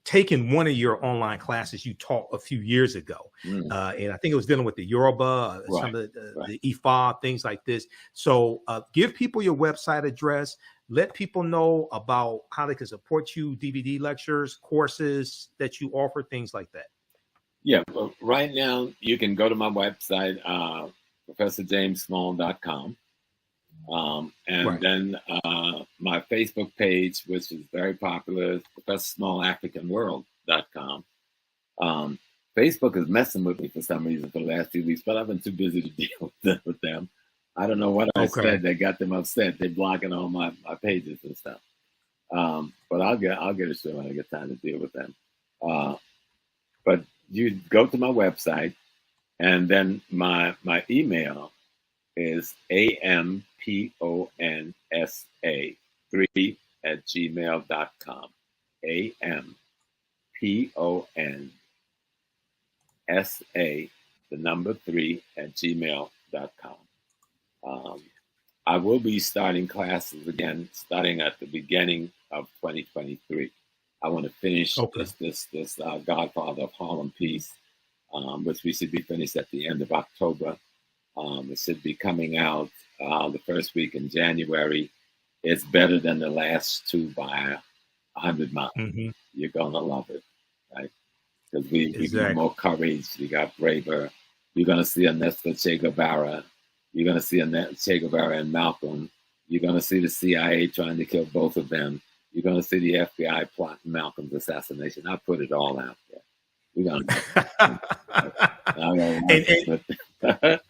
taken one of your online classes you taught a few years ago, and I think it was dealing with the Yoruba, some of the Ifa, things like this. So give people your website address. Let people know about how they can support you, DVD lectures, courses that you offer, things like that. Yeah, well, right now you can go to my website, ProfessorJamesSmall.com. Then my Facebook page, which is very popular, ProfessorSmallAfricanWorld.com. Facebook is messing with me for some reason for the last 2 weeks, but I've been too busy to deal with them. I don't know what I said that got them upset. They're blocking all my pages and stuff. But I'll get it soon when I get time to deal with them. But you go to my website, and then my email is amponsa3@gmail.com. amponsa3@gmail.com. I will be starting classes again, starting at the beginning of 2023. I want to finish this Godfather of Harlem piece, which we should be finished at the end of October. It should be coming out the first week in January. It's better than the last two by 100 miles. You're gonna love it, right? Because we got more courage, we got braver. You're gonna see a Nestor Che Guevara. You're going to see Che Guevara and Malcolm. You're going to see the CIA trying to kill both of them. You're going to see the FBI plotting Malcolm's assassination. I put it all out there. We're going to.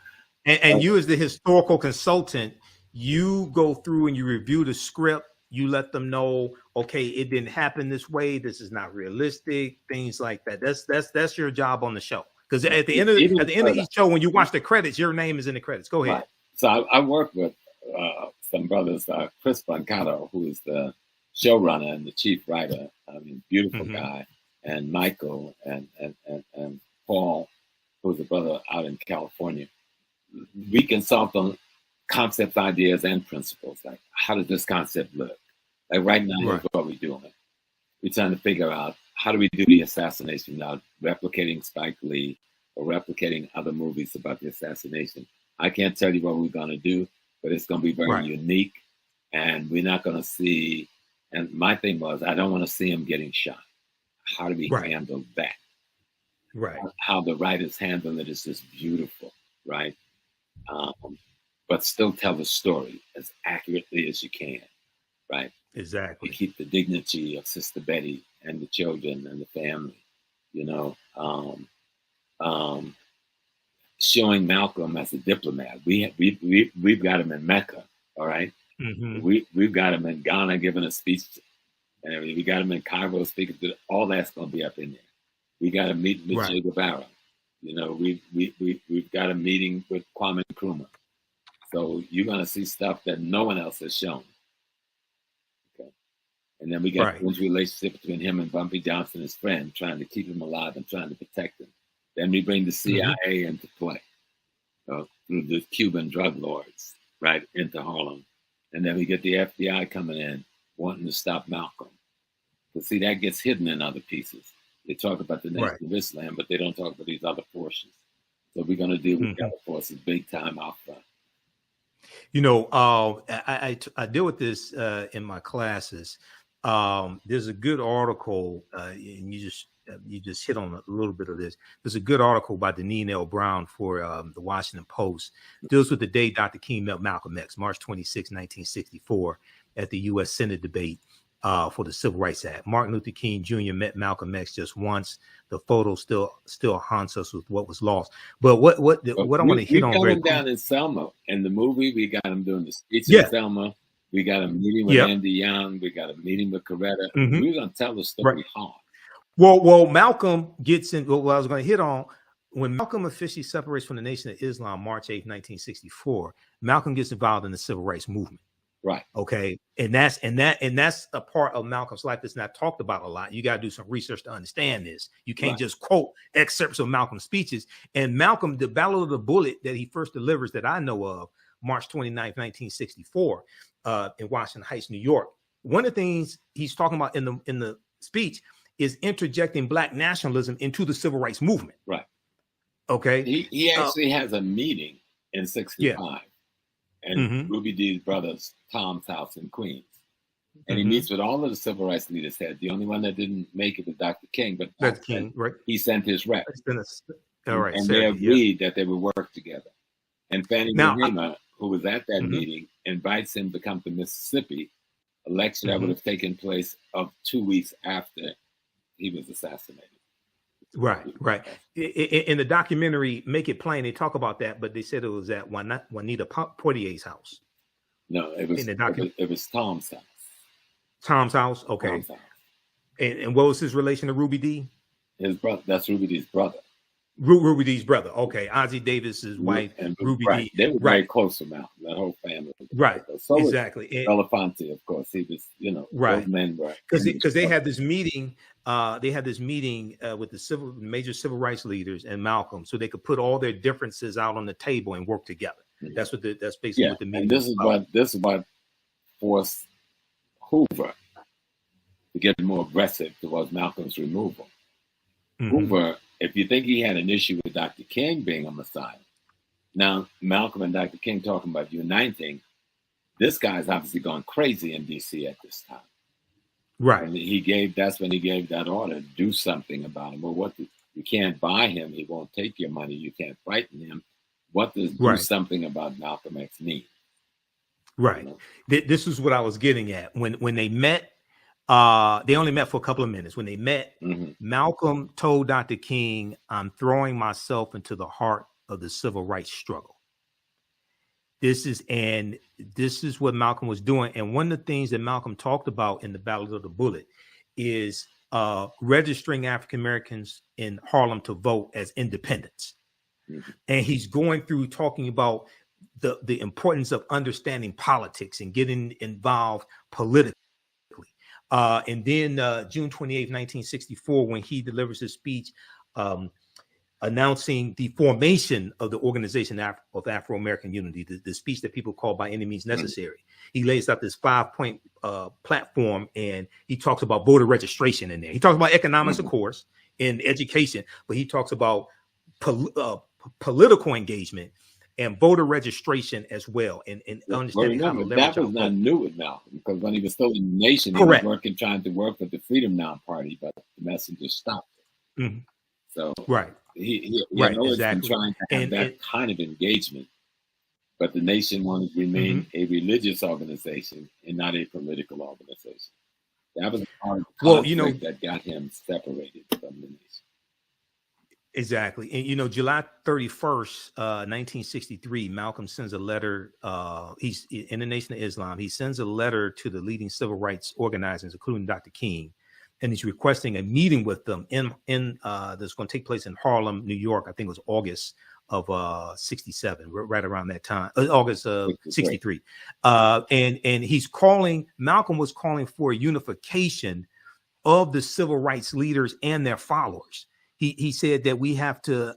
And you, as the historical consultant, you go through and you review the script. You let them know, okay, it didn't happen this way. This is not realistic. Things like that. That's your job on the show. Because at the end of each show, when you watch the credits, your name is in the credits. Go ahead. Right. So I work with some brothers, Chris Brancato, who is the showrunner and the chief writer. I mean, beautiful guy, and Michael and Paul, who's a brother out in California. We consult on concepts, ideas, and principles. Like, how does this concept look? Like right now, here's what we're doing. We're trying to figure out how do we do the assassination without replicating Spike Lee or replicating other movies about the assassination. I can't tell you what we're going to do, but it's going to be very unique, and we're not going to see. And my thing was, I don't want to see him getting shot. How do we handle that? Right. How the writers handle it is just beautiful, right? But still tell the story as accurately as you can, right? Exactly. You keep the dignity of Sister Betty and the children and the family, you know. Showing Malcolm as a diplomat. We've got him in Mecca, all right? We've got him in Ghana giving a speech, and we got him in Cairo speaking to. All that's going to be up in there. We got a meeting with Che Guevara. You know, we've got a meeting with Kwame Nkrumah. So you're going to see stuff that no one else has shown. Okay, and then we got a relationship between him and Bumpy Johnson, his friend, trying to keep him alive and trying to protect him. Then we bring the CIA into play through the Cuban drug lords, right, into Harlem. And then we get the FBI coming in, wanting to stop Malcolm. But see, that gets hidden in other pieces. They talk about the Nation of Islam, but they don't talk about these other forces. So we're going to deal with the other forces big time out front. You know, I deal with this in my classes. There's a good article, and you just hit on a little bit of this. There's a good article by Deneen L. Brown for the Washington Post. It deals with the day Dr. King met Malcolm X, March 26, 1964, at the U.S. Senate debate for the Civil Rights Act. Martin Luther King Jr. met Malcolm X just once. The photo still haunts us with what was lost. But what I want to hit on very quick. We got him down in Selma. In the movie, we got him doing the speech in Selma. We got a meeting with Andy Young. We got a meeting with Coretta. We're going to tell the story hard. Well, Malcolm gets in. Well, I was going to hit on when Malcolm officially separates from the Nation of Islam, March 8, 1964. Malcolm gets involved in the Civil Rights Movement. Right. Okay. And that's a part of Malcolm's life that's not talked about a lot. You got to do some research to understand this. You can't just quote excerpts of Malcolm's speeches. And Malcolm, the Battle of the Bullet that he first delivers that I know of, March 29, 1964, in Washington Heights, New York. One of the things he's talking about in the speech is interjecting Black nationalism into the Civil Rights Movement. Right. Okay. He actually has a meeting in 65 and Ruby Dee's brother's Tom's house in Queens. And he meets with all of the civil rights leaders there. The only one that didn't make it was Dr. King, but Dr. King, he sent his rep. All right. And they agreed that they would work together. And Fannie Mahima, who was at that meeting, invites him to come to Mississippi, a lecture that would have taken place of 2 weeks after he was assassinated. Right. In the documentary, Make It Plain, they talk about that, but they said it was at Juanita Portier's house. No, it was Tom's house. Tom's house? Okay. Tom's house. And what was his relation to Ruby Dee? His brother. That's Ruby Dee's brother. Ruby Dee's brother. Okay. Ozzie Davis's wife, and Ruby Dee. They were very close to Malcolm, that whole family. Right. So exactly. Belafonte, of course. He was, those men were. Because they had this meeting. They had this meeting with the major civil rights leaders and Malcolm, so they could put all their differences out on the table and work together. That's basically what the meeting. And this is what forced Hoover to get more aggressive towards Malcolm's removal. Hoover, if you think he had an issue with Dr. King being a Messiah, now Malcolm and Dr. King talking about uniting, this guy's obviously gone crazy in D.C. at this time. Right. And that's when he gave that order, do something about him. Well, you can't buy him. He won't take your money. You can't frighten him. What does do something about Malcolm X mean? Right. This is what I was getting at. When they met, They only met for a couple of minutes. When they met, Malcolm told Dr. King, "I'm throwing myself into the heart of the civil rights struggle." This is what Malcolm was doing. And one of the things that Malcolm talked about in the Battle of the Bullet is registering African Americans in Harlem to vote as independents. And he's going through talking about the importance of understanding politics and getting involved politically. And then June 28th, 1964, when he delivers his speech announcing the formation of the Organization of Afro-American Unity, the speech that people call By Any Means Necessary, he lays out this 5-point platform, and he talks about voter registration in there. He talks about economics, of course, and education, but he talks about political engagement and voter registration as well, and understanding how to leverage. That was not new with Malcolm, because when he was still in the nation, he was trying to work with the Freedom Now Party, but the messenger stopped it. So he always been trying to have that kind of engagement, but the nation wanted to remain a religious organization and not a political organization. That was part of the conflict that got him separated from the nation. Exactly. And, July 31st, 1963, Malcolm sends a letter. He's in the Nation of Islam. He sends a letter to the leading civil rights organizers, including Dr. King, and he's requesting a meeting with them that's going to take place in Harlem, New York. I think it was August of 67, right around that time, August of 63. And Malcolm was calling for a unification of the civil rights leaders and their followers. He said that we have to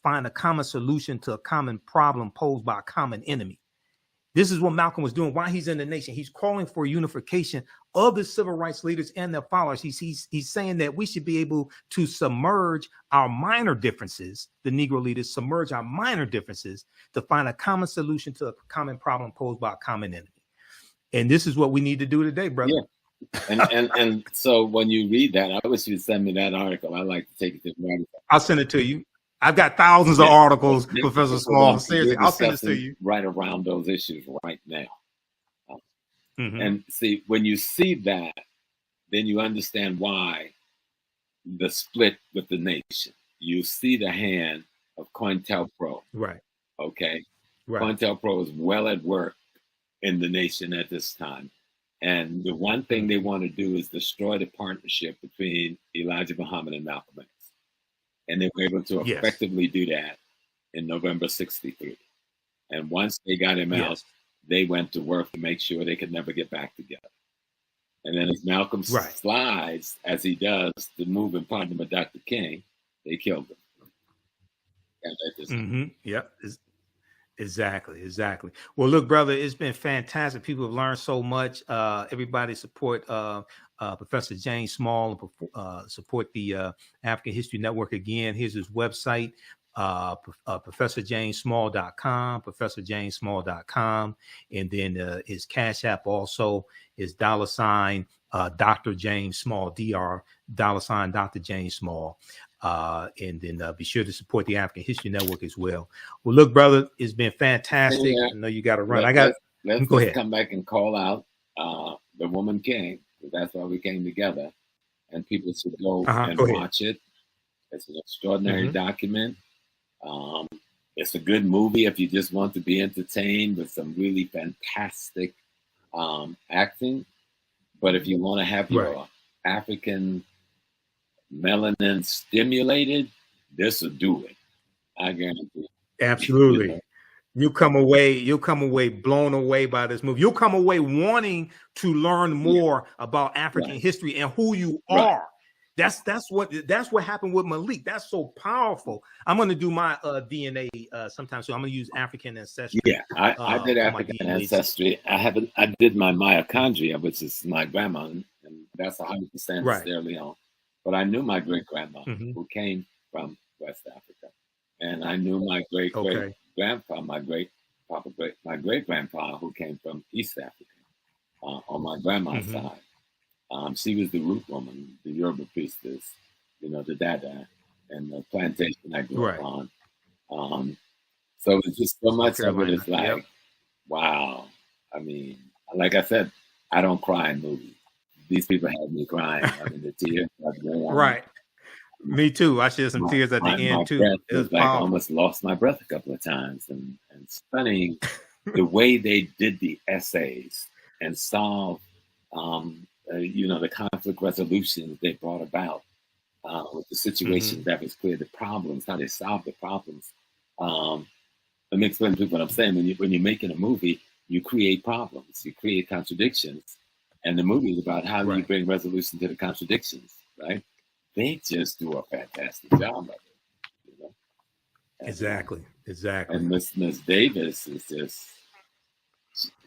find a common solution to a common problem posed by a common enemy. This is what Malcolm was doing while he's in the nation. He's calling for unification of the civil rights leaders and their followers. He's saying that we should be able to submerge our minor differences, the Negro leaders submerge our minor differences to find a common solution to a common problem posed by a common enemy. And this is what we need to do today, brother. Yeah. And so when you read that, I wish you'd send me that article. I'd like to take it to the I'll send it to you. I've got thousands of articles, Professor Small. Seriously, I'll send it to you. Right around those issues right now. And see, when you see that, then you understand why the split with the nation. You see the hand of COINTELPRO. Right. Okay. Right. COINTELPRO is well at work in the nation at this time. And the one thing they want to do is destroy the partnership between Elijah Muhammad and Malcolm X. And they were able to effectively do that in November 63. And once they got him out, they went to work to make sure they could never get back together. And then as Malcolm slides, as he does, to move in partner with Dr. King, they killed him. Yep. Exactly. Well, look, brother, it's been fantastic. People have learned so much. Everybody support Professor James Small and support the African History Network. Again, here's his website, ProfessorJamesSmall.com, ProfessorJamesSmall.com. And then his Cash App also is $ Dr. James Small, $, Dr. James Small. And then be sure to support the African History Network as well. Well, look, brother, it's been fantastic. I know you got to run. Let's go ahead. Come back and call out the Woman King. That's why we came together, and people should go and watch it. It's an extraordinary document. It's a good movie if you just want to be entertained with some really fantastic acting. But if you want to have your African melanin stimulated, this will do it. I guarantee. Absolutely. You'll come away blown away by this movie. You'll come away wanting to learn more about African history and who you are. That's what happened with Malik. That's so powerful. I'm going to do my DNA sometime soon. I'm going to use African ancestry. Yeah, I did African ancestry. I did my mitochondria, which is my grandma, and that's 100% Sierra Leone. But I knew my great grandma who came from West Africa, and I knew my great grandpa, my great grandpa who came from East Africa on my grandma's side. She was the root woman, the Yoruba priestess, the Dada, and the plantation I grew up on. So it's just so much of it is like, wow. I mean, like I said, I don't cry in movies, these people had me crying. I mean, the tears got warm. Right. Me too. I shed some tears at the end too. It was like I almost lost my breath a couple of times. And studying the way they did the essays and solve, the conflict resolutions they brought about with the situations that was clear, the problems, how they solved the problems. Let me explain to people what I'm saying. When you're making a movie, you create problems, you create contradictions. And the movie is about how do you bring resolution to the contradictions, right? They just do a fantastic job of it. You know? Exactly. And Miss Davis is just,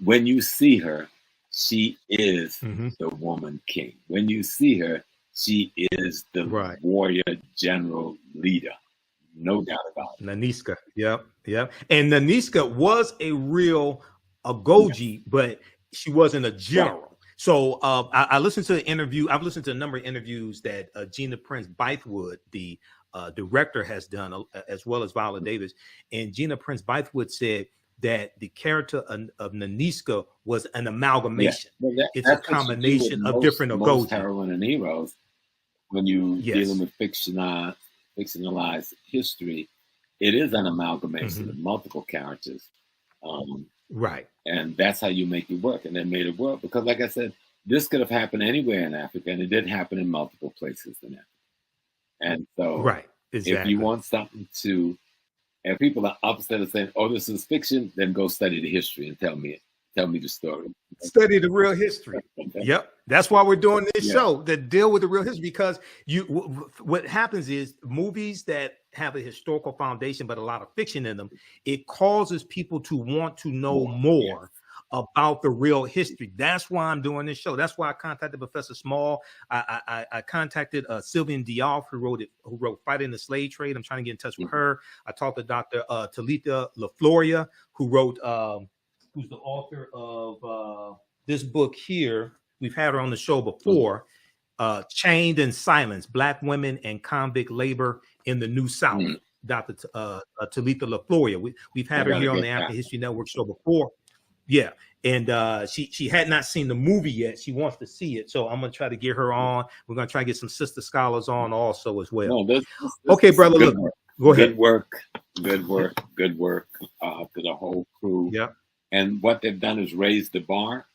when you see her, she is the woman king. When you see her, she is the warrior general leader. No doubt about it. Naniska. Yep. And Naniska was a real Agojie, but she wasn't a general. So I listened to the interview. I've listened to a number of interviews that Gina Prince-Bythewood, the director, has done, as well as Viola Davis. And Gina Prince-Bythewood said that the character of Naniska was an amalgamation. Well, it's a combination of different Agojie. Heroine and heroes, when you dealing with fictionalized history, it is an amalgamation of multiple characters. Right. And that's how you make it work. And they made it work because, like I said, this could have happened anywhere in Africa, and it did happen in multiple places in Africa. And so if you want something to, and people are upset and saying, oh, this is fiction, then go study the history and tell me the story. Study the real history. Yep. That's why we're doing this show, that deal with the real history, because what happens is movies that have a historical foundation but a lot of fiction in them, it causes people to want to know more about the real history. That's why I'm doing this show. That's why I contacted Professor Small. I contacted Sylvian Diop, who wrote Fighting the Slave Trade. I'm trying to get in touch with her. I talked to Dr. Talitha LaFloria, who wrote who's the author of this book here. We've had her on the show before, Chained in Silence, Black Women and Convict Labor in the New South, Dr. Talitha LaFloria. We've had her here on the African History Network show before. Yeah, and she had not seen the movie yet. She wants to see it, so I'm going to try to get her on. We're going to try to get some sister scholars on also as well. No, this okay, brother, look, go ahead. Good work to the whole crew. Yeah. And what they've done is raise the bar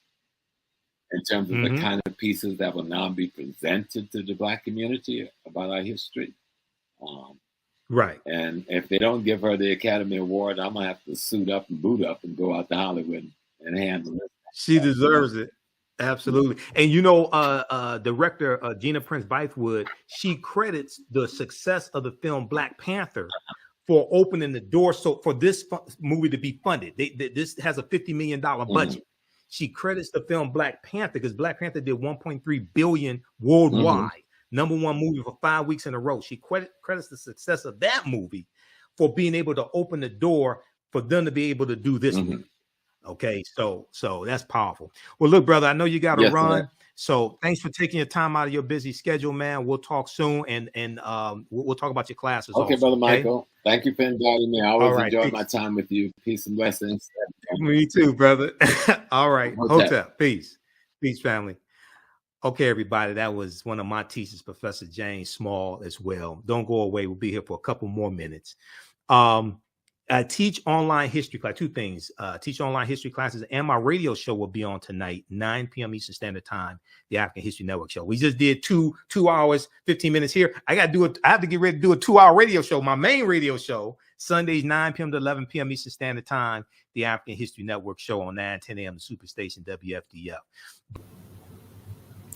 in terms of the kind of pieces that will now be presented to the Black community about our history. Right. And if they don't give her the Academy Award, I'm going to have to suit up and boot up and go out to Hollywood and handle it. She deserves it. Absolutely. And director Gina Prince-Bythewood, she credits the success of the film Black Panther for opening the door for this movie to be funded. This has a $50 million budget. She credits the film Black Panther because Black Panther did $1.3 billion worldwide. Number one movie for 5 weeks in a row. She credits the success of that movie for being able to open the door for them to be able to do this movie. Okay, so that's powerful. Well, look, brother, I know you got to run. Man. So thanks for taking your time out of your busy schedule, man. We'll talk soon, and we'll talk about your classes. Okay, also, Brother Michael. Thank you for inviting me. I always enjoy my time with you. Peace and blessings. Me too, brother. All right. Hotep. Peace. Peace, family. Okay, everybody. That was one of my teachers, Professor James Small, as well. Don't go away. We'll be here for a couple more minutes. I teach online history class. Two things. Teach online history classes, and my radio show will be on tonight, 9 p.m. Eastern Standard Time, the African History Network show. We just did 2 hours, 15 minutes here. I have to get ready to do a 2-hour radio show. My main radio show, Sundays, 9 p.m. to 11 p.m. Eastern Standard Time, the African History Network show on 9:10 a.m. the Superstation WFDF.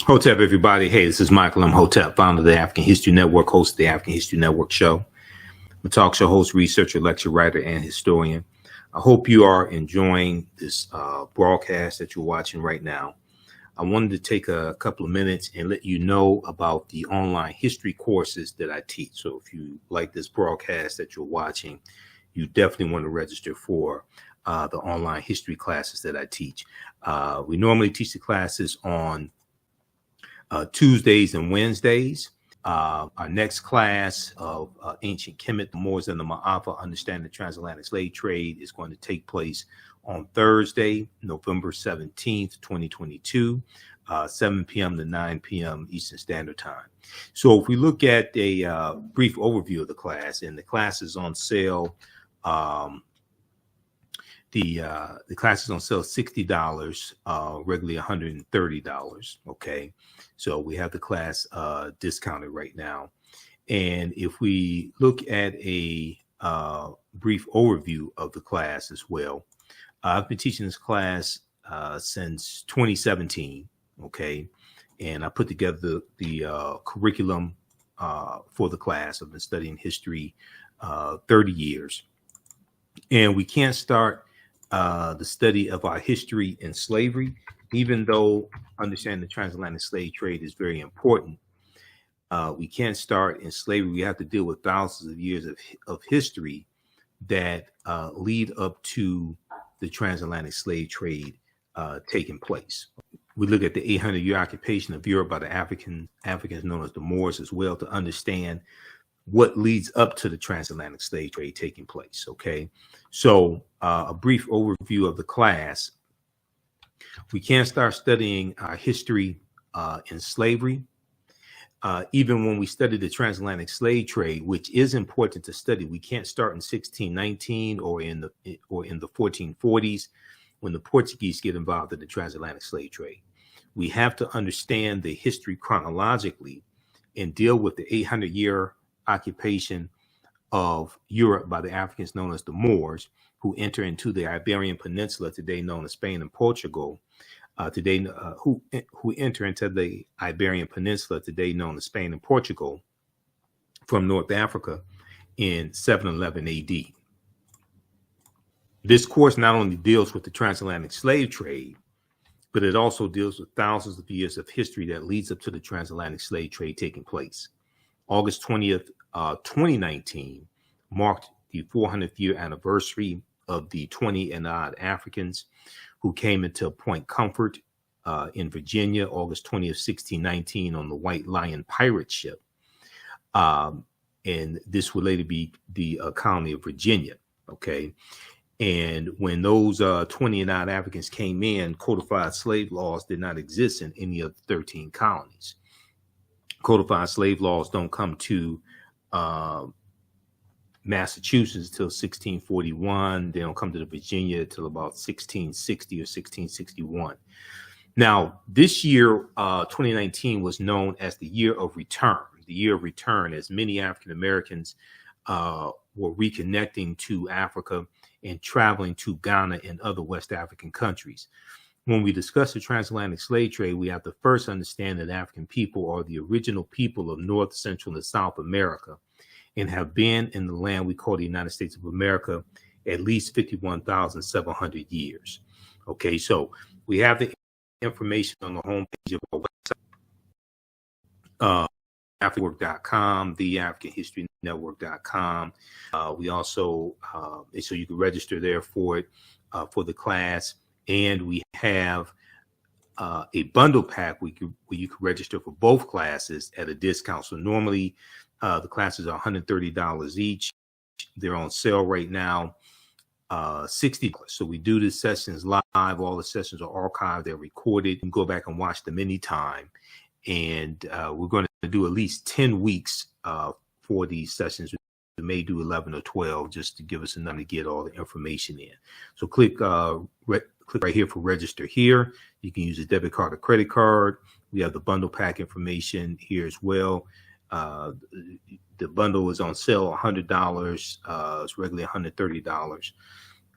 Hotep, everybody. Hey, this is Michael Imhotep, founder of the African History Network, host of the African History Network show. I'm a talk show host, researcher, lecture writer, and historian. I hope you are enjoying this broadcast that you're watching right now. I wanted to take a couple of minutes and let you know about the online history courses that I teach. So if you like this broadcast that you're watching, you definitely want to register for the online history classes that I teach. We normally teach the classes on Tuesdays and Wednesdays. Our next class of Ancient Kemet, the Moors and the Ma'afa, Understanding the Transatlantic Slave Trade, is going to take place on Thursday, November 17th, 2022. 7 p.m. to 9 p.m. Eastern Standard Time. So if we look at a brief overview of the class, and the class is on sale, the class is on sale $60, regularly $130. Okay, so we have the class discounted right now. And if we look at a brief overview of the class as well, I've been teaching this class since 2017. Okay, and I put together the curriculum for the class. I've been studying history 30 years, and we can't start the study of our history in slavery, even though understanding the transatlantic slave trade is very important. We can't start in slavery. We have to deal with thousands of years of history that lead up to the transatlantic slave trade taking place. We look at the 800-year occupation of Europe by the Africans known as the Moors as well, to understand what leads up to the transatlantic slave trade taking place. Okay, so a brief overview of the class. We can't start studying our history in slavery. Even when we study the transatlantic slave trade, which is important to study, we can't start in 1619 or in the 1440s when the Portuguese get involved in the transatlantic slave trade. We have to understand the history chronologically and deal with the 800-year occupation of Europe by the Africans known as the Moors, who enter into the Iberian Peninsula, today known as Spain and Portugal, who enter into the Iberian Peninsula, today known as Spain and Portugal, from North Africa in 711 AD. This course not only deals with the transatlantic slave trade, but it also deals with thousands of years of history that leads up to the transatlantic slave trade taking place. August 20th, 2019 marked the 400th year anniversary of the 20 and odd Africans who came into Point Comfort in Virginia, August 20th, 1619, on the White Lion pirate ship. And this would later be the colony of Virginia. Okay. And when those 20 and odd Africans came in, codified slave laws did not exist in any of the 13 colonies. Codified slave laws don't come to Massachusetts till 1641. They don't come to the Virginia till about 1660 or 1661. Now, this year, 2019, was known as the year of return. The year of return, as many African Americans were reconnecting to Africa and traveling to Ghana and other West African countries. When we discuss the transatlantic slave trade, we have to first understand that African people are the original people of North, Central, and South America, and have been in the land we call the United States of America at least 51,700 years. Okay, so we have the information on the homepage of our website, AfricanWork.com, TheAfricanHistoryNetwork.com. We also, so you can register there for it, for the class. And we have a bundle pack where you can register for both classes at a discount. So normally the classes are $130 each. They're on sale right now, $60. So we do the sessions live. All the sessions are archived. They're recorded. You can go back and watch them anytime. And we're going to do at least 10 weeks for these sessions. We may do 11 or 12 just to give us enough to get all the information in. So click right here for register here. You can use a debit card or credit card. We have the bundle pack information here as well. The bundle is on sale $100. It's regularly $130.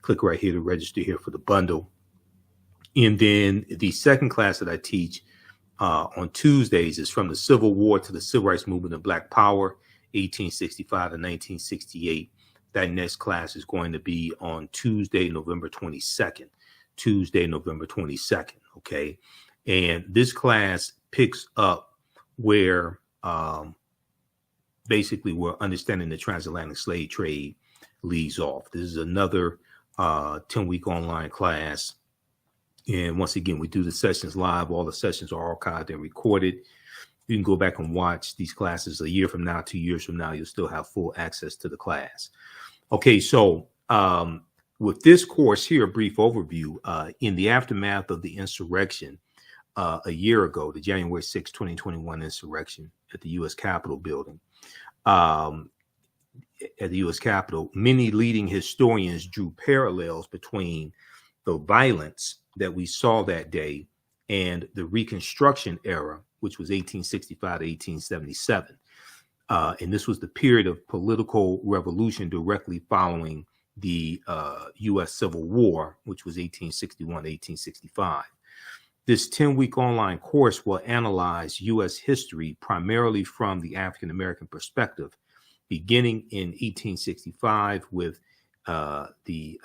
Click right here to register here for the bundle. And then the second class that I teach on Tuesdays is From the Civil War to the Civil Rights Movement of Black Power, 1865 to 1968. That next class is going to be on Tuesday, November 22nd. Tuesday, November 22nd. Okay. And this class picks up where basically where understanding the transatlantic slave trade leaves off. This is another 10-week online class. And once again, we do the sessions live. All the sessions are archived and recorded. You can go back and watch these classes a year from now, 2 years from now. You'll still have full access to the class. Okay, so with this course here, a brief overview. In the aftermath of the insurrection, a year ago, the January 6, 2021 insurrection at the U.S. Capitol building. At the U.S. Capitol, many leading historians drew parallels between the violence that we saw that day and the Reconstruction era, which was 1865 to 1877. And this was the period of political revolution directly following the U.S. Civil War, which was 1861 to 1865. This 10-week online course will analyze U.S. history primarily from the African-American perspective, beginning in 1865 with the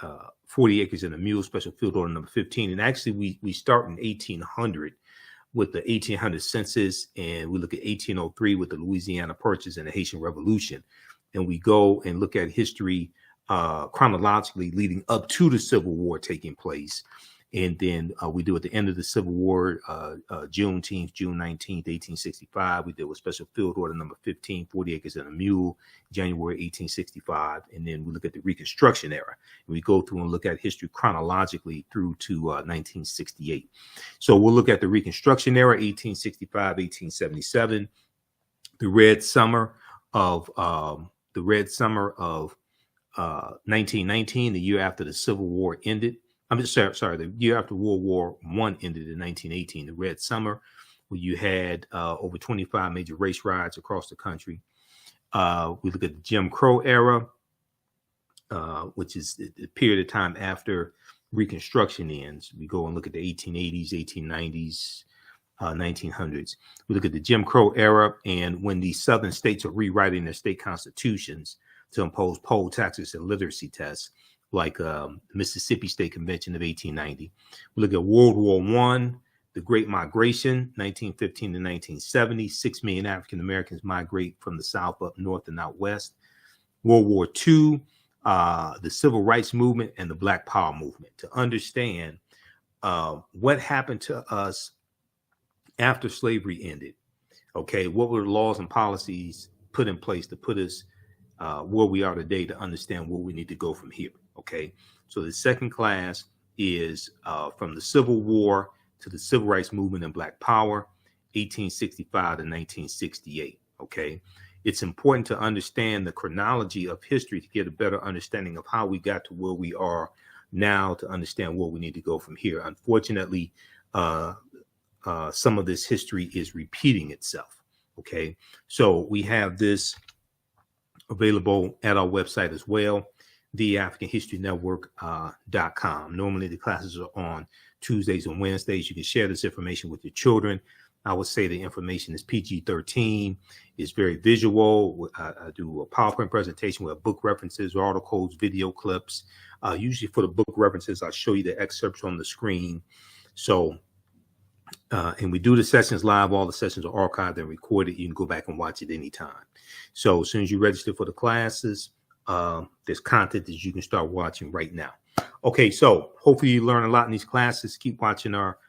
40 Acres and a Mule Special Field Order number 15. And actually, we start in 1800 with the 1800 census, and we look at 1803 with the Louisiana Purchase and the Haitian Revolution. And we go and look at history chronologically leading up to the Civil War taking place. And then we do at the end of the Civil War, Juneteenth, June 19th, 1865. We deal with Special Field Order number 15, 40 Acres and a Mule, January 1865. And then we look at the Reconstruction era. And we go through and look at history chronologically through to 1968. So we'll look at the Reconstruction era, 1865, 1877, the Red Summer of 1919, the year after the Civil War ended. I'm just sorry, the year after World War I ended in 1918, the Red Summer, where you had over 25 major race riots across the country. We look at the Jim Crow era, which is the period of time after Reconstruction ends. We go and look at the 1880s, 1890s, 1900s. We look at the Jim Crow era, and when the Southern states are rewriting their state constitutions to impose poll taxes and literacy tests, like the Mississippi State Convention of 1890. We look at World War I, the Great Migration, 1915 to 1970. 6 million African Americans migrate from the South up north and out west. World War II, the Civil Rights Movement, and the Black Power movement. To understand what happened to us after slavery ended. Okay, what were the laws and policies put in place to put us where we are today to understand where we need to go from here. Okay, so the second class is from the Civil War to the Civil Rights Movement and Black Power, 1865 to 1968. Okay, it's important to understand the chronology of history to get a better understanding of how we got to where we are now to understand where we need to go from here. Unfortunately, some of this history is repeating itself. Okay, so we have this available at our website as well, TheAHNShow.com. Normally the classes are on Tuesdays and Wednesdays. You can share this information with your children. I would say the information is PG-13. It's very visual. I do a PowerPoint presentation with book references, articles, video clips. Usually for the book references, I'll show you the excerpts on the screen. So, and we do the sessions live. All the sessions are archived and recorded. You can go back and watch it anytime. So as soon as you register for the classes, there's content that you can start watching right now. Okay, so hopefully you learn a lot in these classes. Keep watching our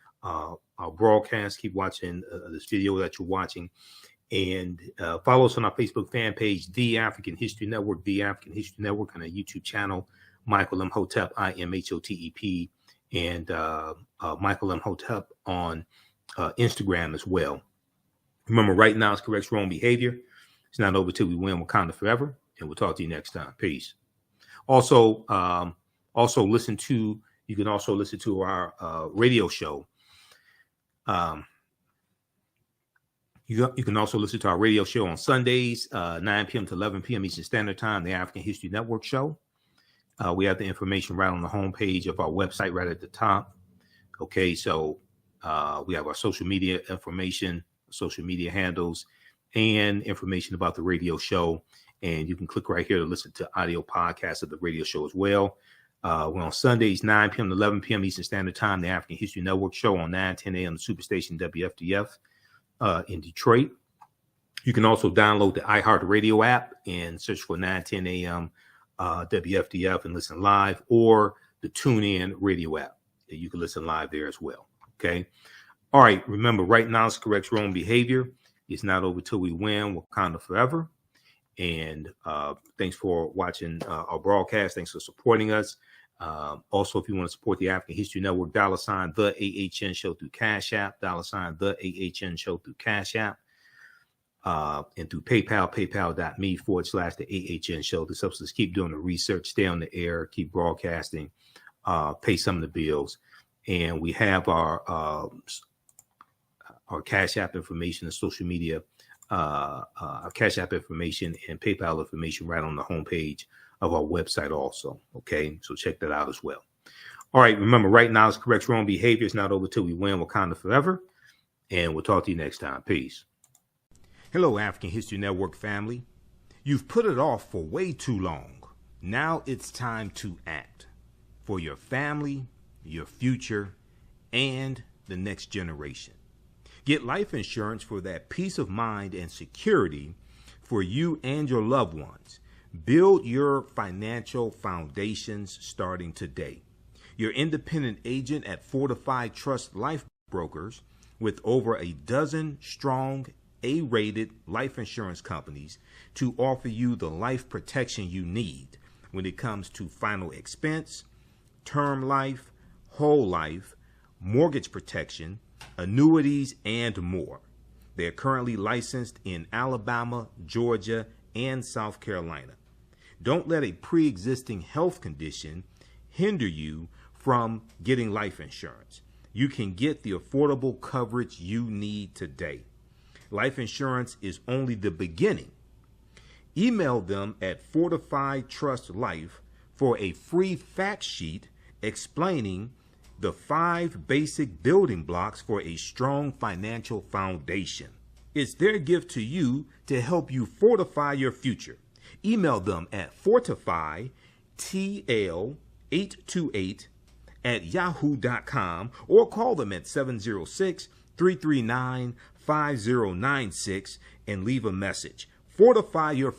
broadcast. Keep watching this video that you're watching. And follow us on our Facebook fan page, The African History Network, The African History Network, on our YouTube channel, Michael Imhotep, IMHOTEP, and Michael Imhotep on Instagram as well. Remember, right now it's correct wrong behavior. It's not over till we win Wakanda forever. And we'll talk to you next time. Peace. Also, you can also listen to our radio show. You can also listen to our radio show on Sundays, 9 p.m. to 11 p.m. Eastern Standard Time, the African History Network show. We have the information right on the homepage of our website right at the top. Okay, so we have our social media information, social media handles, and information about the radio show. And you can click right here to listen to audio podcasts of the radio show as well. We're on Sundays, 9 p.m. to 11 p.m. Eastern Standard Time, the African History Network show on 9:10 a.m. the Superstation WFDF in Detroit. You can also download the iHeartRadio app and search for 9:10 a.m. WFDF and listen live, or the TuneIn radio app. You can listen live there as well. Okay. All right. Remember, right now it's correct wrong behavior. It's not over till we win Wakanda forever. And thanks for watching our broadcast. Thanks for supporting us. Also, if you want to support the African History Network, $ the AHN Show through Cash App, $ the AHN Show through Cash App, and through PayPal, paypal.me/the AHN Show. This helps us keep doing the research, stay on the air, keep broadcasting, pay some of the bills. And we have our Cash App information and social media, our Cash App information and PayPal information right on the homepage of our website also. Okay, so check that out as well. All right, remember, right now is correct wrong behavior. It's not over till we win. Wakanda forever. And we'll talk to you next time. Peace. Hello, African History Network family. You've put it off for way too long. Now it's time to act for your family, your future, and the next generation. Get life insurance for that peace of mind and security for you and your loved ones. Build your financial foundations starting today. Your independent agent at Fortified Trust Life Brokers, with over a dozen strong A-rated life insurance companies to offer you the life protection you need when it comes to final expense, term life, whole life, mortgage protection, annuities, and more. They're currently licensed in Alabama, Georgia, and South Carolina. Don't let a pre-existing health condition hinder you from getting life insurance. You can get the affordable coverage you need today. Life insurance is only the beginning. Email them at Fortified Trust Life for a free fact sheet explaining the 5 basic building blocks for a strong financial foundation. It's their gift to you to help you fortify your future. Email them at fortifytl828@yahoo.com or call them at 706-339-5096 and leave a message. Fortify your